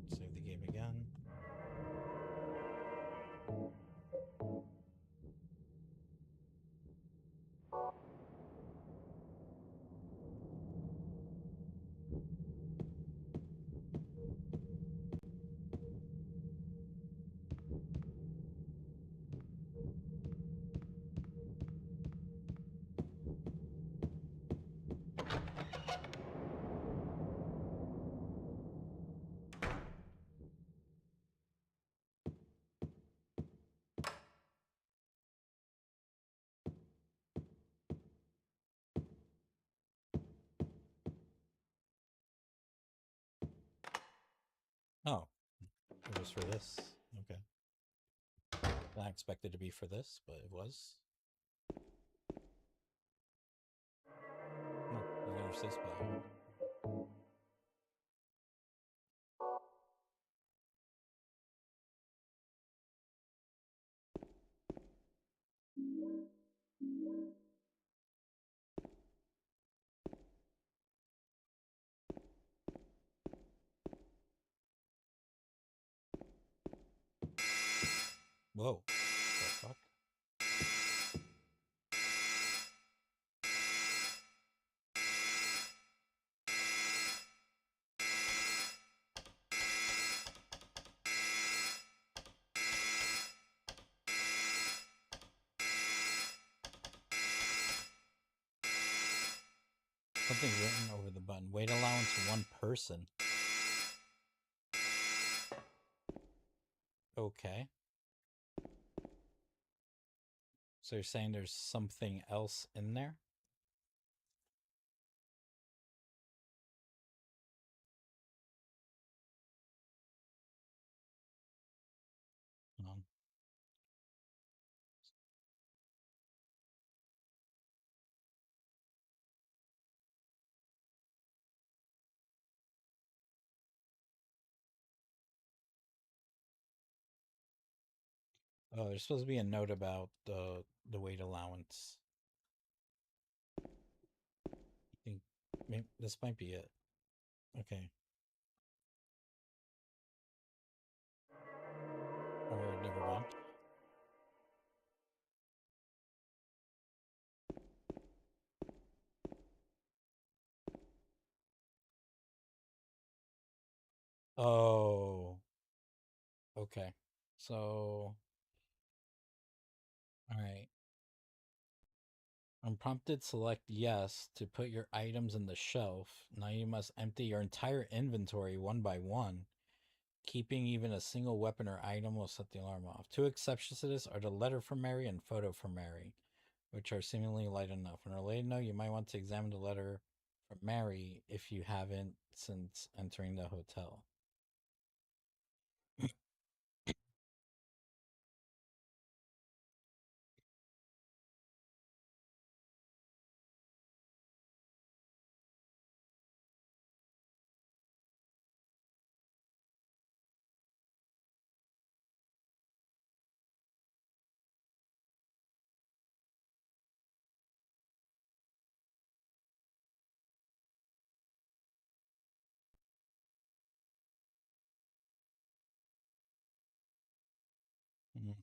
Save the game again. Oh, it was for this. Okay. I expected it to be for this, but it was. Oh, there's this button. Whoa. What the fuck? Something written over the button. Weight allowance 1 person. Okay. So you're saying there's something else in there? Um, oh, there's supposed to be a note about the weight allowance. I think maybe this might be it. Okay. Or never mind. Oh. Okay. So, all right. Unprompted select yes to put your items in the shelf. Now you must empty your entire inventory one by one. Keeping even a single weapon or item will set the alarm off. 2 exceptions to this are the letter from Mary and photo from Mary, which are seemingly light enough. On a related note, you might want to examine the letter from Mary if you haven't since entering the hotel. Mhm.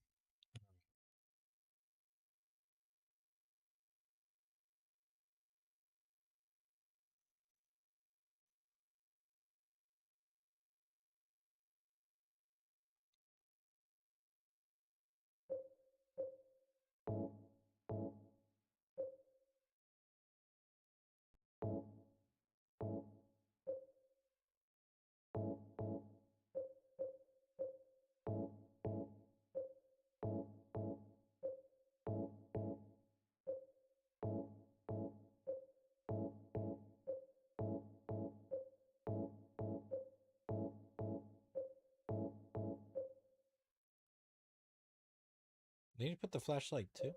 Need to put the flashlight too?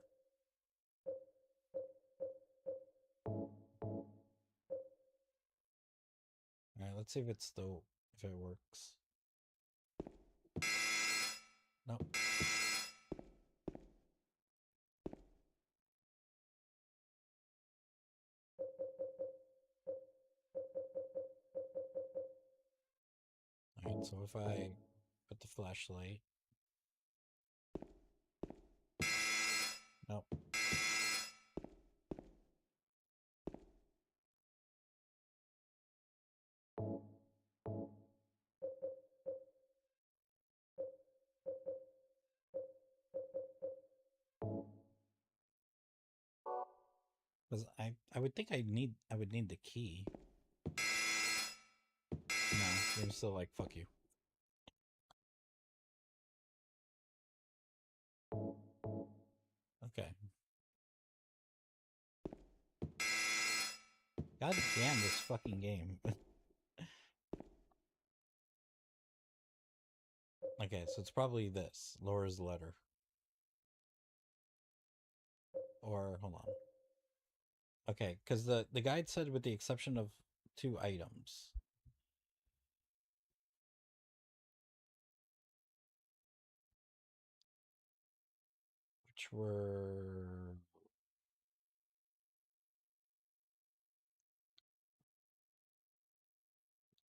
Alright, let's see if it works. So if I put the flashlight... Nope. Because I would think I would need the key. No, I'm still like, fuck you. Okay. God damn this fucking game. Okay, so it's probably this. Laura's letter. Or, hold on. Okay, because the guide said with the exception of 2 items. Which were...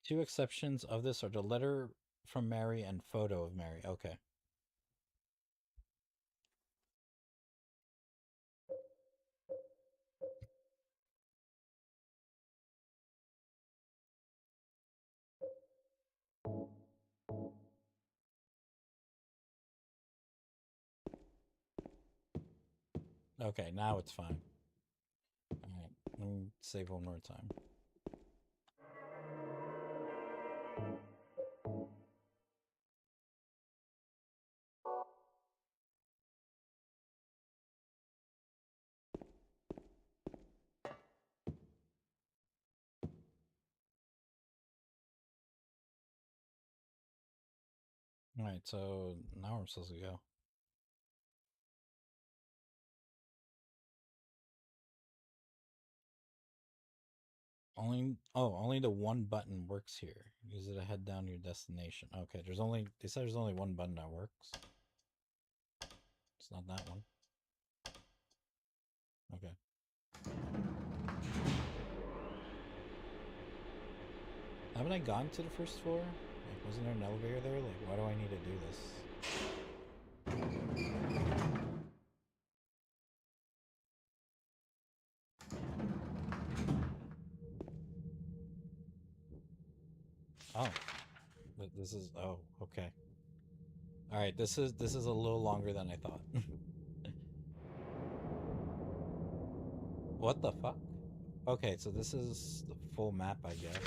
Two exceptions of this are the letter from Mary and photo of Mary. Okay. Okay, now it's fine. Alright, let me save one more time. Alright, so now we're supposed to go. Only the one button works here. Use it to head down to your destination. Okay, they said there's only one button that works. It's not that one. Okay. Haven't I gone to the first floor? Like, wasn't there an elevator there? Like, why do I need to do this? Oh. This is... Oh, okay. Alright, this is a little longer than I thought. What the fuck? Okay, so this is the full map, I guess.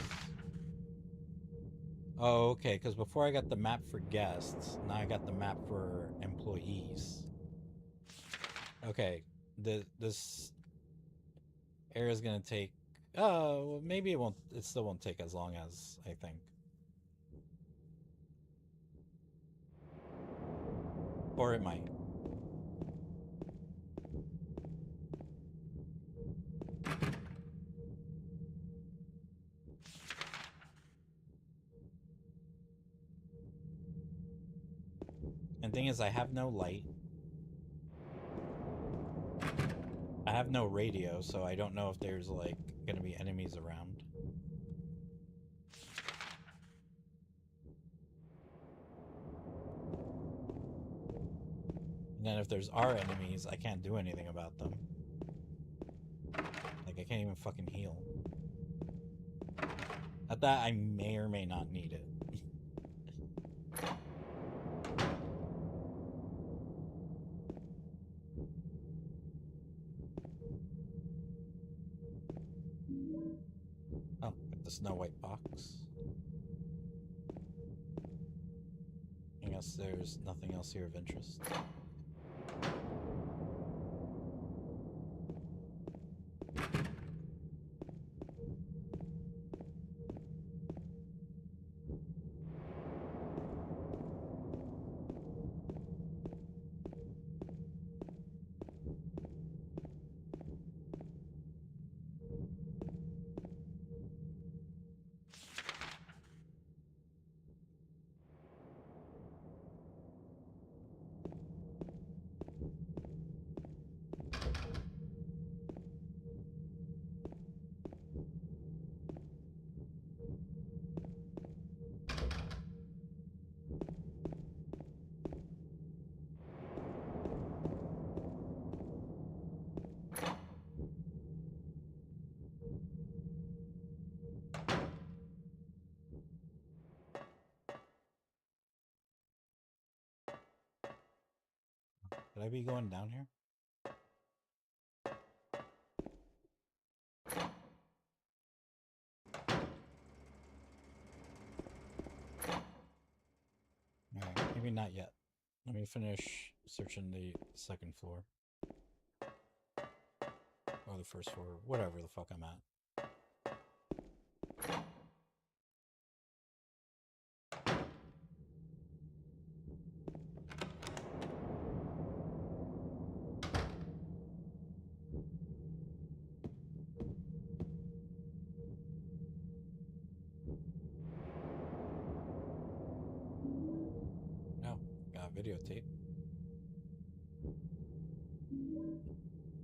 Oh, okay, because before I got the map for guests, now I got the map for employees. Okay, this area is gonna take... Oh, well, maybe it won't... It still won't take as long as I think. Or it might. And thing is, I have no light. I have no radio, so I don't know if there's, like, gonna be enemies around. And then if there's our enemies, I can't do anything about them. Like, I can't even fucking heal. At that, I may or may not need it. Oh, the Snow White box. I guess there's nothing else here of interest. Should I be going down here? Alright, maybe not yet. Let me finish searching the second floor. Or the first floor, whatever the fuck I'm at. No, got a videotape.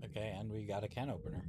Okay, and we got a can opener.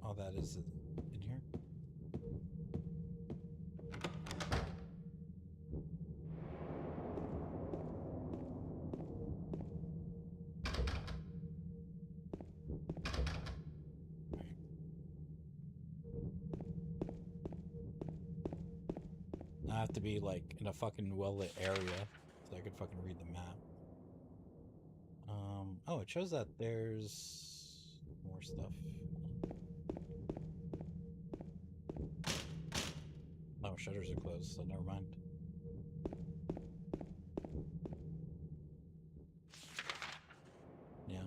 All that is in here. I have to be like in a fucking well-lit area so I could fucking read the map. Oh, it shows that there's more stuff. Oh, shutters are closed, so never mind. Yeah,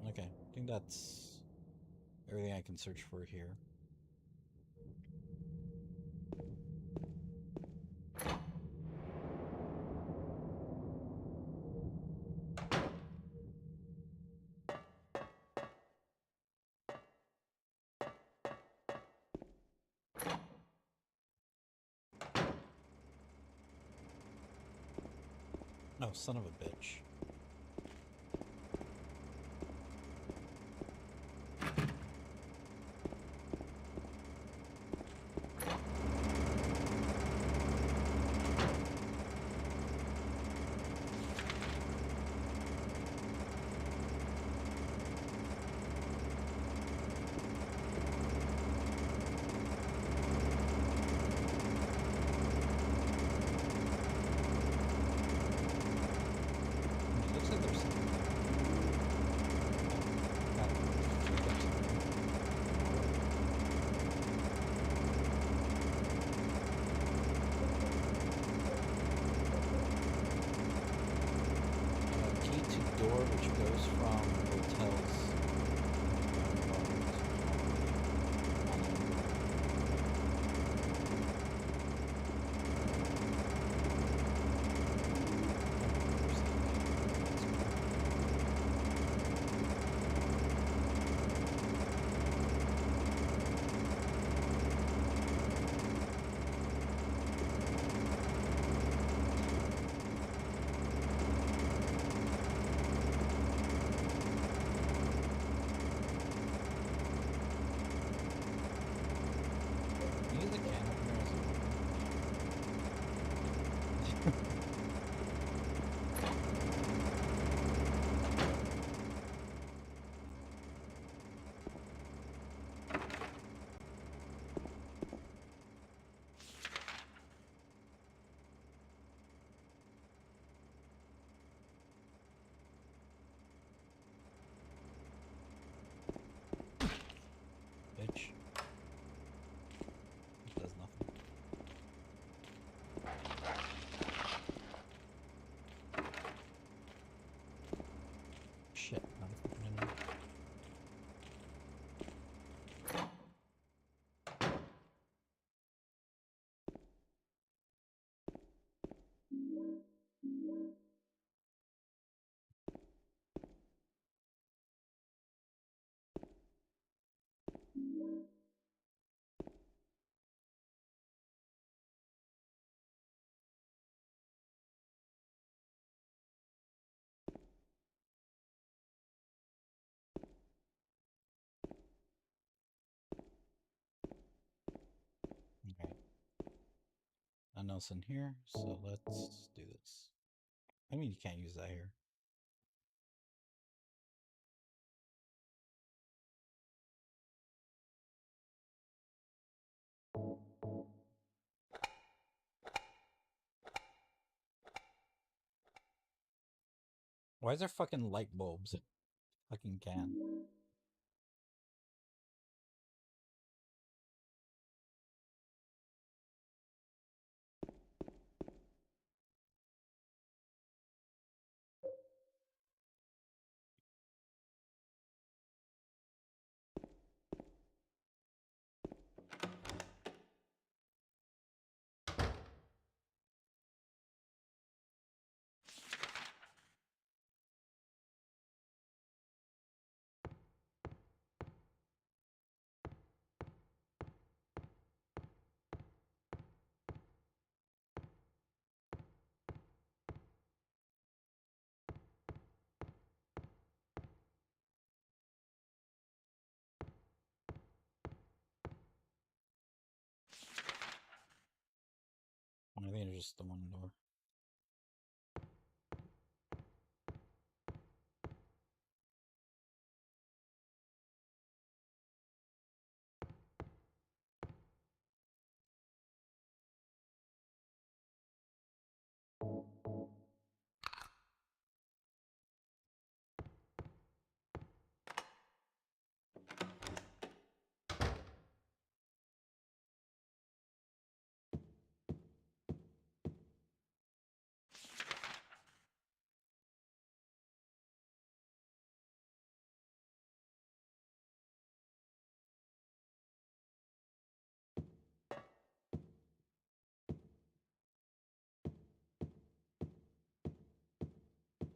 okay. I think that's everything I can search for here. No, son of a bitch. else in here, so let's do this. I mean, you can't use that here. Why is there fucking light bulbs? Fucking can. I think it's just the one door.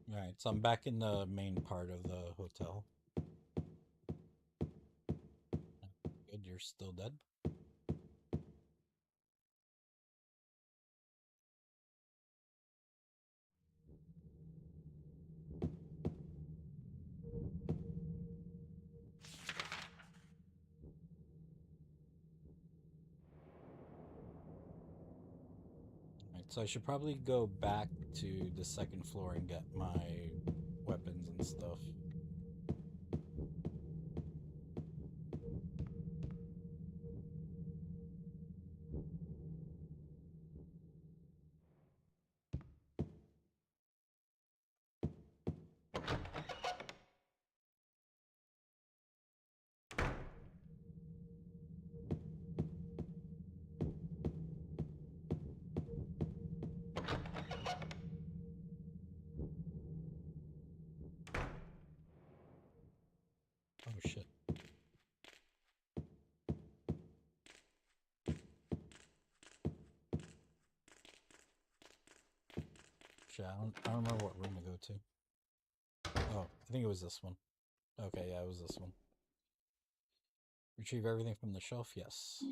Alright, so I'm back in the main part of the hotel. Good, you're still dead? Alright, so I should probably go back to the second floor and get my weapons and stuff. Oh shit. Shit, I don't remember what room to go to. Oh, I think it was this one. Okay, yeah, it was this one. Retrieve everything from the shelf? Yes.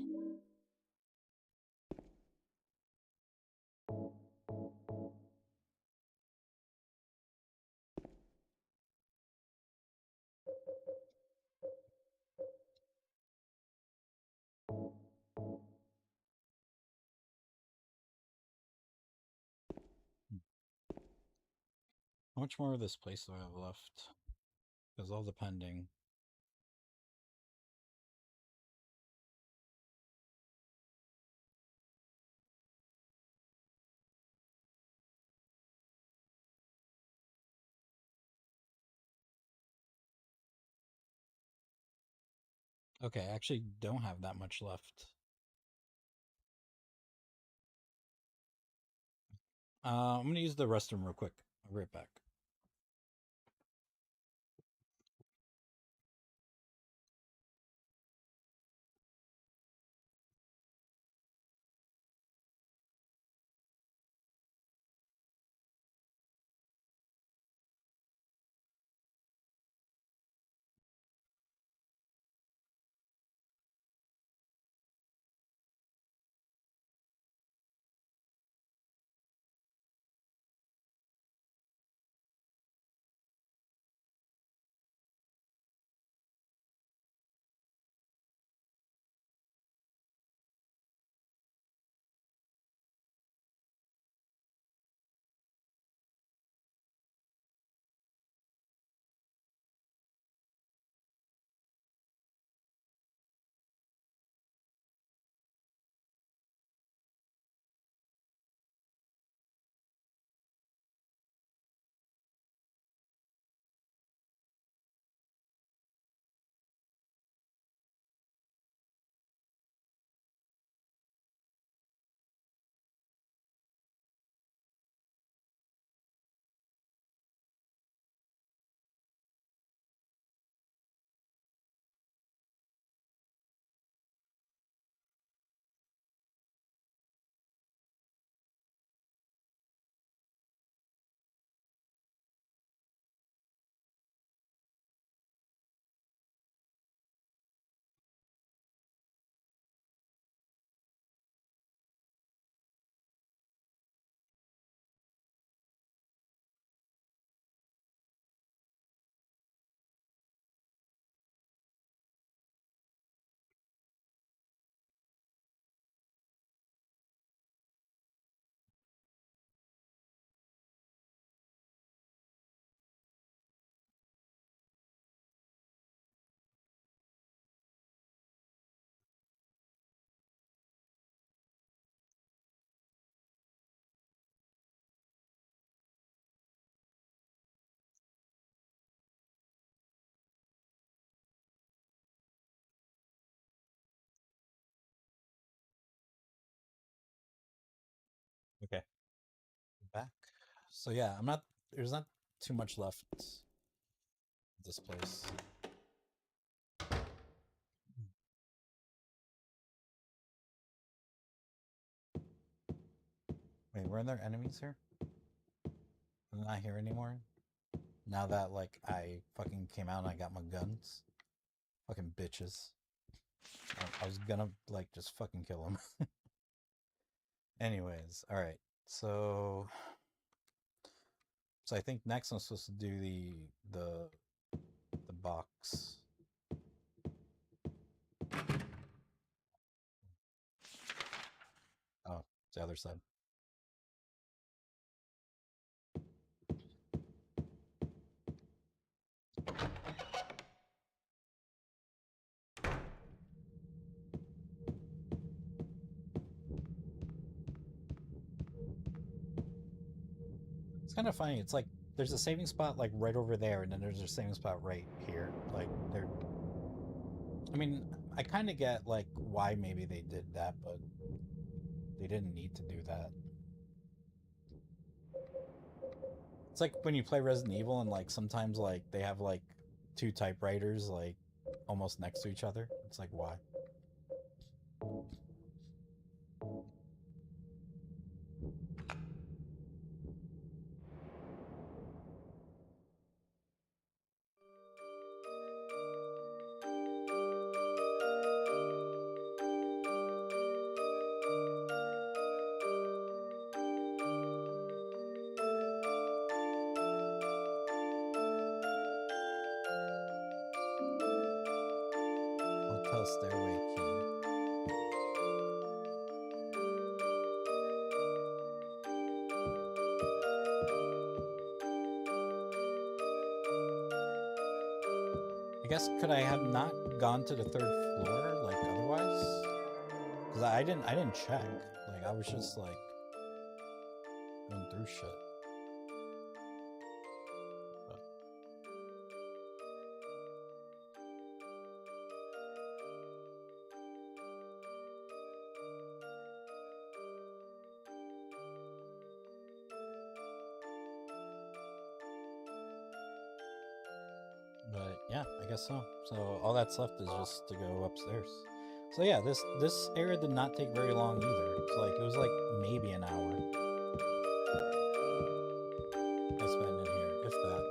How much more of this place do I have left? Because all the pending. Okay, I actually don't have that much left. I'm gonna use the restroom real quick. I'll be right back. So yeah, there's not too much left of this place. Wait, weren't there enemies here? I'm not here anymore. Now that like I fucking came out and I got my guns. Fucking bitches. I was gonna like just fucking kill them. Anyways, alright. So I think next I'm supposed to do the box. Oh, it's the other side. It's kind of funny. It's like there's a saving spot like right over there, and then there's a saving spot right here. Like they're. I mean, I kind of get like why maybe they did that, but they didn't need to do that. It's like when you play Resident Evil and like sometimes like they have like two typewriters like almost next to each other. It's like why? Hotel stairway key. I guess could I have not gone to the third floor like otherwise? Because I didn't check. Like I was just like going through shit. But yeah, I guess so. So all that's left is just to go upstairs. So yeah, this area did not take very long either. It's like it was like maybe an hour I spent in here, if that.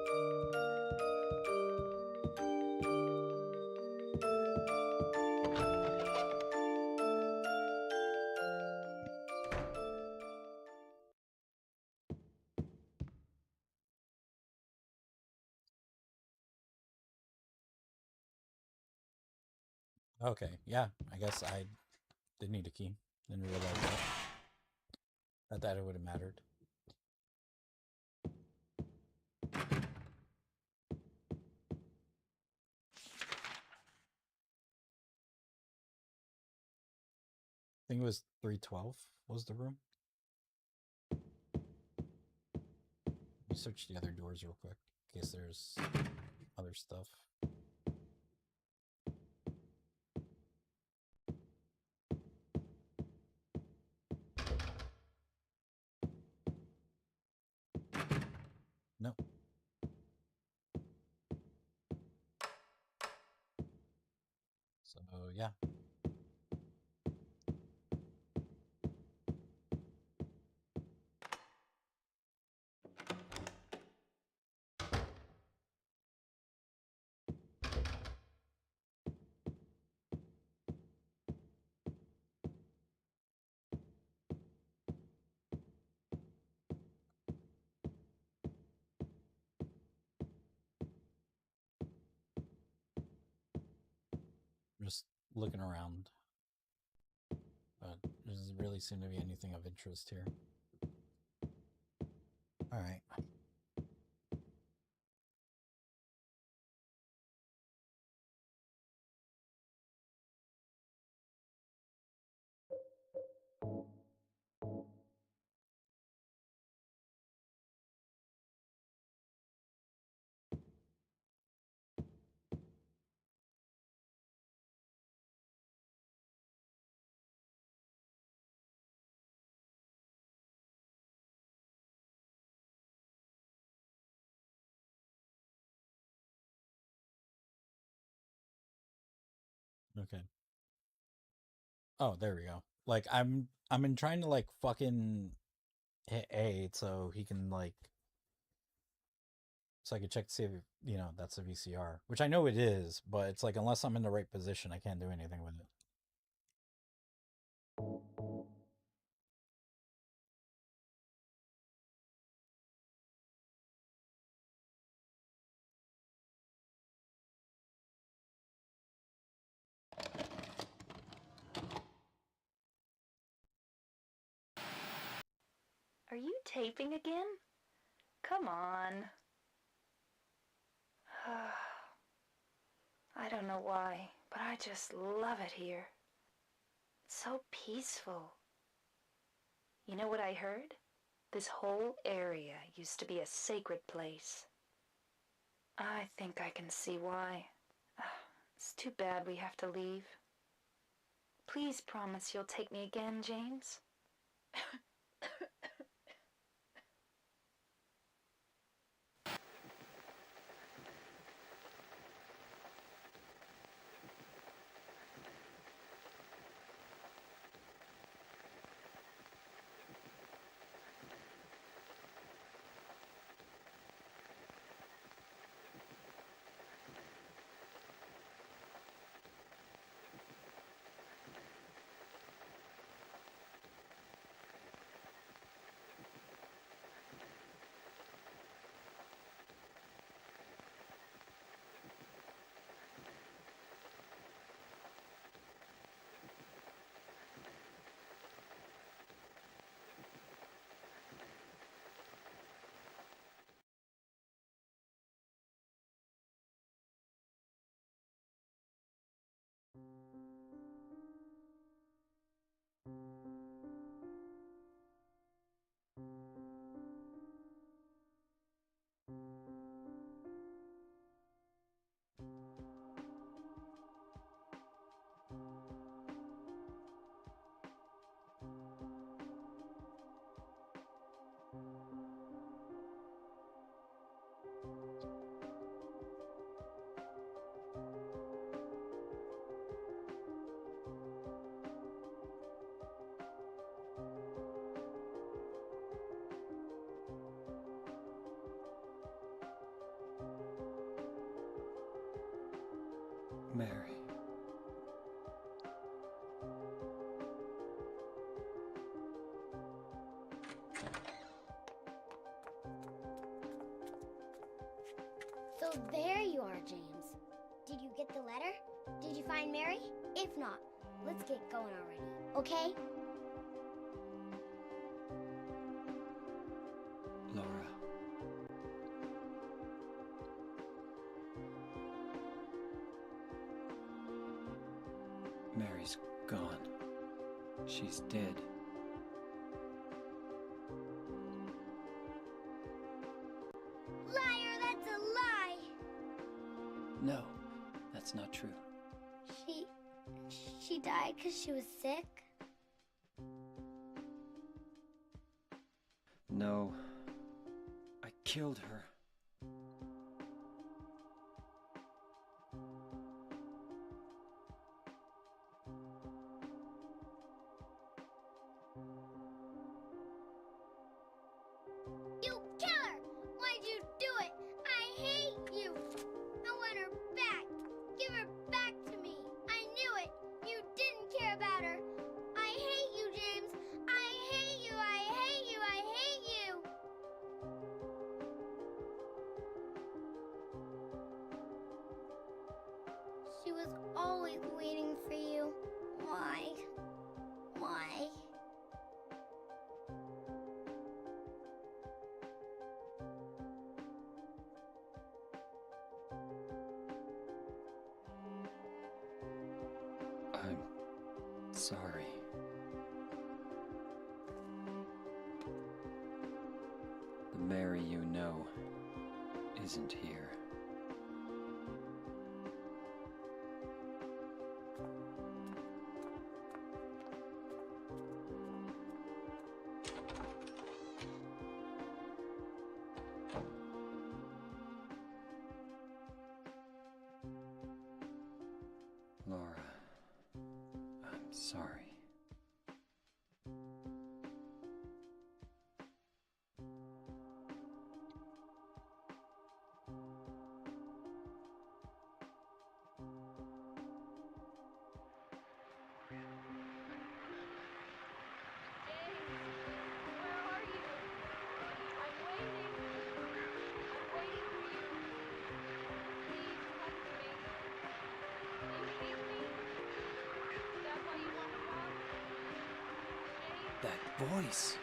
Okay, yeah, I guess I did need a key. Didn't realize that it would have mattered. I think it was 312 was the room. Let me search the other doors real quick in case there's other stuff. No. So yeah. Just looking around. But there doesn't really seem to be anything of interest here. Alright. Okay. Oh, there we go. Like I'm been trying to like fucking hit A so he can like so I can check to see if that's a VCR, which I know it is, but it's like unless I'm in the right position, I can't do anything with it. Are you taping again? Come on. I don't know why, but I just love it here. It's so peaceful. You know what I heard? This whole area used to be a sacred place. I think I can see why. It's too bad we have to leave. Please promise you'll take me again, James. Mary. So there you are, James. Did you get the letter? Did you find Mary? If not, let's get going already, okay? Laura. Mary's gone. She's dead. Liar, that's a lie! No, that's not true. She died because she was sick? No, I killed her. You killer! Why'd you do it? I hate you! I want her back! Give her back to me! I knew it! You didn't care about her! I hate you, James! I hate you! I hate you! I hate you! She was always waiting for you. Why? Why? I'm sorry. The Mary you know isn't here. Laura. sorry. That voice.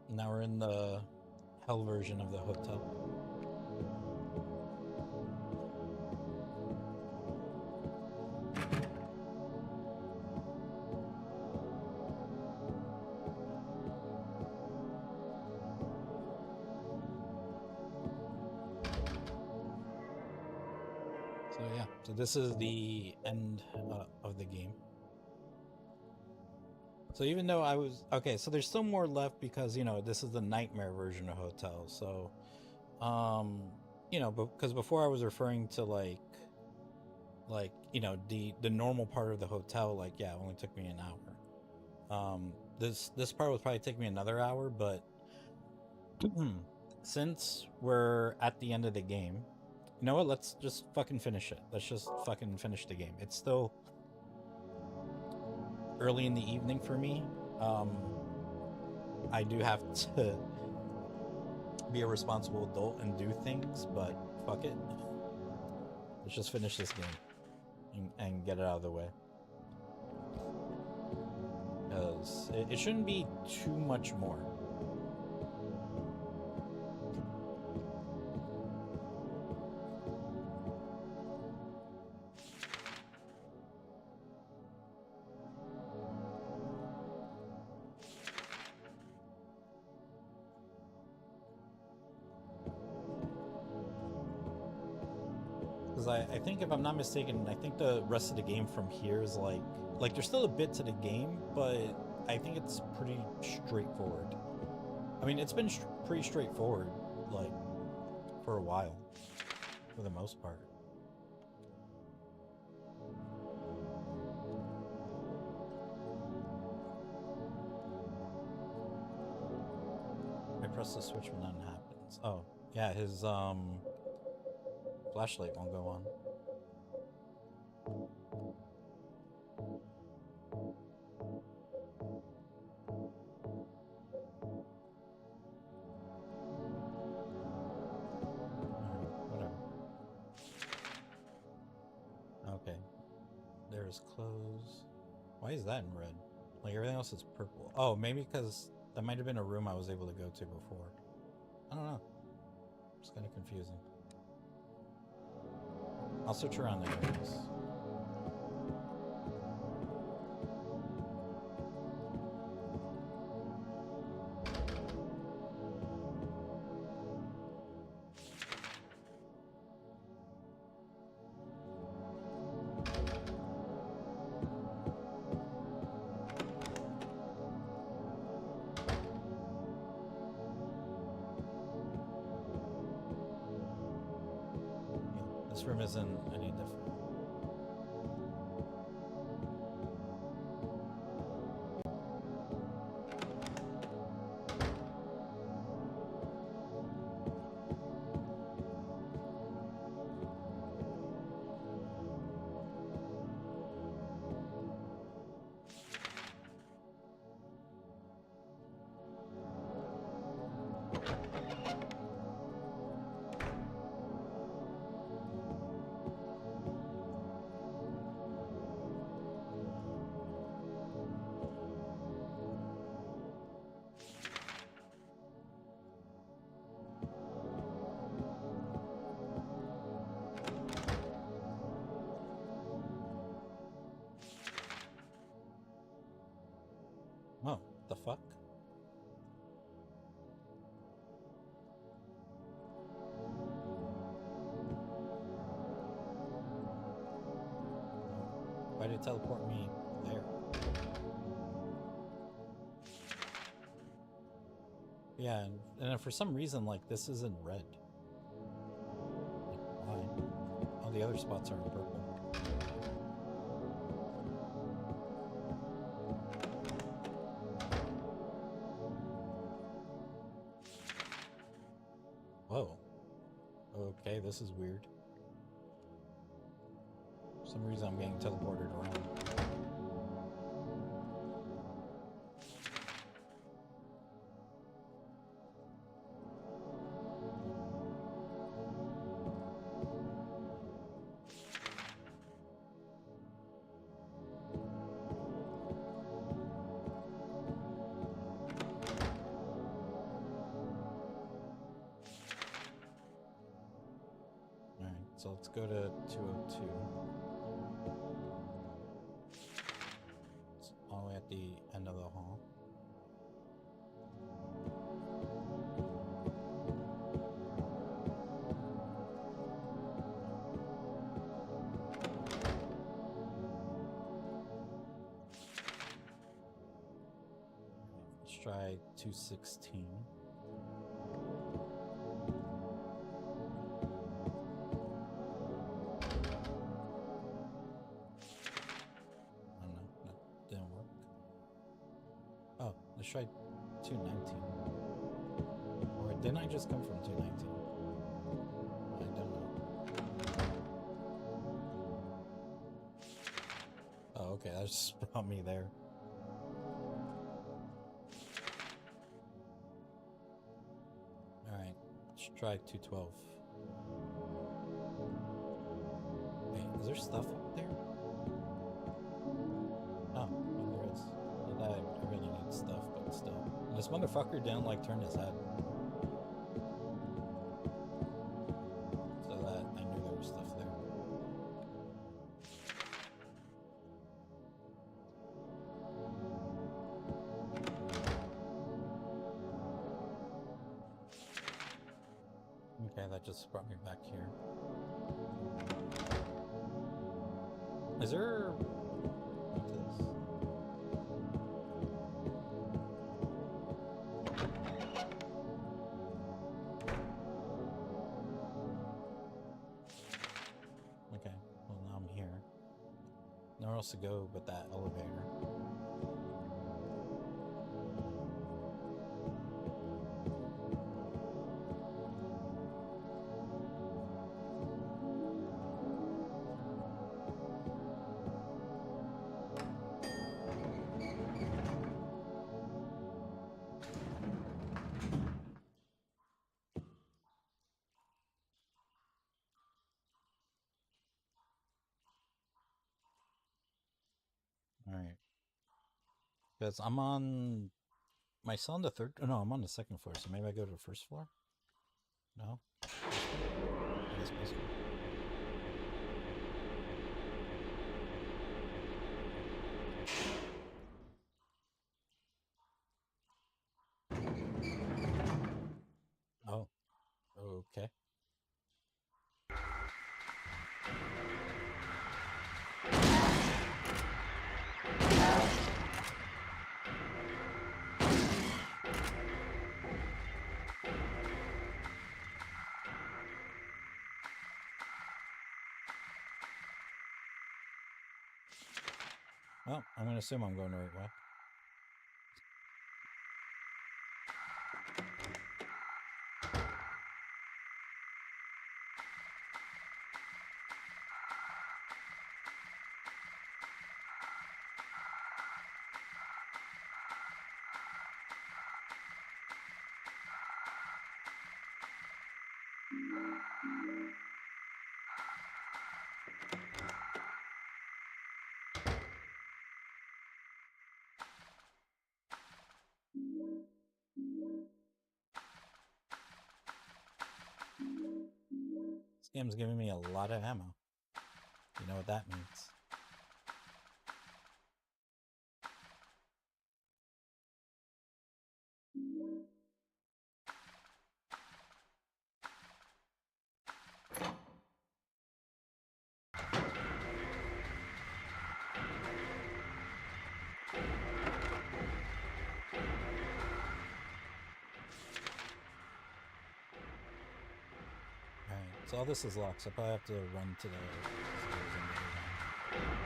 Now we're in the hell version of the hotel. So yeah, so this is the end of the game. So even though I was okay, so there's still more left because you know this is the nightmare version of Hotel. So, you know, because before I was referring to like you know the normal part of the hotel, like yeah, it only took me an hour. This part would probably take me another hour, but since we're at the end of the game, you know what? Let's just fucking finish it. Let's just fucking finish the game. It's still early in the evening for me. I do have to be a responsible adult and do things, but fuck it. Let's just finish this game and get it out of the way. Because it shouldn't be too much more. Because I think if I'm not mistaken, I think the rest of the game from here is like there's still a bit to the game, but I think it's pretty straightforward. I mean, it's been pretty straightforward, like, for a while, for the most part. I press the switch when nothing happens. Oh, yeah, his, flashlight won't go on. Whatever. Okay. There's clothes. Why is that in red? Like everything else is purple. Oh, maybe because that might have been a room I was able to go to before. I don't know. It's kind of confusing. I'll search around the areas. This room isn't any different. Oh, the fuck? Why did it teleport me there? Yeah, and for some reason, like, this isn't red. Like, why? All the other spots are in purple. Whoa. Okay, this is weird. For some reason I'm getting teleported around. Alright, so let's go to 202. It's all the way at the end of the hall. Let's try 216. Oh no, that didn't work. Oh, let's try 219. Or didn't I just come from 219? I don't know. Oh, okay, that just brought me there. Alright, let's try 212. Wait, is there stuff up there? Oh, no, there is. I really need stuff, but still. And this motherfucker didn't like turn his head. So that I knew there was stuff there. Okay, that just brought me back here. Is there... What's this? Okay, well now I'm here. Nowhere else to go but that elevator. Alright. Because I'm on... Am I still on the third? Oh, no, I'm on the second floor, so maybe I go to the first floor? No? I guess this one. Oh. Okay. Well, I'm gonna assume I'm going the right way. This game's giving me a lot of ammo. You know what that means. So all this is locked, so I probably have to run to the stairs and get it on.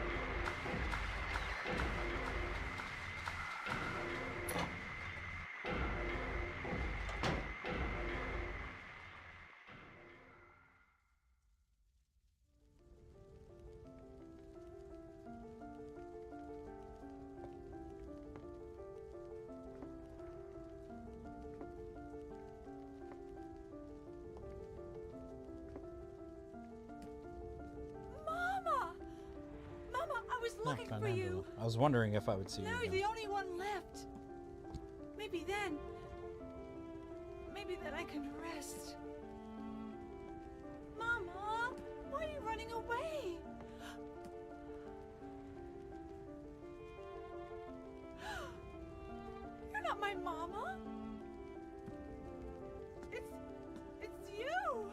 Mama! Mama, I was Oh, looking found for Angela. you. I was wondering if I would see Now you you're again. the only one left. Maybe then I can rest. Mama, why are you running away? You're not my mama. It's you.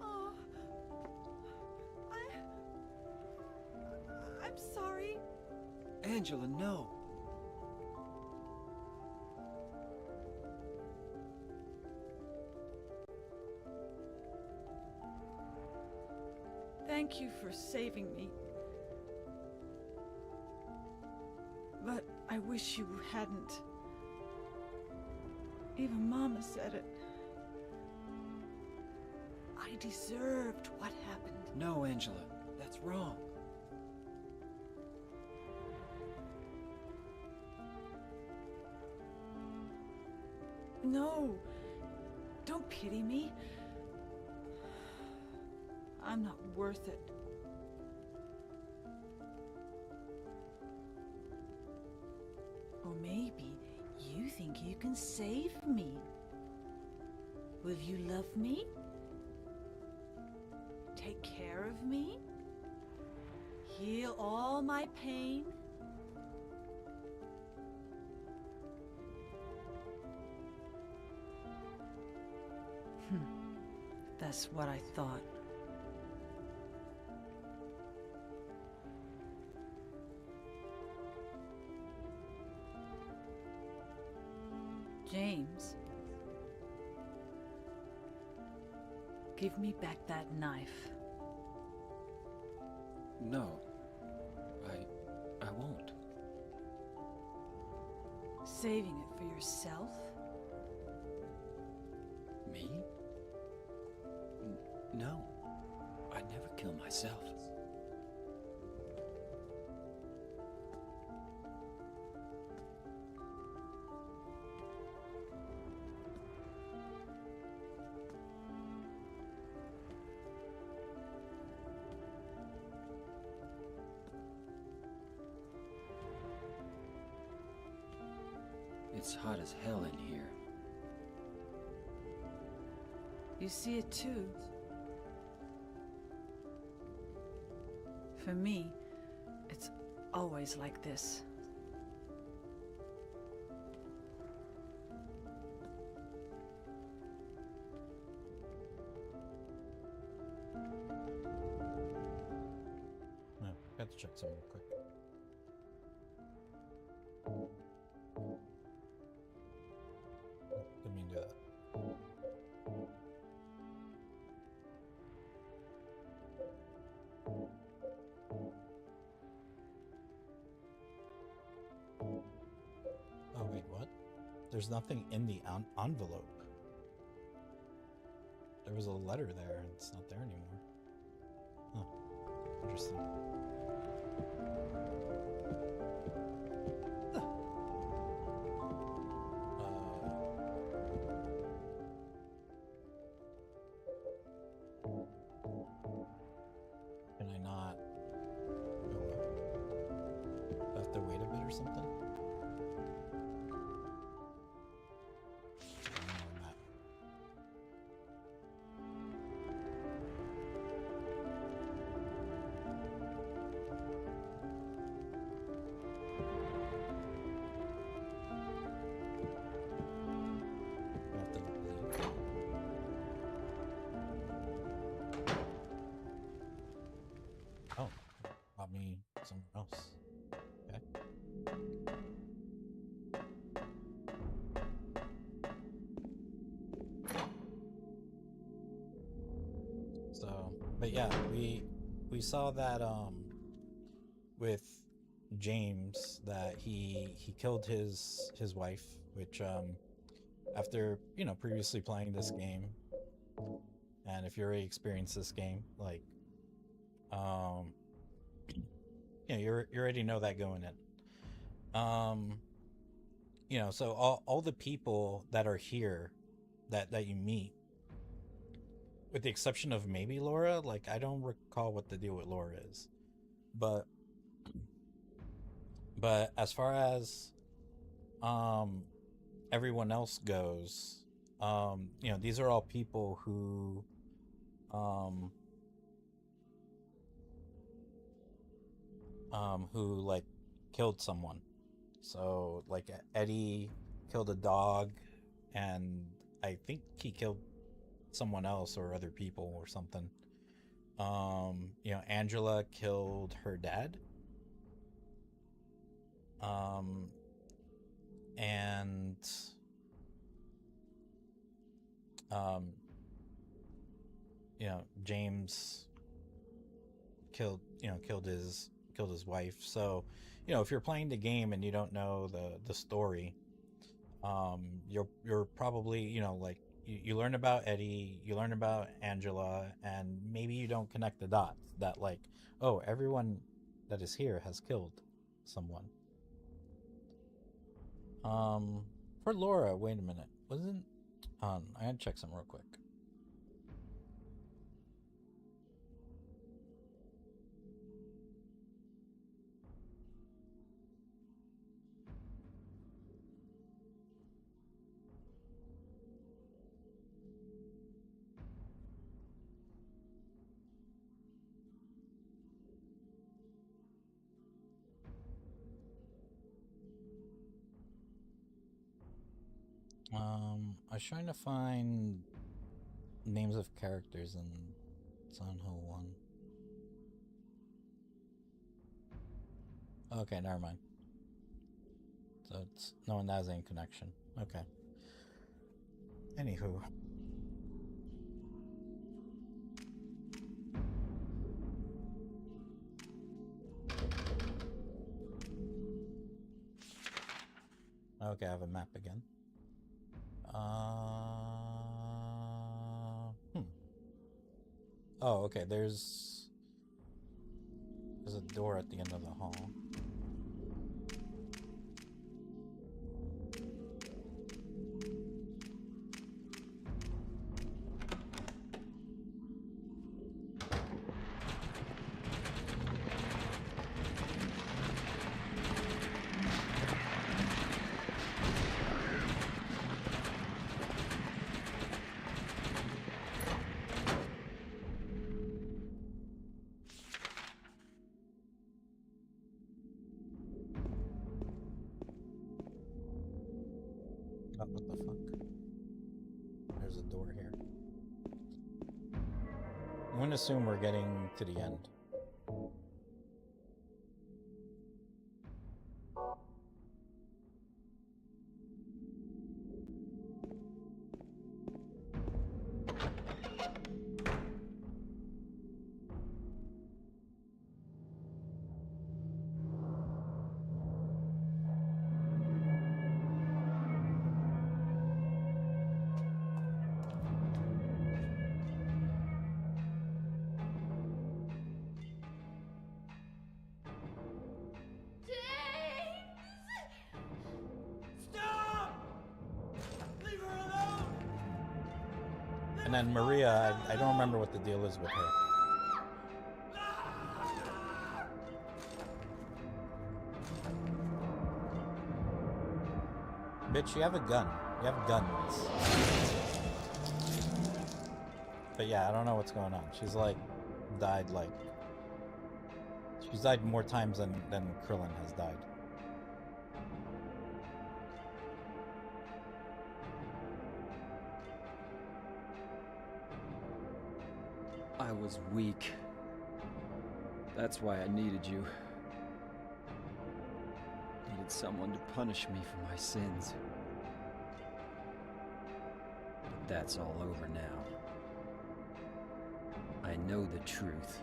Oh, I'm sorry. Angela, no. Thank you for saving me. But I wish you hadn't. Even Mama said it. I deserved what happened. No, Angela. That's wrong. No. Don't pity me. I'm not worth it. Or maybe you think you can save me. Will you love me? Take care of me? Heal all my pain? That's what I thought. James, give me back that knife. No. I won't. Saving it for yourself? Me? No. I'd never kill myself. It's hot as hell in here. You see it too. For me, it's always like this. No, got to check something real quick. Didn't mean to do that. Oh wait, what? There's nothing in the envelope. There was a letter there, and it's not there anymore. Huh. Interesting. Can I not go up? Do I have to wait a bit or something? I don't know where I'm at. Do I have to leave? Oh, brought me somewhere else. Okay. But yeah, we saw that with James that he killed his wife, which after previously playing this game, and if you already experienced this game, like um you already know that going in. So all the people that are here that you meet, with the exception of maybe Laura, like I don't recall what the deal with Laura is, but as far as everyone else goes, these are all people who like killed someone. So like Eddie killed a dog, and I think he killed someone else or other people or something. Angela killed her dad. And James killed his wife. So if you're playing the game and you don't know the story, you're probably like you learn about Eddie, you learn about Angela, and maybe you don't connect the dots that like, oh, everyone that is here has killed someone. For Laura, wait a minute, wasn't I gotta check some real quick. I was trying to find names of characters in Silent Hill 1. Okay, never mind. So it's no one has any connection. Okay. Anywho. Okay, I have a map again. Oh, okay, there's a door at the end of the hall. Oh, what the fuck? There's a door here. I'm gonna assume we're getting to the end. And then Maria, I don't remember what the deal is with her. Bitch, you have a gun. You have guns. But yeah, I don't know what's going on. She's like, died like... She's died more times than Krillin has died. I was weak. That's why I needed you. Needed someone to punish me for my sins. But that's all over now. I know the truth.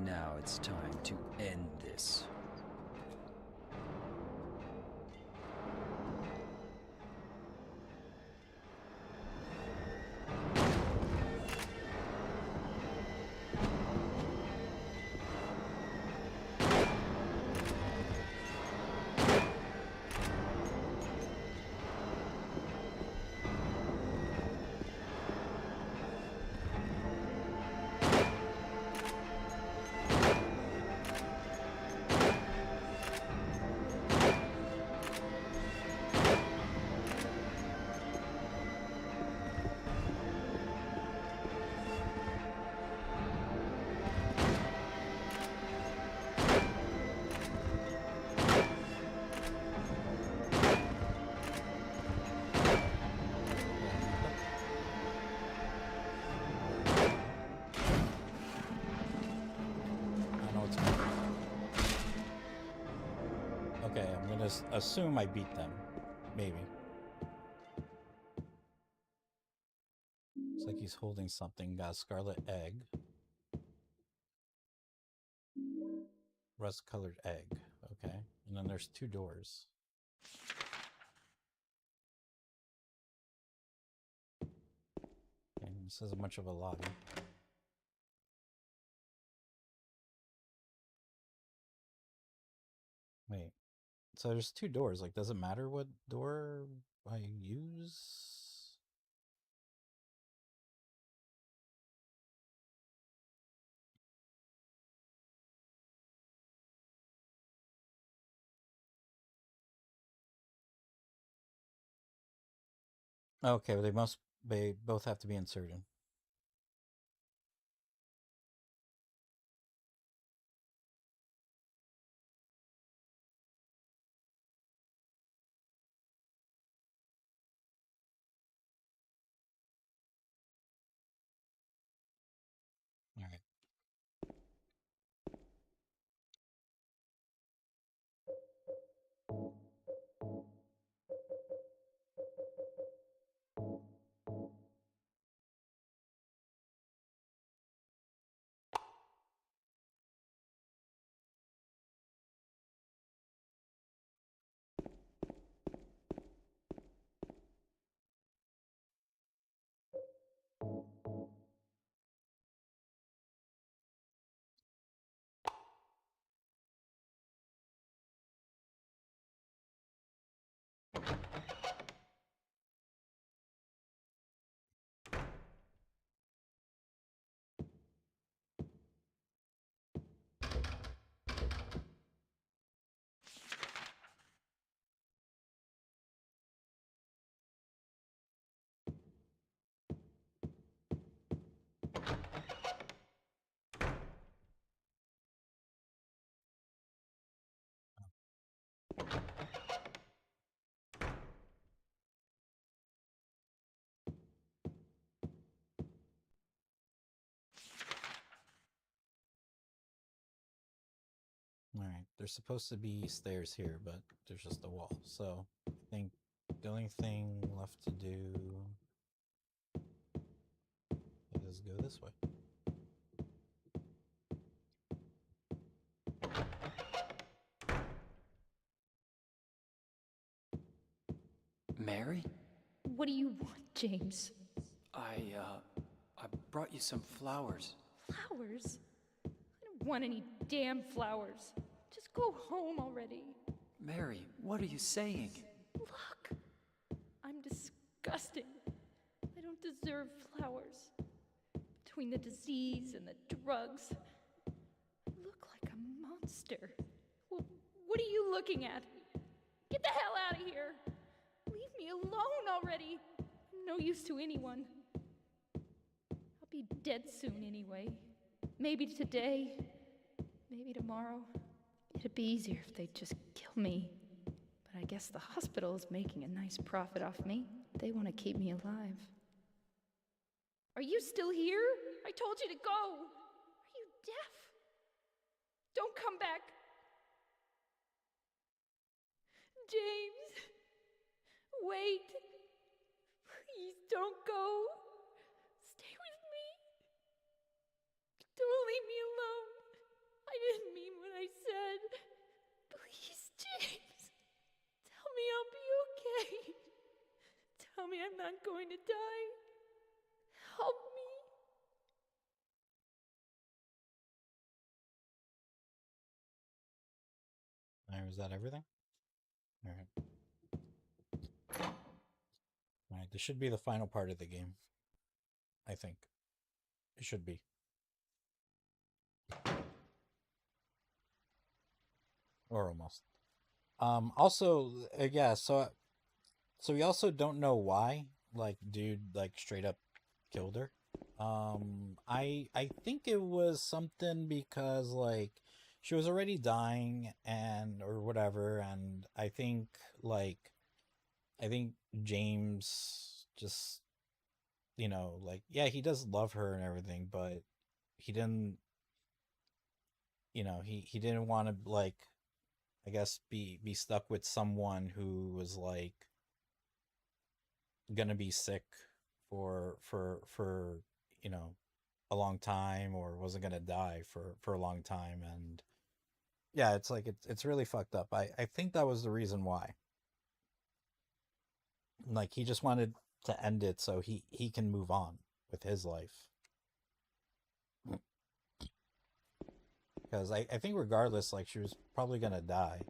Now it's time to end this. Okay, I'm gonna assume I beat them. Maybe. Looks like he's holding something. Got a scarlet egg. Rust-colored egg. Okay. And then there's 2 doors. Okay, this isn't much of a lobby. Wait. So there's 2 doors. Like, does it matter what door I use? Okay, well, they both have to be inserted. All right. All right, there's supposed to be stairs here, but there's just a wall. So I think the only thing left to do is go this way. Mary? What do you want, James? I brought you some flowers. Flowers? I don't want any damn flowers. Just go home already. Mary, what are you saying? Look, I'm disgusting. I don't deserve flowers. Between the disease and the drugs, I look like a monster. Well, what are you looking at? Get the hell out of here! Leave me alone already! I'm no use to anyone. I'll be dead soon anyway. Maybe today, maybe tomorrow. It'd be easier if they'd just kill me. But I guess the hospital is making a nice profit off me. They want to keep me alive. Are you still here? I told you to go. Are you deaf? Don't come back. James, wait. Please don't go. Stay with me. Or is that everything? Alright. Alright, this should be the final part of the game. I think. It should be. Or almost. Also, yeah, so we also don't know why, like, dude, like, straight up killed her. I think it was something because, like, she was already dying and, or whatever, and I think James just, you know, like, yeah, he does love her and everything, but he didn't, you know, he didn't want to, like, I guess be stuck with someone who was like gonna be sick for you know, a long time, or wasn't gonna die for a long time. And yeah, it's like it's really fucked up. I think that was the reason why. Like, he just wanted to end it so he can move on with his life. Because I think regardless, like, she was probably gonna die.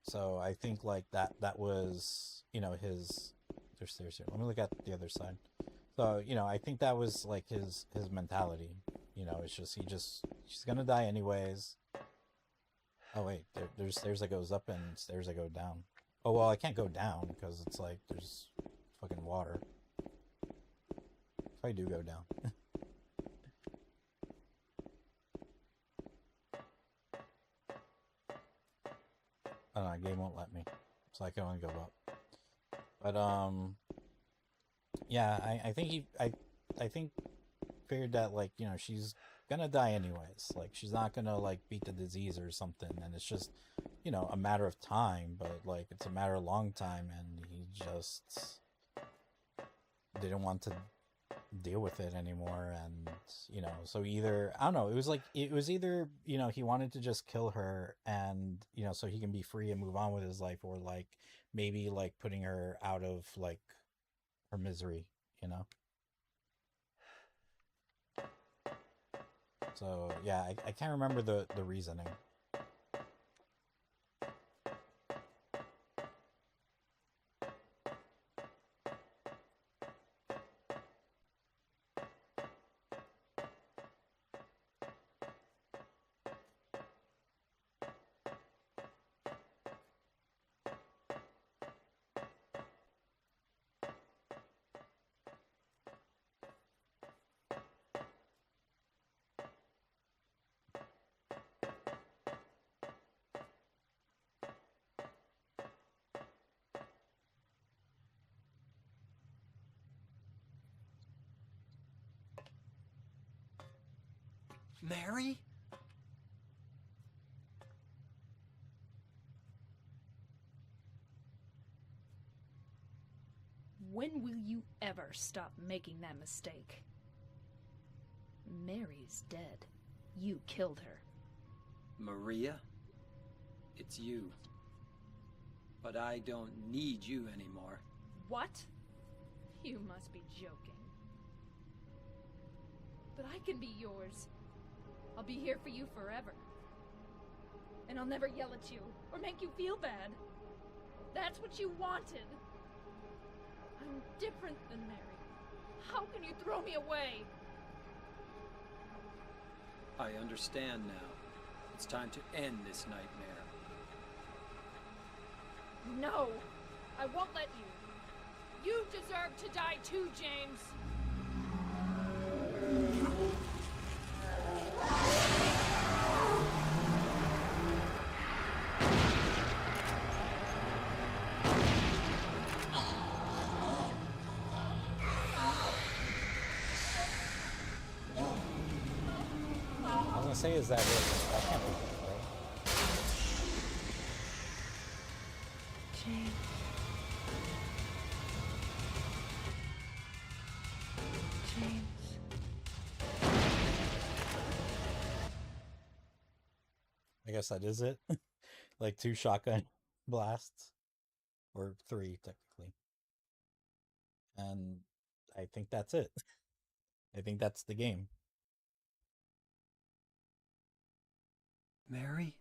So I think, like, that was, you know, his, there's stairs here. Let me look at the other side. So, you know, I think that was like his mentality. You know, it's just she's gonna die anyways. Oh wait, there's stairs that goes up and stairs that go down. Oh well, I can't go down because it's like there's fucking water. If I do go down. Oh no, game won't let me. So I can only go up. But yeah, I think I think figured that, like, you know, she's gonna die anyways. Like, she's not gonna, like, beat the disease or something, and it's just, you know, a matter of time. But, like, it's a matter of long time, and he just didn't want to deal with it anymore. And, you know, so either, I don't know, it was either, you know, he wanted to just kill her and, you know, so he can be free and move on with his life, or, like, maybe, like, putting her out of, like, her misery, you know. So yeah, I can't remember the reasoning. Mary? When will you ever stop making that mistake? Mary's dead. You killed her. Maria? It's you. But I don't need you anymore. What? You must be joking. But I can be yours. I'll be here for you forever. And I'll never yell at you or make you feel bad. That's what you wanted. I'm different than Mary. How can you throw me away? I understand now. It's time to end this nightmare. No, I won't let you. You deserve to die too, James. I was gonna say, is that it? That can't be good, right? James. James. I guess that is it. Like 2 shotgun blasts, or 3 technically. And I think that's it. I think that's the game. Mary?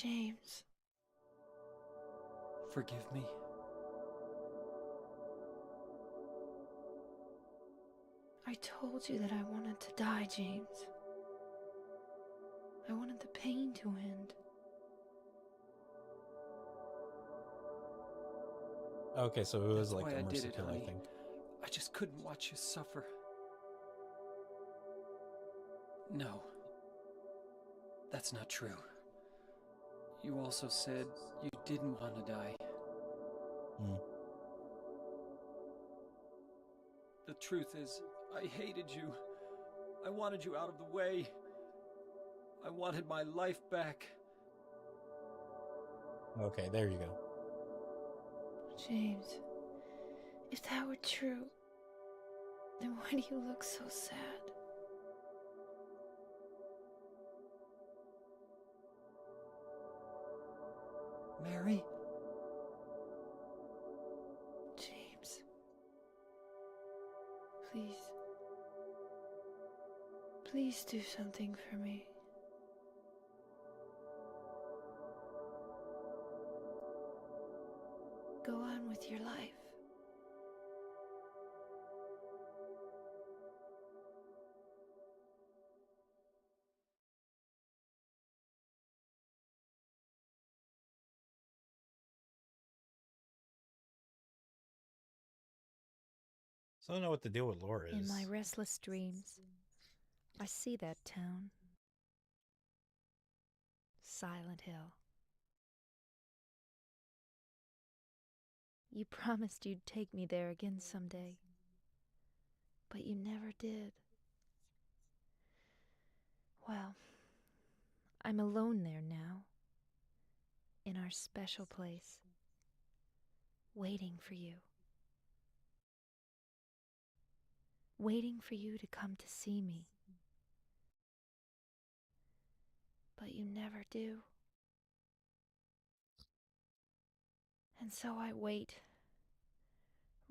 James. Forgive me. I told you that I wanted to die, James. I wanted the pain to end. Okay, so it was That's like why a I did mercy it, kill, I honey. think. I just couldn't watch you suffer. No. That's not true. You also said you didn't want to die. Hmm. The truth is, I hated you. I wanted you out of the way. I wanted my life back. Okay, there you go. James, if that were true, then why do you look so sad? Mary? James. Please. Please do something for me. Go on with your life. So I don't know what the deal with Laura is. In my restless dreams, I see that town. Silent Hill. You promised you'd take me there again someday, but you never did. Well, I'm alone there now, in our special place, waiting for you. Waiting for you to come to see me. But you never do. And so I wait,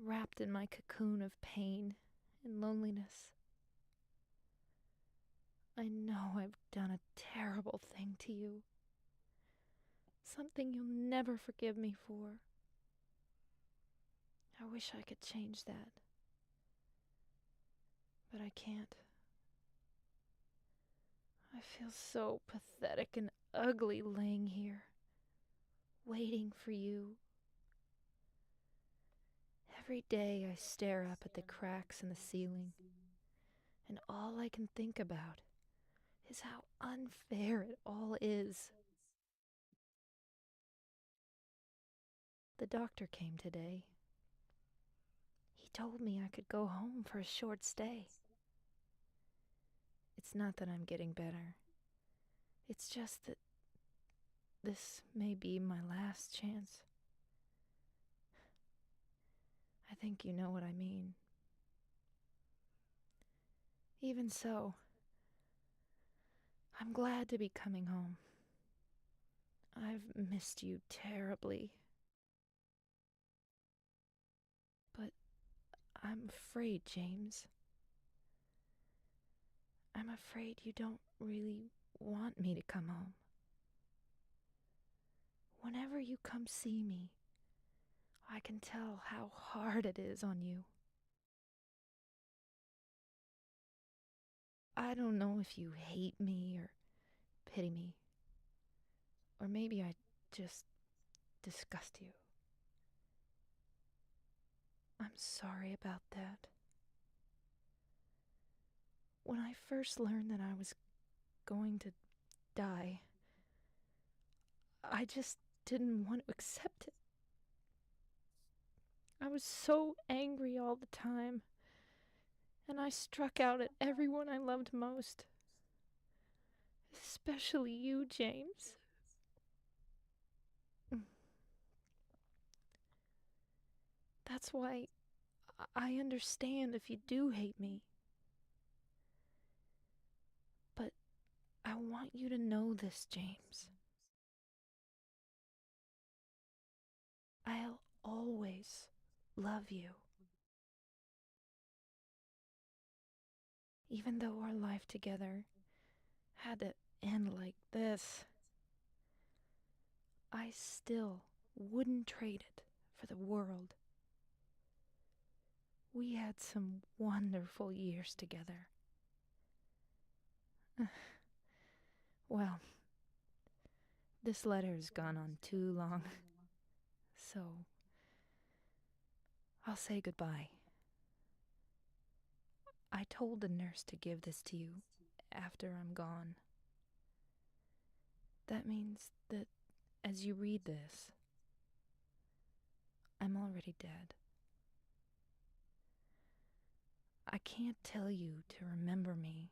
wrapped in my cocoon of pain and loneliness. I know I've done a terrible thing to you. Something you'll never forgive me for. I wish I could change that. But I can't. I feel so pathetic and ugly laying here, waiting for you. Every day I stare up at the cracks in the ceiling, and all I can think about is how unfair it all is. The doctor came today. He told me I could go home for a short stay. It's not that I'm getting better. It's just that this may be my last chance. I think you know what I mean. Even so, I'm glad to be coming home. I've missed you terribly. But I'm afraid, James. I'm afraid you don't really want me to come home. Whenever you come see me, I can tell how hard it is on you. I don't know if you hate me or pity me. Or maybe I just disgust you. I'm sorry about that. When I first learned that I was going to die, I just didn't want to accept it. I was so angry all the time, and I struck out at everyone I loved most. Especially you, James. That's why I understand if you do hate me. But I want you to know this, James. I'll always love you. Even though our life together had to end like this, I still wouldn't trade it for the world. We had some wonderful years together. Well, this letter has gone on too long, so I'll say goodbye. I told the nurse to give this to you after I'm gone. That means that as you read this, I'm already dead. I can't tell you to remember me,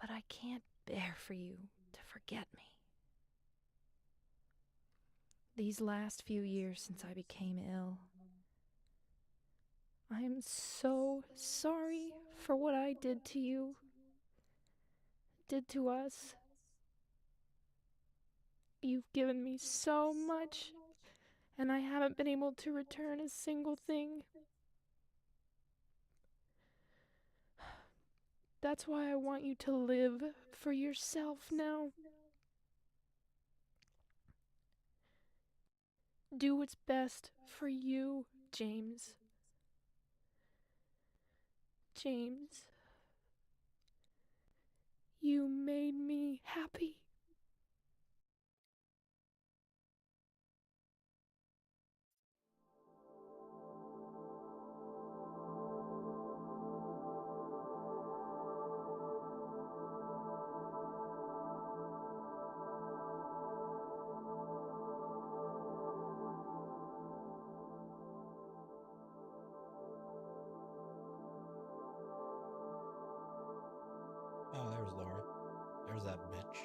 but I can't bear for you to forget me. These last few years since I became ill, I am so sorry for what I did to you, did to us. You've given me so much, and I haven't been able to return a single thing. That's why I want you to live for yourself now. Do what's best for you, James. James, you made me happy. Oh, there's Laura. There's that bitch.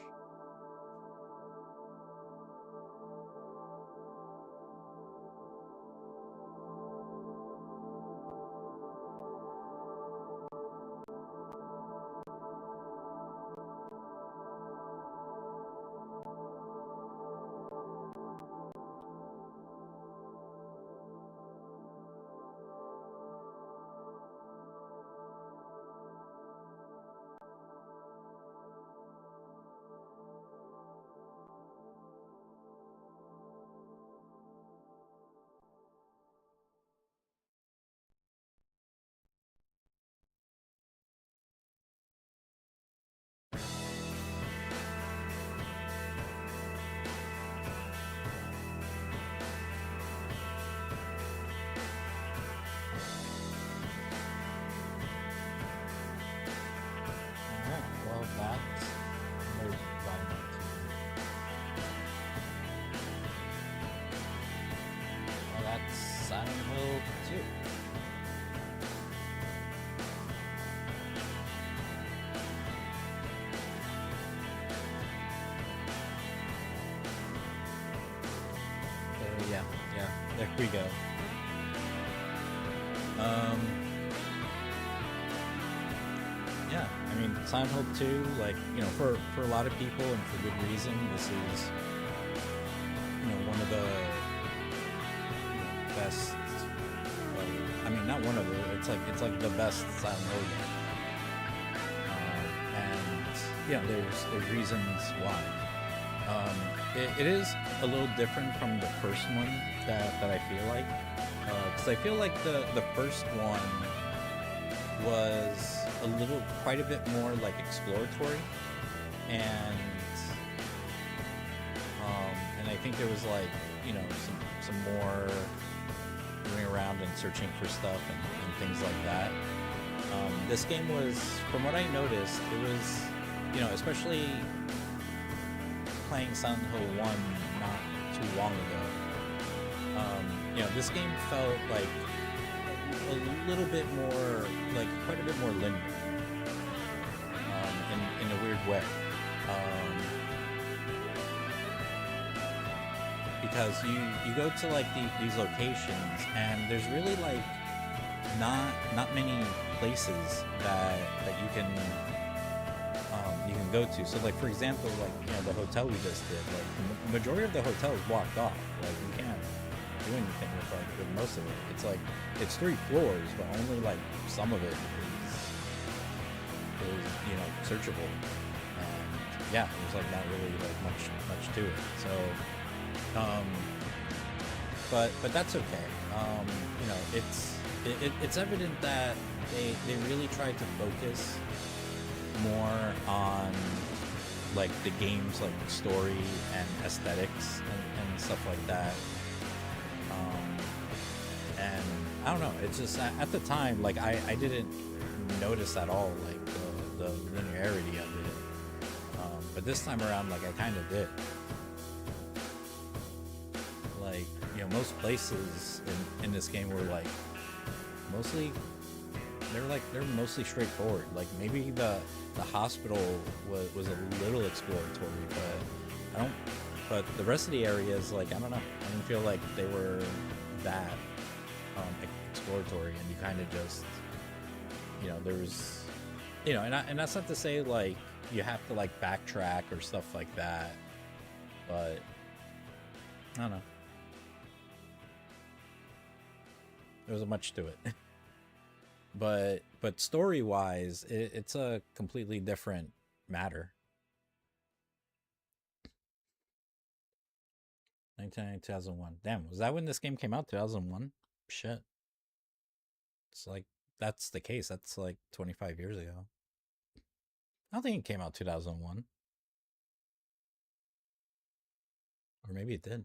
Alright, well that's no Silent Hill 2. Well, that's Silent Hill 2. So yeah, there we go. Yeah, I mean, Silent Hill 2, like, you know, for a lot of people and for good reason, this is, you know, one of the best, I mean, not one of the, it's like the best Silent Hill game. And, yeah, there's reasons why. It is a little different from the first one that I feel like, because I feel like the first one was quite a bit more like exploratory, and I think there was like, you know, some more going around and searching for stuff and things like that. This game was, from what I noticed, it was, you know, especially playing Silent Hill 1 not too long ago, you know, this game felt like a little bit more, like quite a bit more linear, in a weird way, because you go to like these locations and there's really like not many places that you can go to. So like, for example, like, you know, the hotel we just did, like the majority of the hotel is blocked off. Like, you can't do anything with most of it. It's like, it's 3 floors, but only like some of it is, you know, searchable. And yeah, there's like not really like much to it. So, but that's okay. You know, it's evident that they really tried to focus more on like the game's like story and aesthetics and stuff like that. And I don't know, it's just at the time, like I didn't notice at all like the linearity of it. But this time around, like I kind of did. Like, you know, most places in this game were like mostly they're mostly straightforward. Like maybe the hospital was a little exploratory, but the rest of the areas, like I don't know, I didn't feel like they were that exploratory, and you kind of just, you know, there's, you know, and that's not to say like you have to like backtrack or stuff like that, but I don't know, there wasn't much to it. But story wise, it's a completely different matter. 1999, 2001. Damn, was that when this game came out? 2001? Shit. It's like, that's the case. That's like 25 years ago. I don't think it came out 2001. Or maybe it did.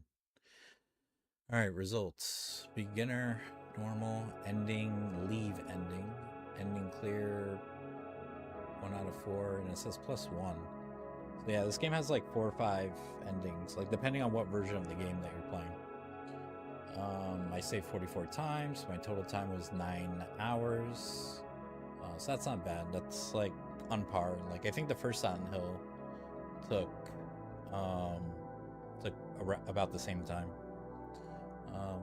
Alright, results. Beginner, normal, ending, leave ending. Ending clear, 1 out of 4, and it says +1. So yeah, this game has like 4 or 5 endings, like depending on what version of the game that you're playing. I saved 44 times. My total time was 9 hours. So that's not bad. That's like on par. Like I think the first Silent Hill took about the same time.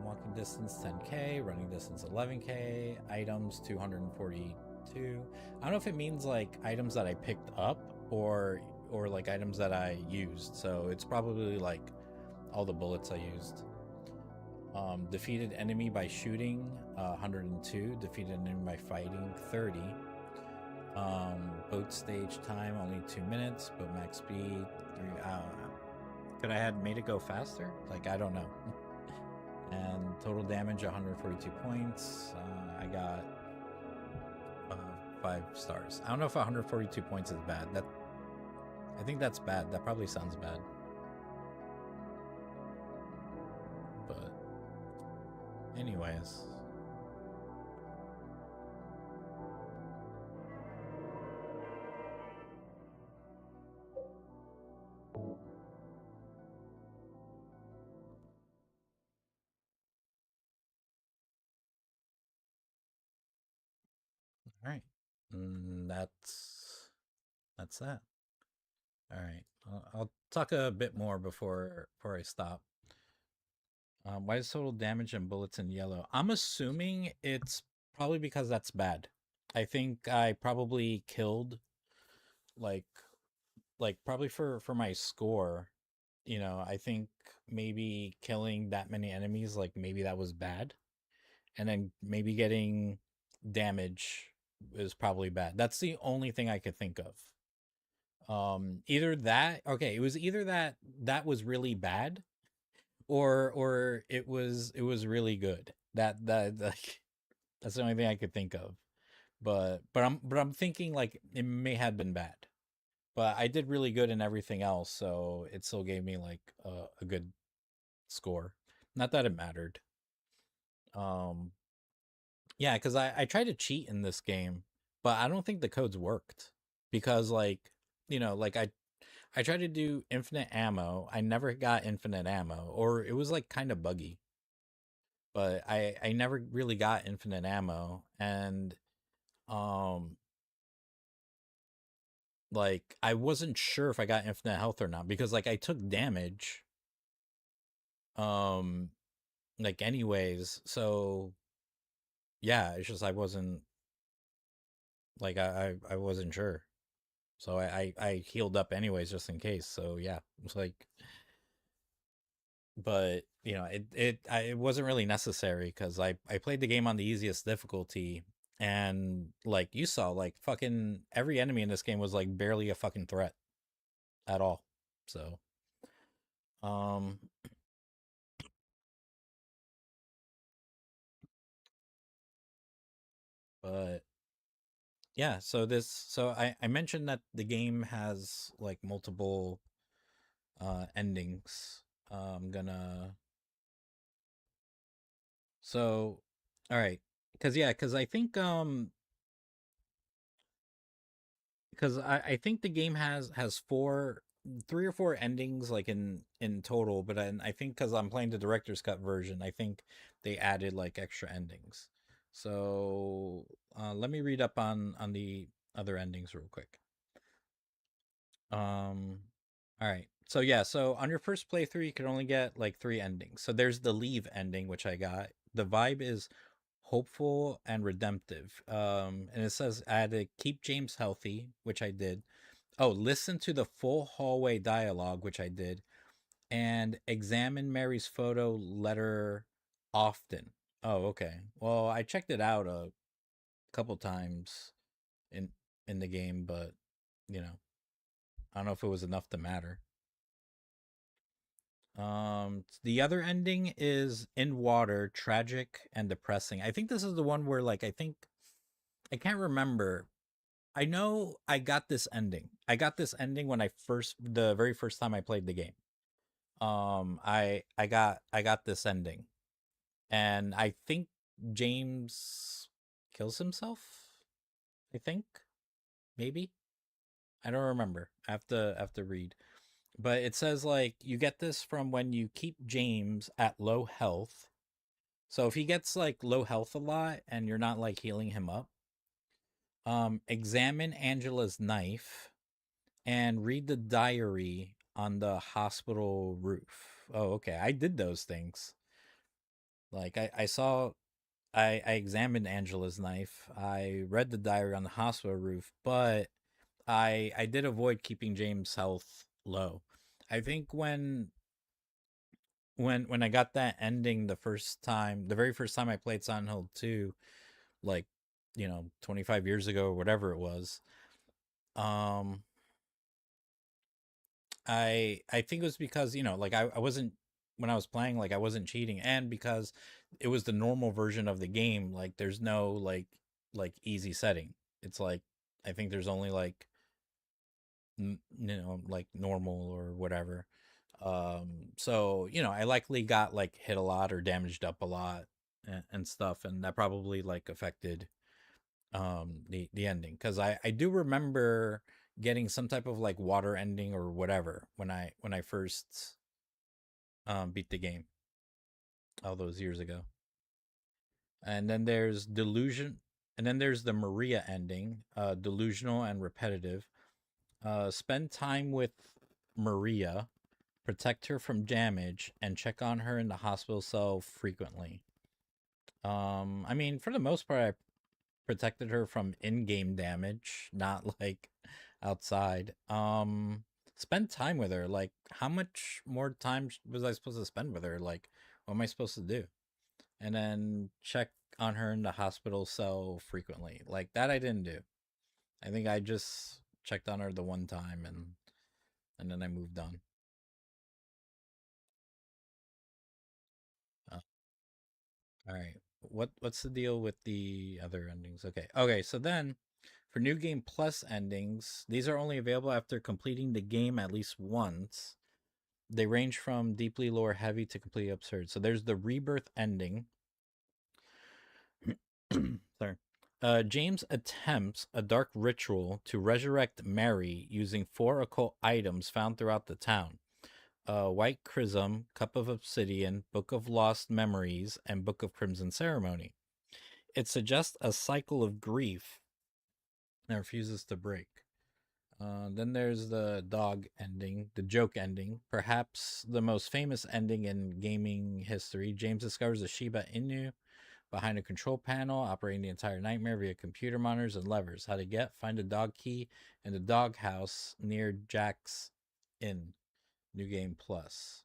Walking distance 10k, running distance 11k, items 242. I don't know if it means like items that I picked up or like items that I used. So it's probably like all the bullets I used. Defeated enemy by shooting 102. Defeated enemy by fighting 30. Boat stage time only 2 minutes, but max speed 3. Could I have made it go faster? Like I don't know. And total damage 142 points. I got 5 stars. I don't know if 142 points is bad. I think that's bad. That probably sounds bad. But anyways. All right. That's that. All right. I'll talk a bit more before I stop. Why is total damage and bullets in yellow? I'm assuming it's probably because that's bad. I think I probably killed like probably for my score, you know, I think maybe killing that many enemies, like maybe that was bad. And then maybe getting damage is probably bad. That's the only thing I could think of. Either that, okay, it was either that was really bad or it was really good. That like that's the only thing I could think of. But I'm thinking like it may have been bad. But I did really good in everything else, so it still gave me like a good score. Not that it mattered. Yeah, because I tried to cheat in this game, but I don't think the codes worked. Because like, you know, like I tried to do infinite ammo. I never got infinite ammo, or it was like kind of buggy. But I never really got infinite ammo, and like I wasn't sure if I got infinite health or not, because like I took damage like anyways, so yeah, it's just I wasn't like I wasn't sure. So I healed up anyways just in case. So yeah, it's like, but you know, it wasn't really necessary because I played the game on the easiest difficulty, and like you saw, like fucking every enemy in this game was like barely a fucking threat. at all. So, um, but yeah, so I mentioned that the game has like multiple endings. I'm gonna so all right, because I think because I think the game has three or four endings like in total, but I think because I'm playing the director's cut version, I think they added like extra endings. So let me read up on the other endings real quick. All right. So yeah, so on your first playthrough, you can only get like three endings. So there's the leave ending, which I got. The vibe is hopeful and redemptive. And it says I had to keep James healthy, which I did. Oh, listen to the full hallway dialogue, which I did, and examine Mary's photo letter often. Oh, okay. Well, I checked it out a couple times in in the game, but you know, I don't know if it was enough to matter. The other ending is in water, tragic and depressing. I think this is the one where like I can't remember. I know I got this ending. I got this ending when the very first time I played the game. I got this ending. And I think James kills himself. I think maybe. I don't remember. I have to read. But it says like you get this from when you keep James at low health. So if he gets like low health a lot and you're not like healing him up, examine Angela's knife and read the diary on the hospital roof. Oh, okay. I did those things. Like I saw I examined Angela's knife. I read the diary on the hospital roof, but I did avoid keeping James' health low. I think when I got that ending the very first time I played Silent Hill 2, like 25 years ago or whatever it was, um I think it was because, like I wasn't when I was playing, like I wasn't cheating, and because it was the normal version of the game, like there's no easy setting. It's like I think there's only like like normal or whatever. So I likely got like hit a lot or damaged up a lot and stuff, and that probably like affected the ending, because I do remember getting some type of like water ending or whatever when I first beat the game all those years ago. And then there's delusion, and then there's the Maria ending, delusional and repetitive. Spend time with Maria, protect her from damage, and check on her in the hospital cell frequently. I mean, for the most part, I protected her from in-game damage, not like outside. Spend time with her. Like, how much more time was I supposed to spend with her? Like, what am I supposed to do? And then check on her in the hospital cell frequently. Like that I didn't do. I think I just checked on her the one time, and then I moved on. Uh, all right. What's the deal with the other endings? Okay. So then for New Game Plus endings, these are only available after completing the game at least once. They range from deeply lore heavy to completely absurd. So there's the Rebirth ending. Sorry. James attempts a dark ritual to resurrect Mary using 4 occult items found throughout the town: White Chrism, Cup of Obsidian, Book of Lost Memories, and Book of Crimson Ceremony. It suggests a cycle of grief that refuses to break. Then there's the dog ending, the joke ending, perhaps the most famous ending in gaming history. James discovers a Shiba Inu behind a control panel, operating the entire nightmare via computer monitors and levers. How to get: find a dog key in the dog house near Jack's Inn. New Game Plus.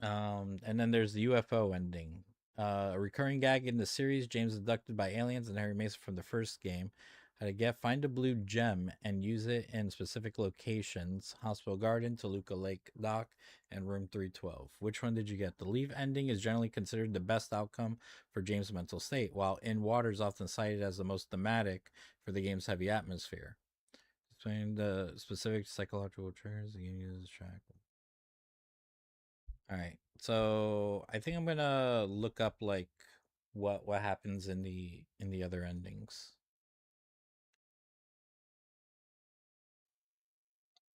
And then there's the UFO ending. A recurring gag in the series: James abducted by aliens and Harry Mason from the first game. How to get, find a blue gem and use it in specific locations: Hospital Garden, Toluca Lake Dock, and Room 312. Which one did you get? The leave ending is generally considered the best outcome for James' mental state, while In Water is often cited as the most thematic for the game's heavy atmosphere. Explain the specific psychological triggers the game uses to track. All right, so I think I'm gonna look up like what happens in the other endings.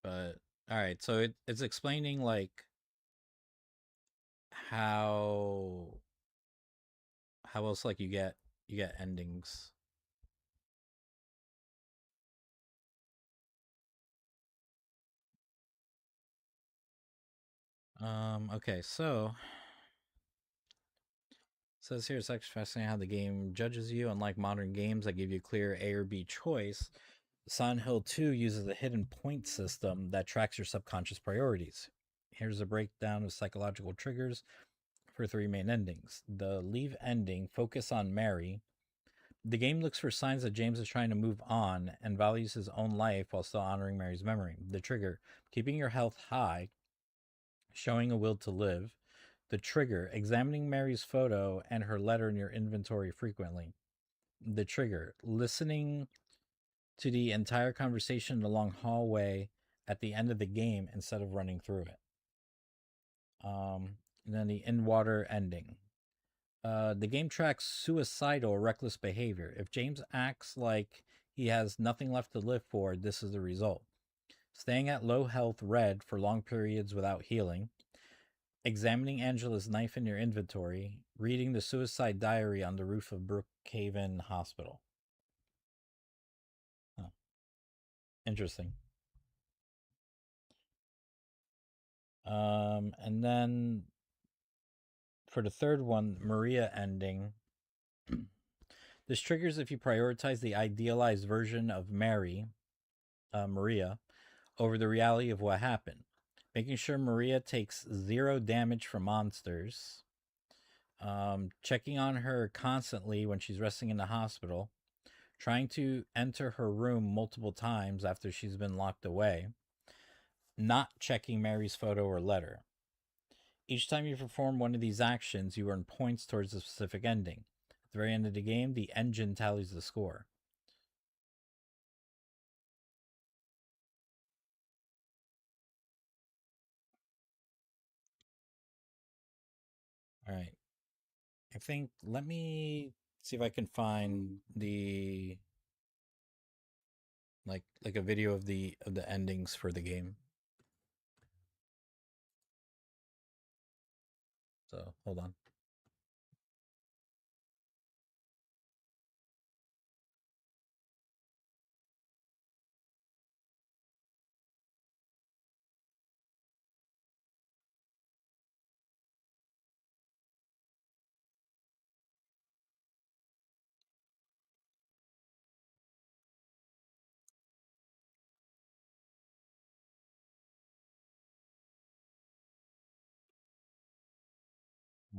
But all right, so it's explaining like how else like you get endings. Okay, so it says here it's actually fascinating how the game judges you. Unlike modern games that give you a clear A or B choice, Silent Hill 2 uses a hidden point system that tracks your subconscious priorities. Here's a breakdown of psychological triggers for 3 main endings. The leave ending, focus on Mary. The game looks for signs that James is trying to move on and values his own life while still honoring Mary's memory. The trigger, keeping your health high, showing a will to live. The trigger, examining Mary's photo and her letter in your inventory frequently. The trigger, listening to the entire conversation in the long hallway at the end of the game instead of running through it. And then the In Water ending. The game tracks suicidal or reckless behavior. If James acts like he has nothing left to live for, this is the result. Staying at low health, red, for long periods without healing. Examining Angela's knife in your inventory. Reading the suicide diary on the roof of Brookhaven Hospital. Oh. Interesting. And then for the third one, Maria ending. This triggers if you prioritize the idealized version of Mary, Maria, over the reality of what happened. Making sure Maria takes 0 damage from monsters. Checking on her constantly when she's resting in the hospital. Trying to enter her room multiple times after she's been locked away. Not checking Mary's photo or letter. Each time you perform one of these actions, you earn points towards a specific ending. At the very end of the game, the engine tallies the score. All right. I think let me see if I can find the like a video of the endings for the game. So, hold on.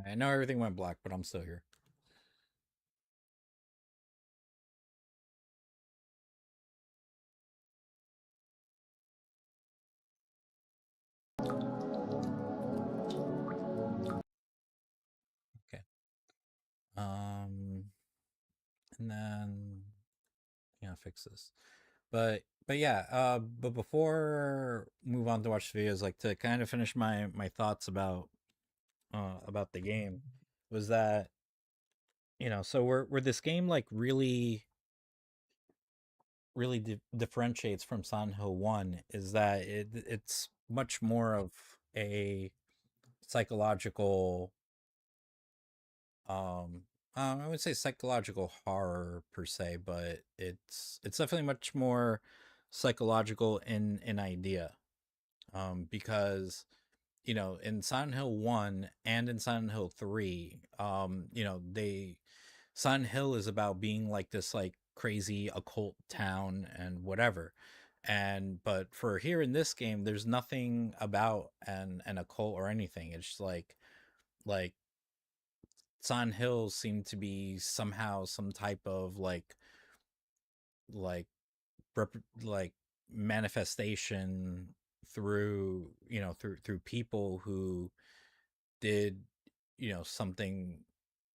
I know everything went black, but I'm still here. Okay. And then yeah, fix this. But yeah, but before move on to watch the videos, like to kind of finish my thoughts about the game was that, you know, so where this game like really differentiates from Silent Hill 1 is that it's much more of a psychological I would say psychological horror per se, but it's definitely much more psychological in idea. Because you know, in Silent Hill 1 and in Silent Hill 3, you know, Silent Hill is about being like this like crazy occult town and whatever. And but for here in this game, there's nothing about an occult or anything. It's just like Silent Hills seem to be somehow some type of like like like manifestation through, through people who did, something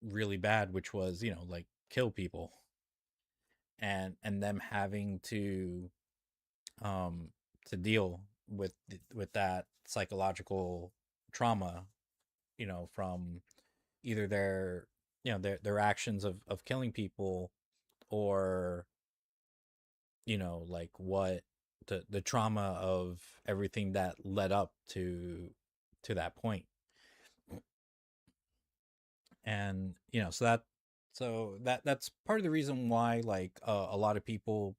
really bad, which was, like kill people, and them having um to deal with that psychological trauma, from either their, their actions of killing people, or, like what the trauma of everything that led up to that point. And that's part of the reason why, like, a lot of people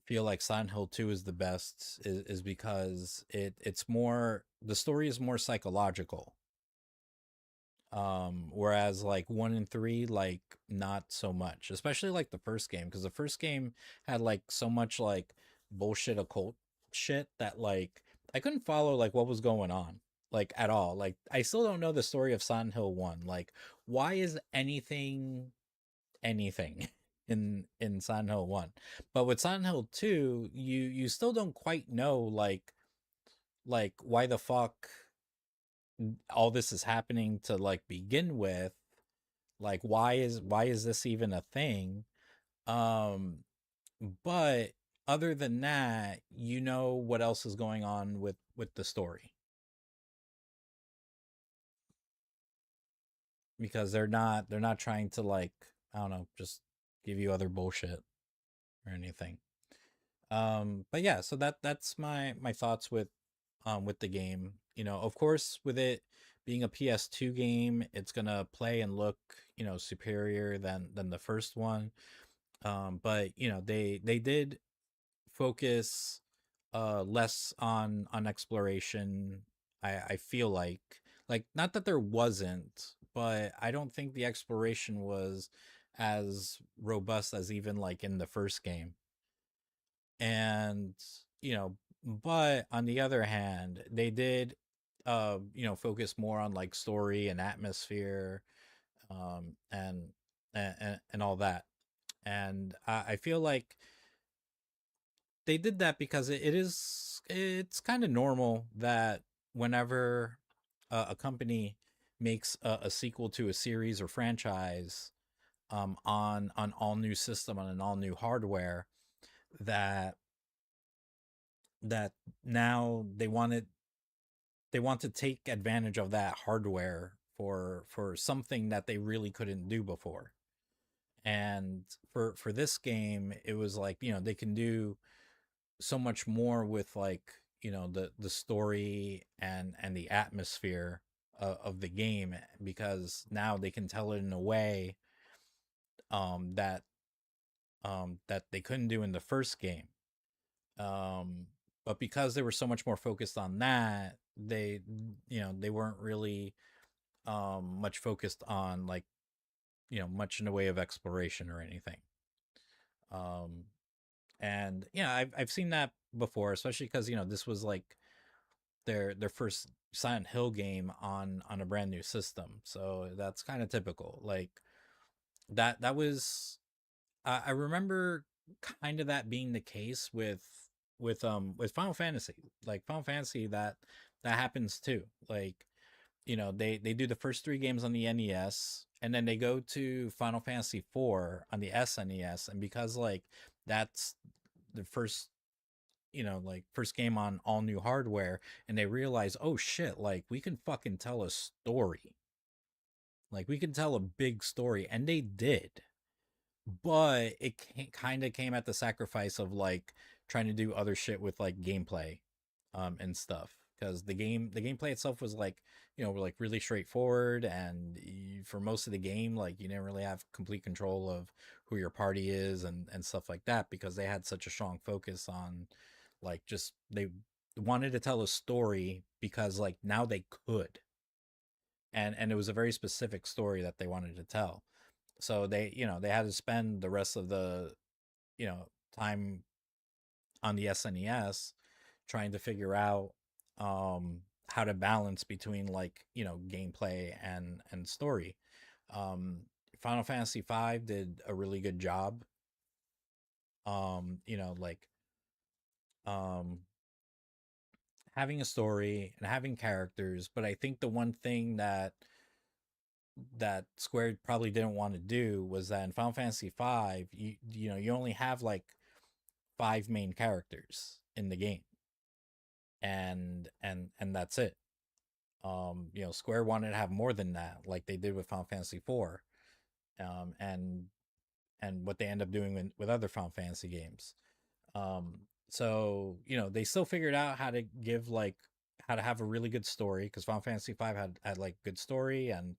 feel like Silent Hill 2 is the best, is because it's more, the story is more psychological. Whereas like 1 and 3, like, not so much, especially like the first game, because the first game had like so much like bullshit occult shit that, like, I couldn't follow like what was going on, like, at all. Like, I still don't know the story of Silent Hill 1. Like, why is anything in Silent Hill 1? But with Silent Hill 2, you still don't quite know, like why the fuck all this is happening to like begin with. Like, why is this even a thing? um but other than that, what else is going on with the story, because they're not trying to, like, I don't know, just give you other bullshit or anything. But yeah, so that's my thoughts with the game. Of course, with it being a PS2 game, it's gonna play and look, superior than the first one. But they did focus less on exploration. I feel like, not that there wasn't, but I don't think the exploration was as robust as even like in the first game. And but on the other hand, they did focus more on like story and atmosphere, and all that. And I feel like they did that because it's kind of normal that whenever a company makes a sequel to a series or franchise, on all new system, on an all new hardware, that that now they want to take advantage of that hardware for something that they really couldn't do before. And for this game, it was like, they can do so much more with, like, the story and the atmosphere of the game, because now they can tell it in a way that that they couldn't do in the first game. But because they were so much more focused on that, they weren't really much focused on, like, much in the way of exploration or anything. um and yeah, I've seen that before, especially because this was like their first Silent Hill game on a brand new system, so that's kind of typical. Like, that was, I remember kind of that being the case with Final Fantasy. Like, Final Fantasy, that happens too. Like, they do the first 3 games on the NES, and then they go to Final Fantasy 4 on the SNES, and because, like, that's the first, like, first game on all new hardware, and they realize, oh shit, like, we can fucking tell a story. Like, we can tell a big story, and they did. But it kind of came at the sacrifice of, like, trying to do other shit with, like, gameplay, and stuff, because the gameplay itself was like, like, really straightforward, and for most of the game, like, you didn't really have complete control of who your party is, and stuff like that, because they had such a strong focus on, like, just, they wanted to tell a story because, like, now they could, and it was a very specific story that they wanted to tell. So they had to spend the rest of the, you know time on the SNES trying to figure out how to balance between, like, gameplay and story. um Final Fantasy 5 did a really good job You know, like um having a story and having characters. But I think the one thing that Square probably didn't want to do was that in Final Fantasy V, you know, you only have like 5 main characters in the game, and that's it. You know, Square wanted to have more than that, like they did with Final Fantasy IV, and what they end up doing with other Final Fantasy games. So you know, they still figured out how to give like how to have a really good story, because Final Fantasy V had like good story and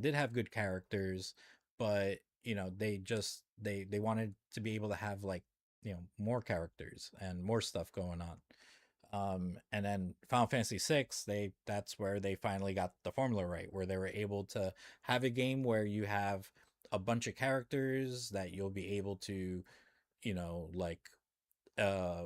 did have good characters, but you know, they wanted to be able to have like, you know, more characters and more stuff going on. And then Final Fantasy VI, that's where they finally got the formula right, where they were able to have a game where you have a bunch of characters that you'll be able to, you know, like uh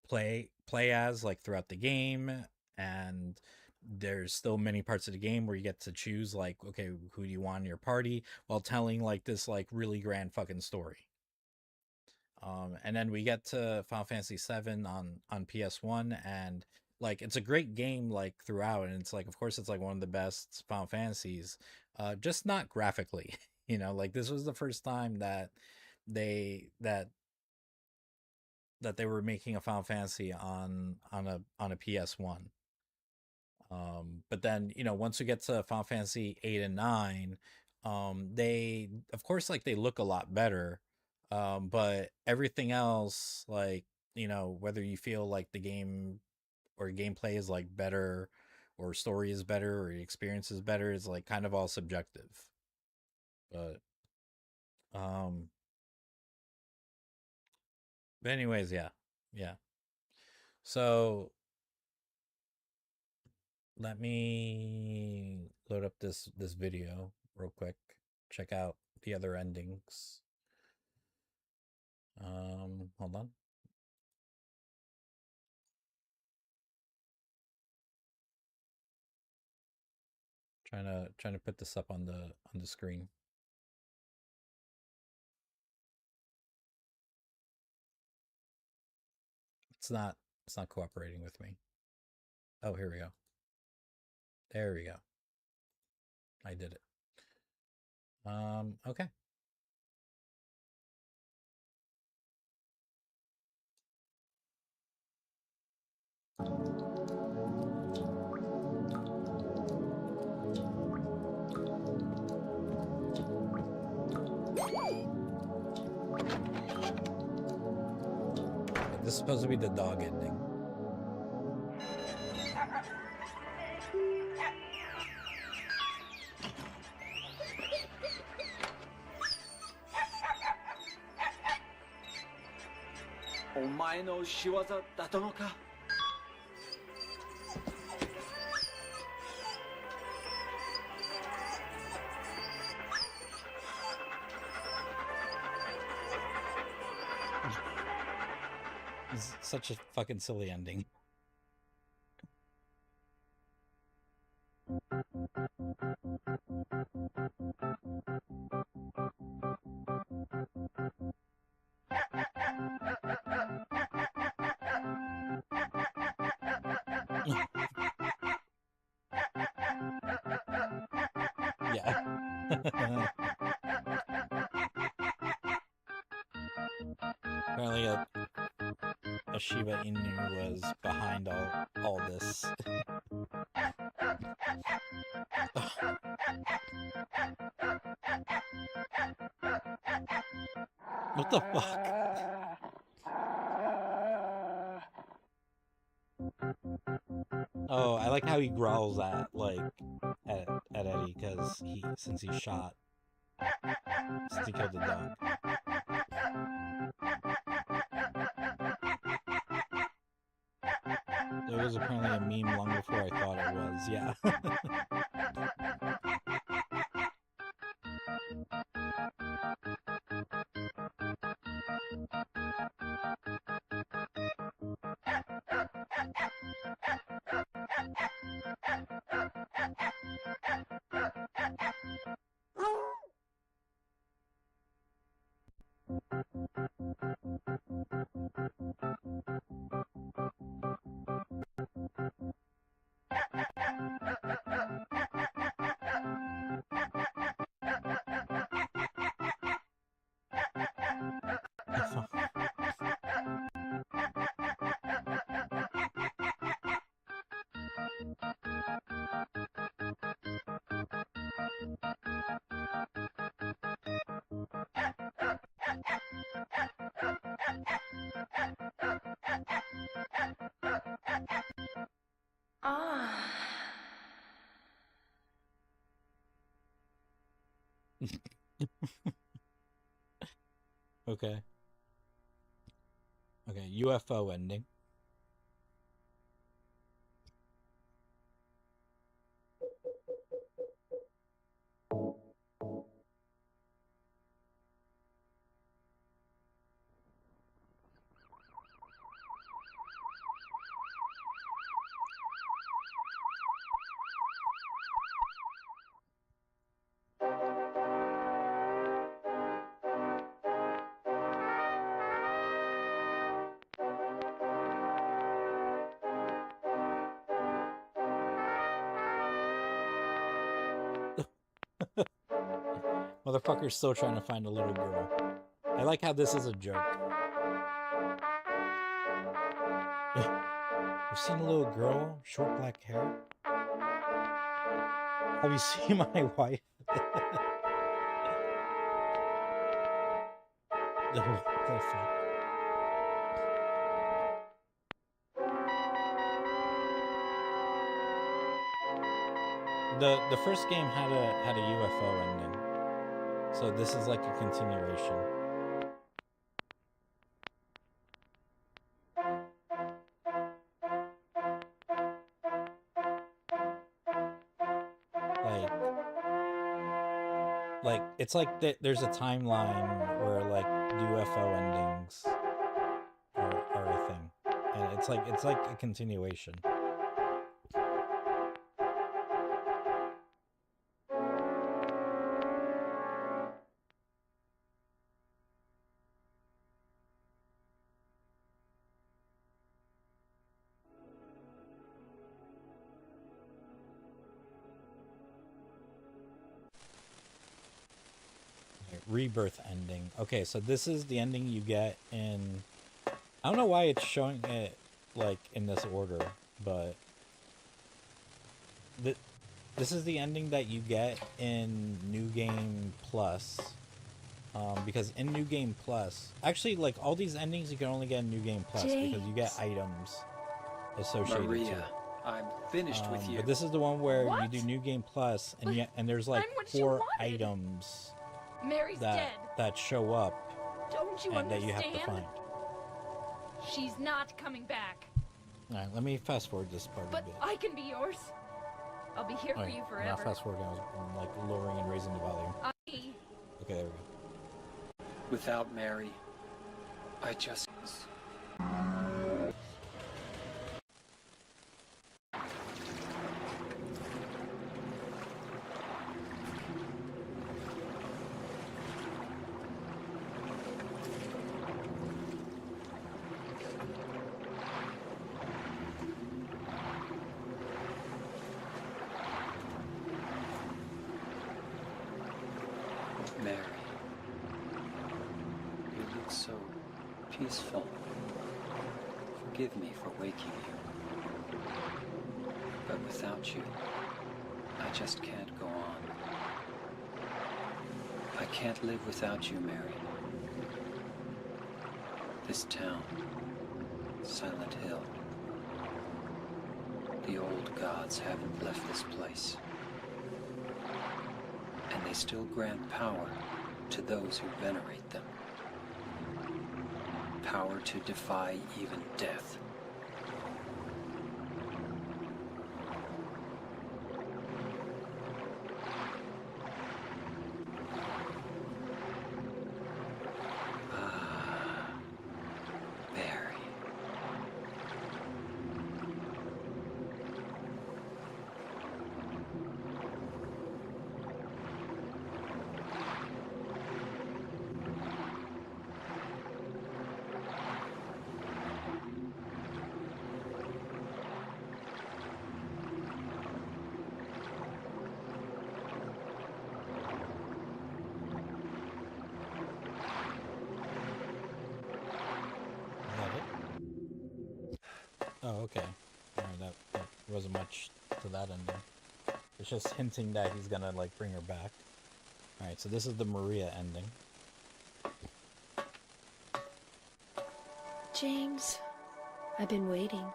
play as like throughout the game. And there's still many parts of the game where you get to choose like, okay, who do you want in your party, while telling like this like really grand fucking story. And then we get to Final Fantasy VII on PS1, and like it's a great game like throughout, and it's like, of course, it's like one of the best Final Fantasies, just not graphically. You know, like this was the first time that they that that they were making a Final Fantasy on a PS1. But then, you know, once we get to Final Fantasy 8 and 9, they, of course, like they look a lot better. But everything else, like, you know, whether you feel like the game or gameplay is like better, or story is better, or experience is better, is like kind of all subjective. But um but anyways, yeah. Yeah. So let me load up this video real quick. Check out the other endings. Hold on. Trying to put this up on the screen. It's not cooperating with me. Oh, here we go. There we go. I did it. Okay. This is supposed to be the dog ending. It's such a fucking silly ending. Yeah. Apparently a Shiba Inu was behind all this. What the fuck? Oh, I like how he growls at Eddie, because since he killed the dog. It was apparently a meme long before I thought it was, yeah. Ah. Okay. Okay, UFO ending. Motherfucker's still trying to find a little girl. I like how this is a joke. You've seen a little girl, short black hair? Have you seen my wife? What the fuck? The first game had a UFO ending, so this is like a continuation. Like it's like there's a timeline where like UFO endings are a thing, and it's like a continuation. Rebirth ending. Okay, so this is the ending you get in... I don't know why it's showing it, like, in this order, but... This is the ending that you get in New Game Plus. Because in New Game Plus... Actually, like, all these endings you can only get in New Game Plus, because you get items associated to it. Maria, I'm finished with you. But this is the one where What? you do New Game Plus, and there's, like, I'm what you 4 wanted. items... Mary's dead. that show up Don't you and that understand? you have to find. She's not coming back. Alright, let me fast forward this part But a bit. I can be yours. I'll be here for Alright, you I'm forever. not fast forwarding, I'm like lowering and raising the volume. Okay, there we go. Without Mary, I just... Mary, you look so peaceful. Forgive me for waking you. But without you, I just can't go on. I can't live without you, Mary. This town, Silent Hill. The old gods haven't left this place. And they still grant power to those who venerate them. Power to defy even death. Ah, Barry. Oh, okay. That wasn't much to that ending. It's just hinting that he's gonna, like, bring her back. Alright, so this is the Maria ending. James, I've been waiting.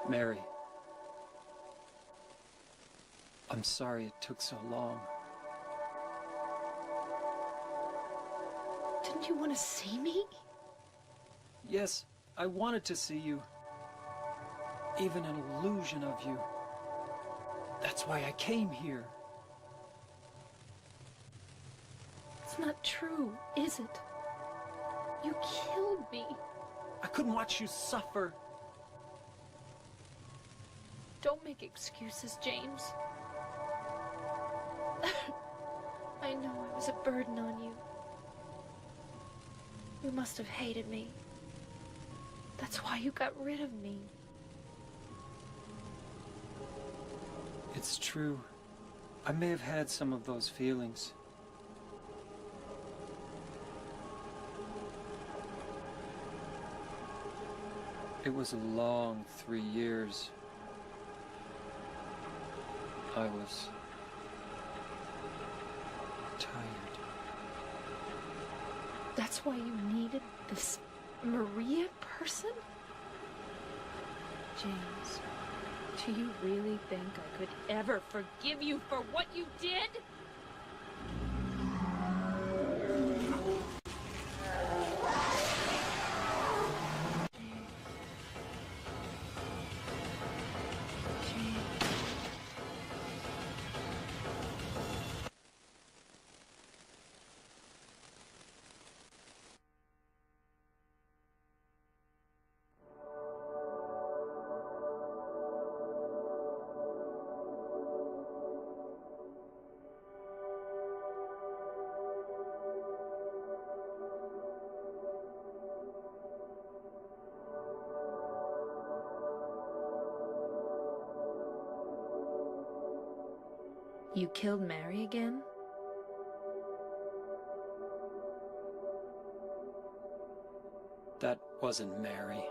Mary. I'm sorry it took so long. Didn't you want to see me? Yes, I wanted to see you. Even an illusion of you. That's why I came here. It's not true, is it? You killed me. I couldn't watch you suffer. Don't make excuses, James. I know I was a burden on you. You must have hated me. That's why you got rid of me. It's true. I may have had some of those feelings. It was a long 3 years. I was tired. That's why you needed this Maria person? James, do you really think I could ever forgive you for what you did? You killed Mary again? That wasn't Mary.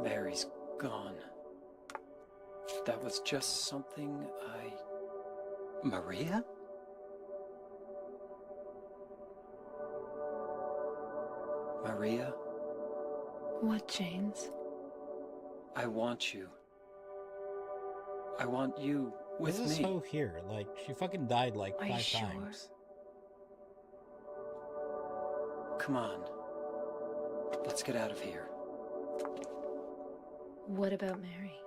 Mary's gone. That was just something Maria? Maria? What, James? I want you. I want you with This is me. Ho here. Like, she fucking died like Are you 5 sure? times. Come on. Let's get out of here. What about Mary?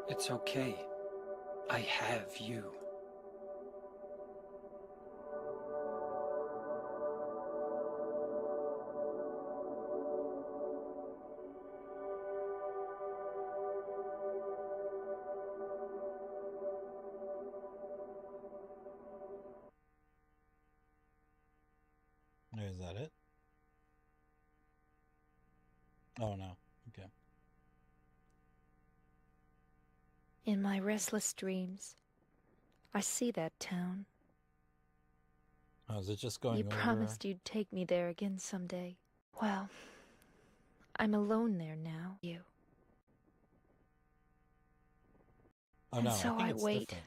It's okay. I have you. Is that it? Oh no. Okay. In my restless dreams, I see that town. Oh, is it just going You over? promised you'd take me there again someday. Well, I'm alone there now. You. Oh And no, so I think I it's wait, different.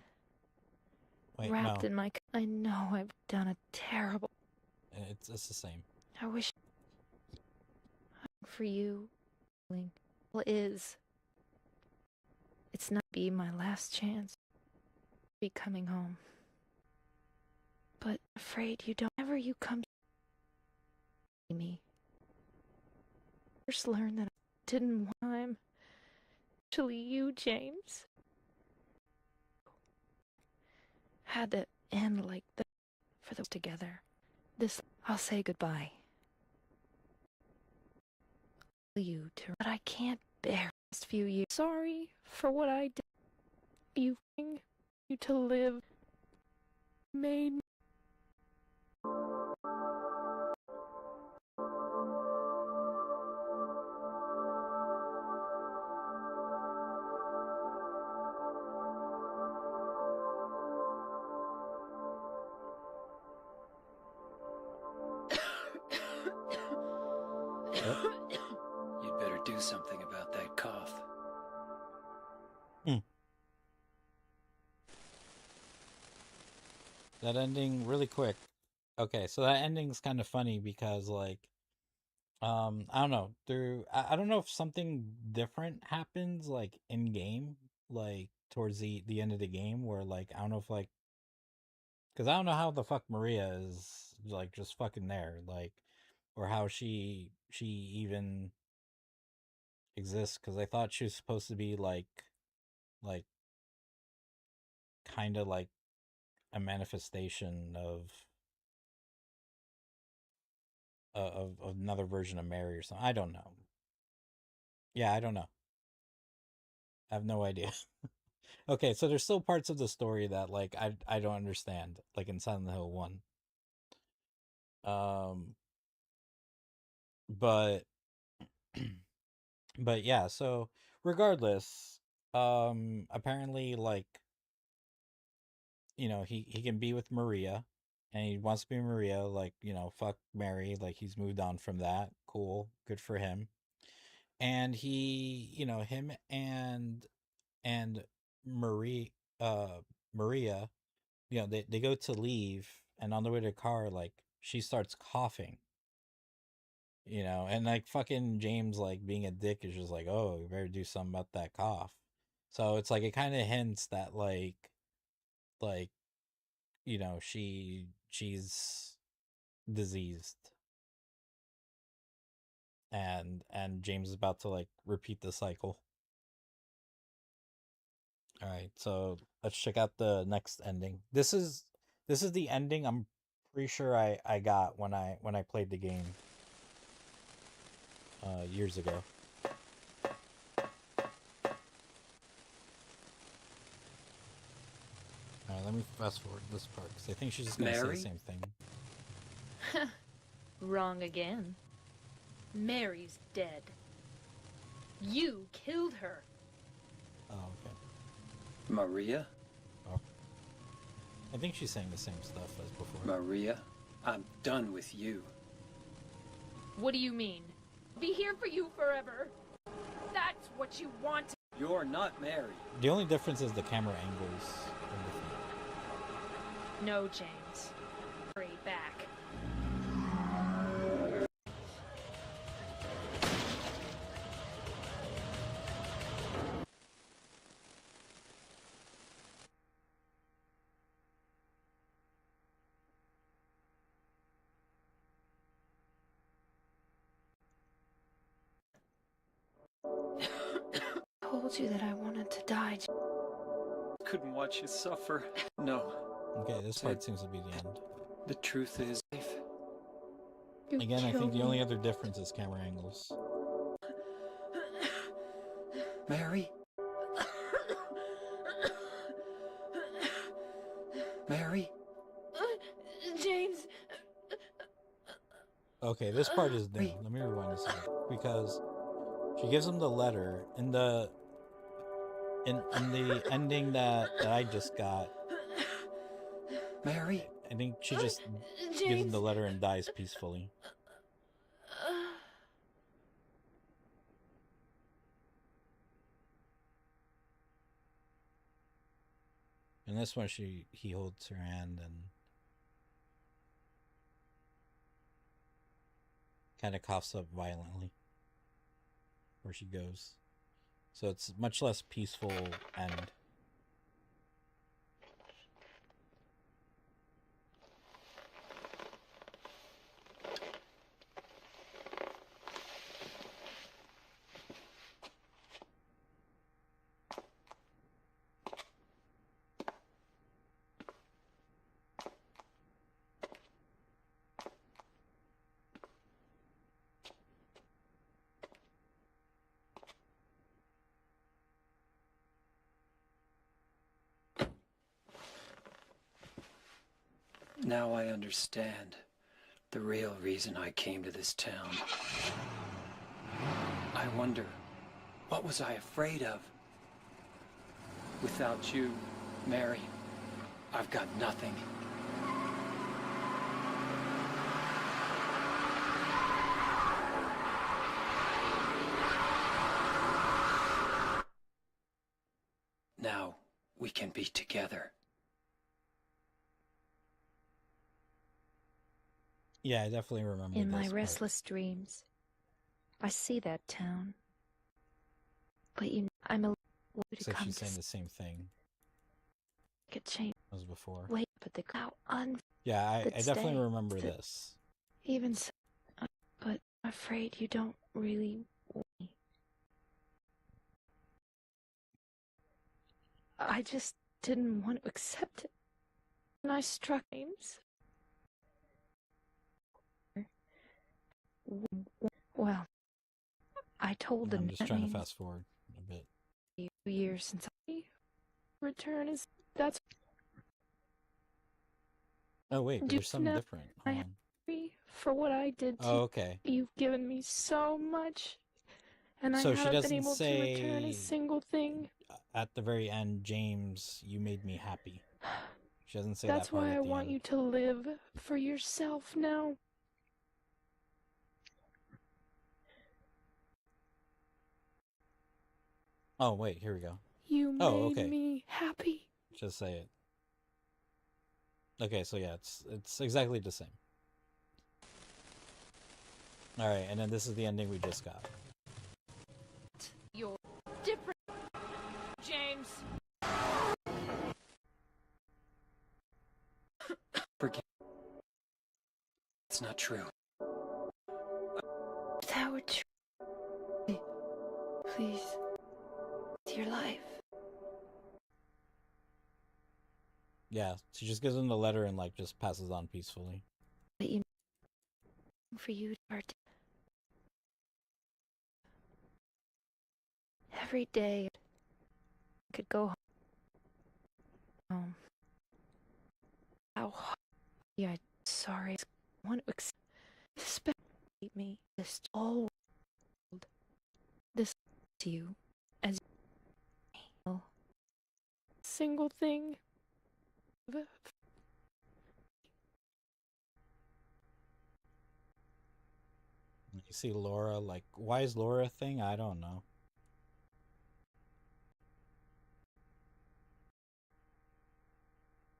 Wait, wrapped no. in my... I know I've done a terrible... It's the same. I wish... For you... Well, is... It's not be my last chance. Be coming home. But afraid you don't... Whenever you come to me... First learn that I didn't want time. Actually, you, James. Had to end like that for the together. This, I'll say goodbye. You to, but I can't bear the last few years. Sorry for what I did. You to live made me. You'd better do something about that cough. That ending really quick. Okay, so that ending's kind of funny because like I don't know. I don't know if something different happens like in game, like towards the end of the game where like I don't know if like because I don't know how the fuck Maria is like just fucking there, like or how she even exists because I thought she was supposed to be like kind of like a manifestation of another version of Mary or something. I don't know. Yeah, I don't know. I have no idea. Okay, so there's still parts of the story that like I don't understand, like in Silent Hill 1. But but yeah, so regardless, apparently like he can be with Maria and he wants to be Maria, like, fuck Mary, like he's moved on from that. Cool, good for him. And him and Marie Maria, they go to leave and on the way to the car, like she starts coughing. And like fucking James like being a dick is just like, oh, you better do something about that cough. So it's like it kind of hints that like she's diseased and James is about to like repeat the cycle. All right, so let's check out the next ending. This is the ending I'm pretty sure I got when I played the game years ago. All right, let me fast forward this part because I think she's just gonna say the same thing. Wrong again. Mary's dead. You killed her. Oh, okay. Maria? Oh. I think she's saying the same stuff as before. Maria, I'm done with you. What do you mean? Be here for you forever. That's what you want. You're not Mary. The only difference is the camera angles. No, James. Hurry back. I told you that I wanted to die. Couldn't watch you suffer. No. Okay, this part seems to be the end. The truth is... Again, I think the only other difference is camera angles. Mary? Mary? James! Okay, this part is new. Let me rewind this a bit. Because she gives him the letter in the ending that I just got. Mary? I think she just gives him the letter and dies peacefully. And this one, he holds her hand and kind of coughs up violently where she goes. So it's much less peaceful end. Now I understand the real reason I came to this town. I wonder, what was I afraid of? Without you, Mary, I've got nothing. we can be together. Yeah, I definitely remember In my this part. restless dreams, I see that town. But I'm a way to So come she's to saying the same thing a change. as before. Wait, but the cloud Yeah, I that definitely stay. remember The- this. Even so, but I'm afraid you don't really want me. I just didn't want to accept it. And I struck names. Well, I told them I'm just that trying to means fast forward a bit. 2 years since I return is that's Oh wait, but Do there's something you know different. I Hold have on. me for what I did to Oh, okay. you. You've given me so much, and I So she haven't been doesn't able to return a say single thing. at the very end, James, you made me happy. She doesn't say that That's part why at I the want end. you to live for yourself now. Oh wait, here we go. You Oh, made okay. me happy. Just say it. Okay, so yeah, it's exactly the same. All right, and then this is the ending we just got. You're different, James. Forget. It's not true. If that were true, please, it's your life. Yeah, she just gives him the letter and like just passes on peacefully. But you, for you to hurt. Every day, I could go home. How hard? Yeah, sorry. I want to expect me this all this to you as single thing. You see Laura, like, why is Laura a thing? I don't know.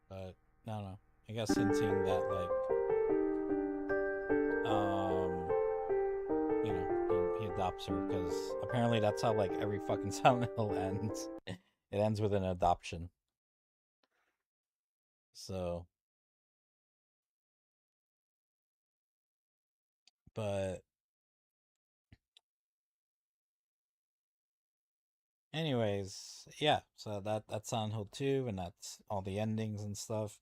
But I don't know. I guess hinting that like you know, he adopts her because apparently that's how like every fucking Silent Hill ends. It ends with an adoption. So but anyways, yeah, so that's Silent Hill 2 and that's all the endings and stuff.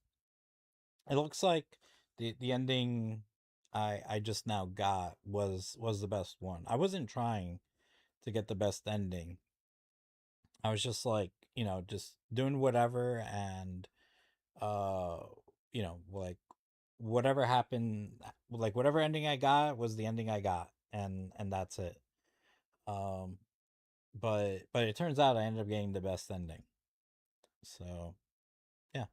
It looks like the ending I just now got was the best one. I wasn't trying to get the best ending. I was just like, you know, just doing whatever and uh you know, like whatever happened, like whatever ending I got was the ending I got and that's it. Um but it turns out I ended up getting the best ending. So, yeah.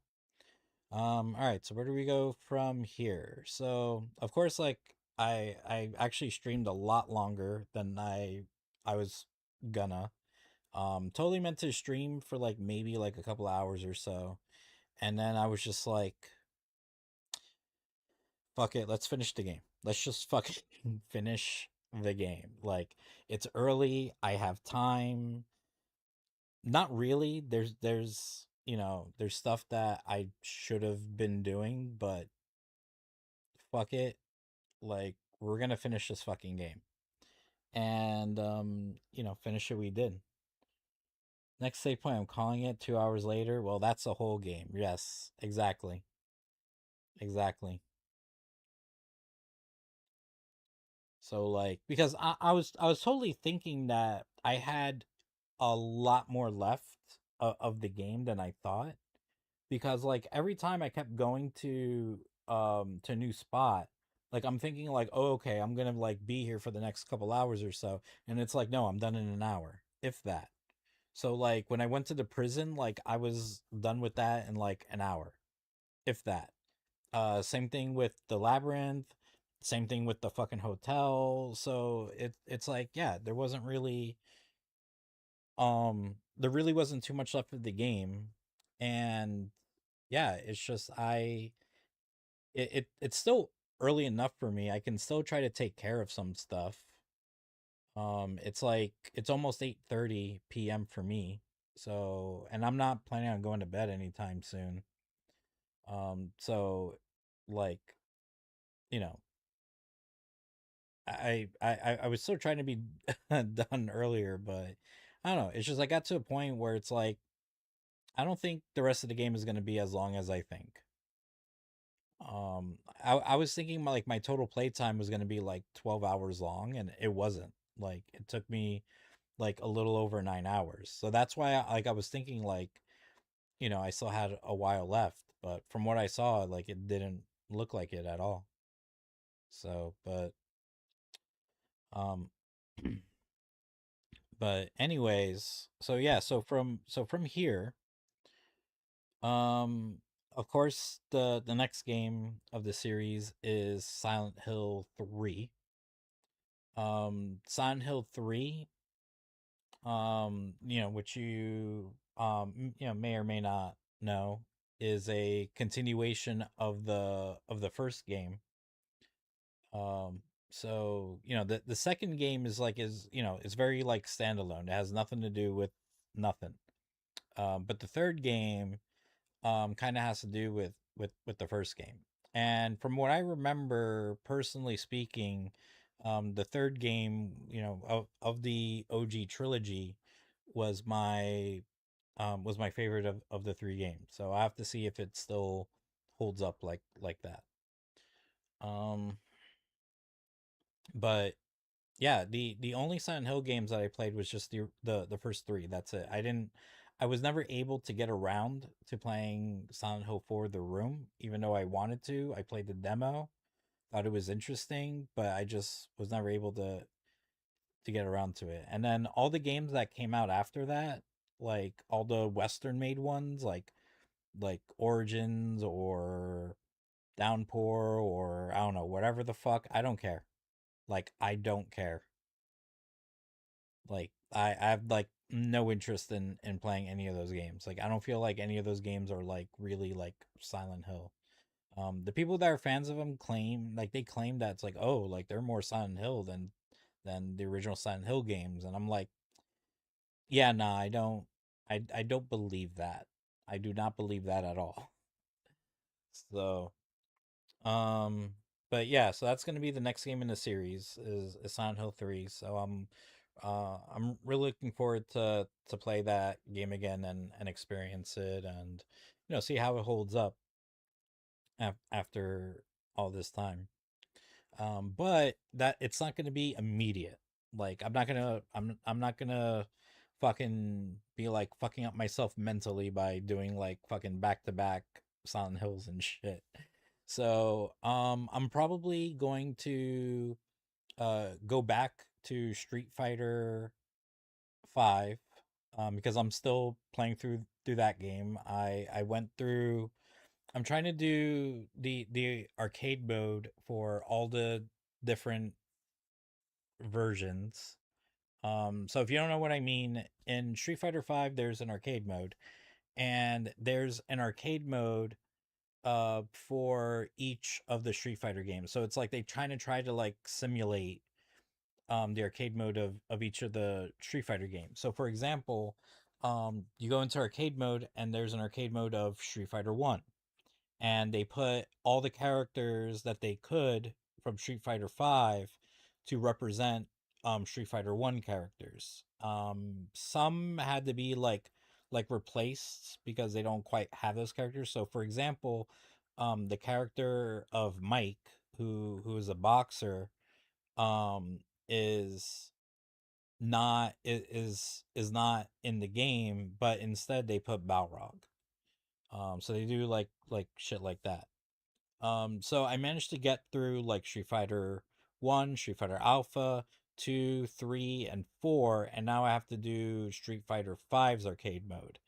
All right, so where do we go from here? So, of course, like I actually streamed a lot longer than I was gonna. Totally meant to stream for like maybe like a couple hours or so. And then I was just like, fuck it, let's finish the game. Let's just fucking finish the game. Like it's early, I have time. Not really. There's you know, there's stuff that I should have been doing, but fuck it. Like we're gonna finish this fucking game. And you know, finish it we did. Next save point, I'm calling it 2 hours later. Well, that's the whole game. Yes, exactly. Exactly. So like because I was totally thinking that I had a lot more left of the game than I thought. Because like every time I kept going to a new spot, like I'm thinking like, oh okay, I'm gonna like be here for the next couple hours or so. And it's like, no, I'm done in an hour, if that. So like when I went to the prison, like I was done with that in like an hour, if that. Same thing with the labyrinth, same thing with the fucking hotel. So it's like, yeah, there wasn't really there really wasn't too much left of the game. And yeah, it's just it's still early enough for me. I can still try to take care of some stuff. It's like it's almost 8:30 p.m. for me. So, and I'm not planning on going to bed anytime soon. So like, you know, I was still trying to be done earlier, but I don't know. It's just I got to a point where it's like I don't think the rest of the game is going to be as long as I think. I was thinking my total playtime was going to be like 12 hours long, and it wasn't. Like it took me like a little over 9 hours. So that's why I was thinking like, I still had a while left, but from what I saw, like it didn't look like it at all. So, um but anyways, so yeah, so from here, um of course the next game of the series is Silent Hill 3. Silent Hill 3, which you may or may not know, is a continuation of the first game. Um so, the second game is very like standalone. It has nothing to do with nothing. But the third game kind of has to do with the first game. And from what I remember, personally speaking, the third game, of the OG trilogy, was my favorite of the three games. So I have to see if it still holds up like that. Um, but yeah, the only Silent Hill games that I played was just the first three. That's it. I was never able to get around to playing Silent Hill 4 The Room, even though I wanted to. I played the demo, thought it was interesting, but I just was never able to get around to it. And then all the games that came out after that, like all the Western made ones, like Origins or Downpour or I don't know, whatever the fuck, I don't care. Like I don't care. Like I have like no interest in playing any of those games. Like I don't feel like any of those games are like really like Silent Hill. The people that are fans of them claim that it's like, oh, like they're more Silent Hill than the original Silent Hill games, and I'm like, yeah, nah, I don't believe that. I do not believe that at all. So, um, but yeah, so that's gonna be the next game in the series is Silent Hill 3. So I'm really looking forward to play that game again and experience it and see how it holds up after all this time. But that it's not going to be immediate. Like I'm not going to fucking be like fucking up myself mentally by doing like fucking back-to-back Silent Hills and shit. So, I'm probably going to go back to Street Fighter 5, because I'm still playing through that game. I went through I'm trying to do the arcade mode for all the different versions. So if you don't know what I mean, in Street Fighter 5 there's an arcade mode, and there's an arcade mode for each of the Street Fighter games. So it's like they try to like simulate the arcade mode of each of the Street Fighter games. So for example, you go into arcade mode and there's an arcade mode of Street Fighter 1, and they put all the characters that they could from Street Fighter 5 to represent Street Fighter 1 characters. Some had to be like replaced because they don't quite have those characters. So for example, the character of Mike, who is a boxer, um is is not in the game, but instead they put Balrog. So they do like shit like that. So I managed to get through like Street Fighter 1, Street Fighter Alpha, 2, 3, and 4, and now I have to do Street Fighter 5's arcade mode.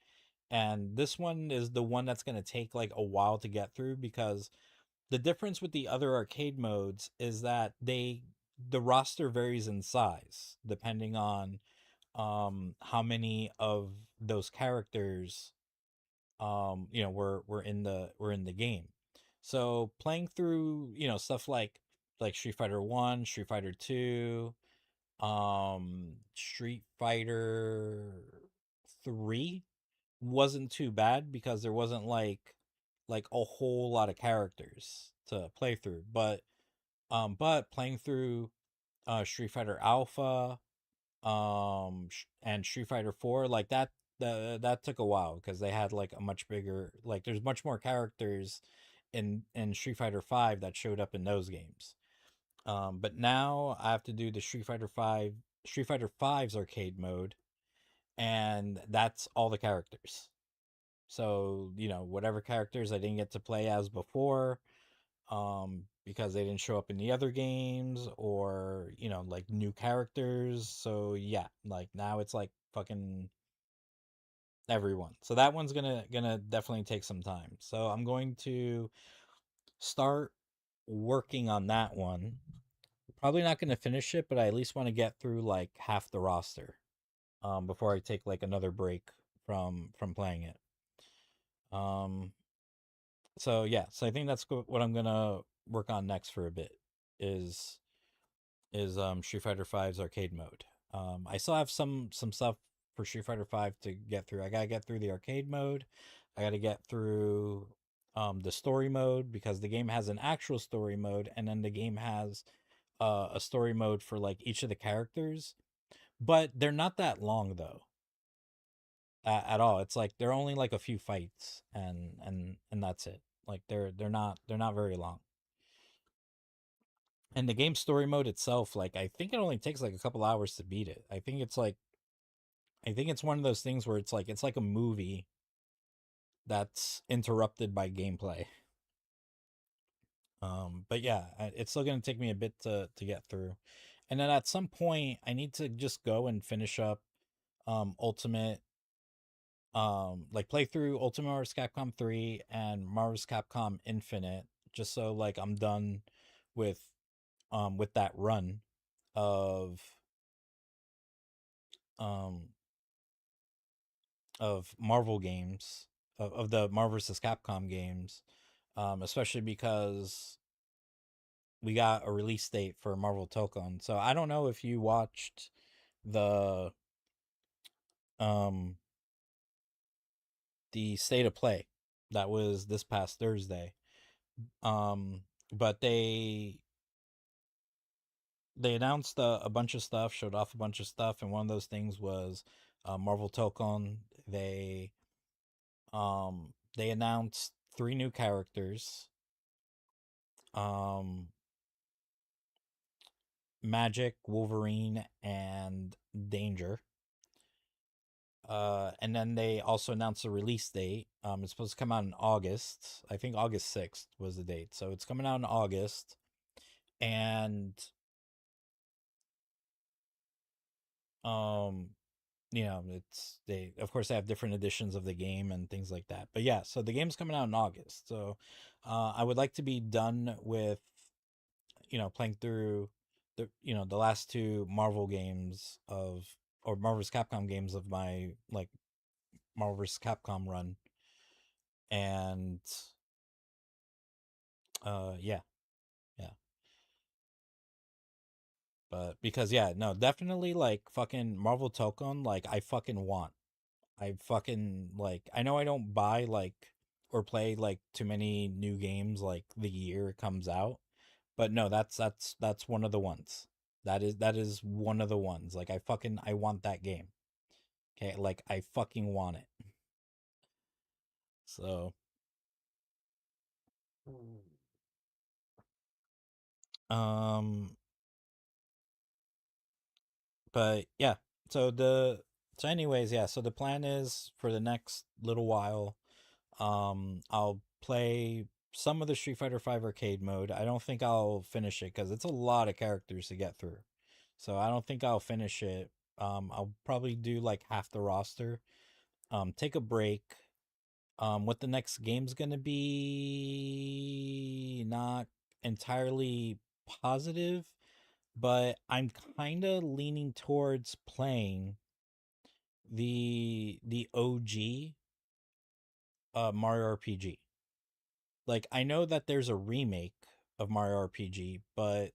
And this one is the one that's going to take like a while to get through, because the difference with the other arcade modes is that the roster varies in size depending on how many of those characters we're in the game. So playing through, stuff like Street Fighter 1, Street Fighter 2, Street Fighter 3 wasn't too bad because there wasn't like a whole lot of characters to play through. But playing through Street Fighter Alpha and Street Fighter 4, like that took a while because they had like a much bigger, like there's much more characters in Street Fighter 5 that showed up in those games. But now I have to do the Street Fighter 5's arcade mode, and that's all the characters. So, whatever characters I didn't get to play as before, because they didn't show up in the other games, or, like new characters. So yeah, like now it's like fucking everyone. So that one's gonna definitely take some time. So I'm going to start working on that one. Probably not gonna finish it, but I at least want to get through like half the roster before I take like another break from playing it. Um so yeah, so I think that's what I'm gonna work on next for a bit is Street Fighter V's arcade mode. I still have some stuff for Street Fighter 5 to get through. I gotta get through the arcade mode. I gotta get through the story mode, because the game has an actual story mode, and then the game has a story mode for like each of the characters. But they're not that long though. At all. It's like they're only like a few fights, and that's it. Like they're not very long. And the game story mode itself, like I think it only takes like a couple hours to beat it. I think it's one of those things where it's like a movie that's interrupted by gameplay. But yeah, it's still gonna take me a bit to get through. And then at some point I need to just go and finish up Ultimate, like play through Ultimate Marvel's Capcom 3 and Marvel's Capcom Infinite, just so like I'm done with with that run of um of Marvel games, of the Marvel vs. Capcom games, especially because we got a release date for Marvel Tokon. So I don't know if you watched the um the state of play that was this past Thursday. But they announced a bunch of stuff, showed off a bunch of stuff, and one of those things was Marvel Tokon. They announced 3 new characters. Um Magic, Wolverine, and Danger. And then they also announced a release date. It's supposed to come out in August. I think August 6th was the date. So it's coming out in August. And um it's they of course they have different editions of the game and things like that. But yeah, so the game's coming out in August. So I would like to be done with playing through the last 2 Marvel games of or Marvel's Capcom games of my like Marvel vs. Capcom run. And yeah. Yeah. But because yeah, no, definitely like fucking Marvel Tokon, like I fucking want. I fucking like I know I don't buy like or play like too many new games like the year it comes out. But no, that's one of the ones. That is one of the ones. Like I want that game. Okay, like I fucking want it. So um but yeah. So anyways, yeah, so the plan is for the next little while, I'll play some of the Street Fighter 5 arcade mode. I don't think I'll finish it cuz it's a lot of characters to get through. So I don't think I'll finish it. I'll probably do like half the roster. Take a break. What the next game's going to be, not entirely positive, but I'm kind of leaning towards playing the OG Mario RPG. Like, I know that there's a remake of Mario RPG, but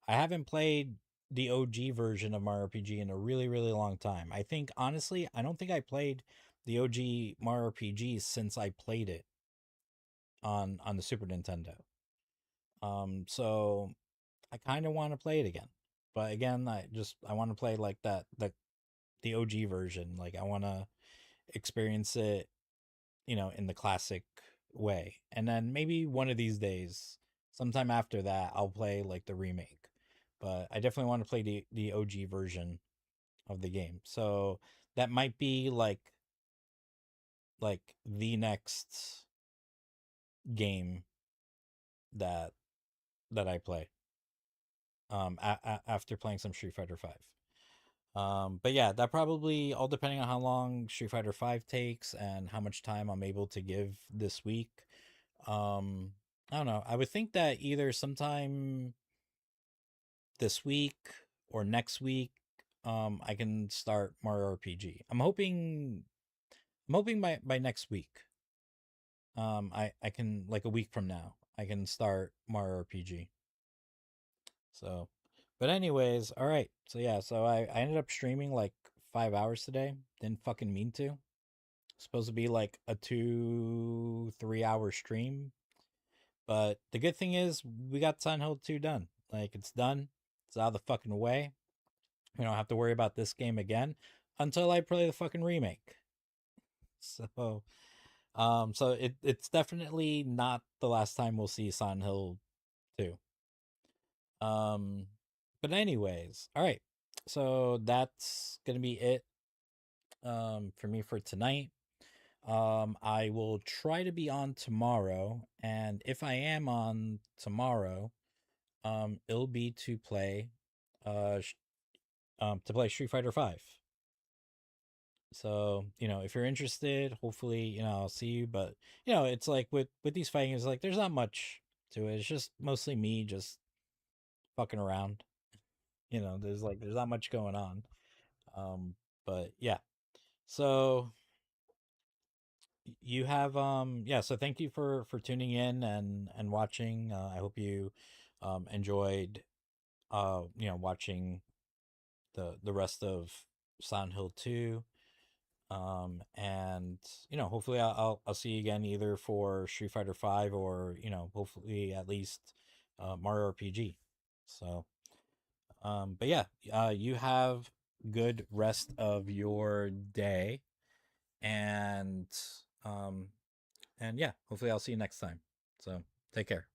I haven't played the OG version of Mario RPG in a really, really long time. I think, honestly, I don't think I played the OG Mario RPG since I played it on the Super Nintendo. So I kind of want to play it again. But again, I want to play like the OG version. Like, I want to experience it, in the classic way. And then maybe one of these days, sometime after that, I'll play like the remake. But I definitely want to play the OG version of the game. So that might be like the next game that I play after playing some Street Fighter 5. But yeah, that probably all depending on how long Street Fighter 5 takes and how much time I'm able to give this week. I don't know. I would think that either sometime this week or next week, I can start Mario RPG. I'm hoping by next week. I can, like, a week from now, I can start Mario RPG. So, but anyways, all right. So yeah, so I ended up streaming like 5 hours today. Didn't fucking mean to. Supposed to be like a 2-3 hour stream. But the good thing is we got Silent Hill 2 done. Like, it's done. It's out of the fucking way. We don't have to worry about this game again until I play the fucking remake. So it's definitely not the last time we'll see Silent Hill 2. Um but anyways, all right. So that's gonna be it for me for tonight. I will try to be on tomorrow, and if I am on tomorrow, it'll be to play Street Fighter 5. So, if you're interested, hopefully, I'll see you. But, it's like with these fighting games, like, there's not much to it. It's just mostly me just fucking around. There's not much going on. But yeah. So you have yeah, so thank you for tuning in and watching. I hope you enjoyed watching the rest of Silent Hill 2. And hopefully I'll see you again either for Street Fighter 5 or hopefully at least Mario RPG. So but yeah, you have good rest of your day, and um and yeah, hopefully I'll see you next time. So take care.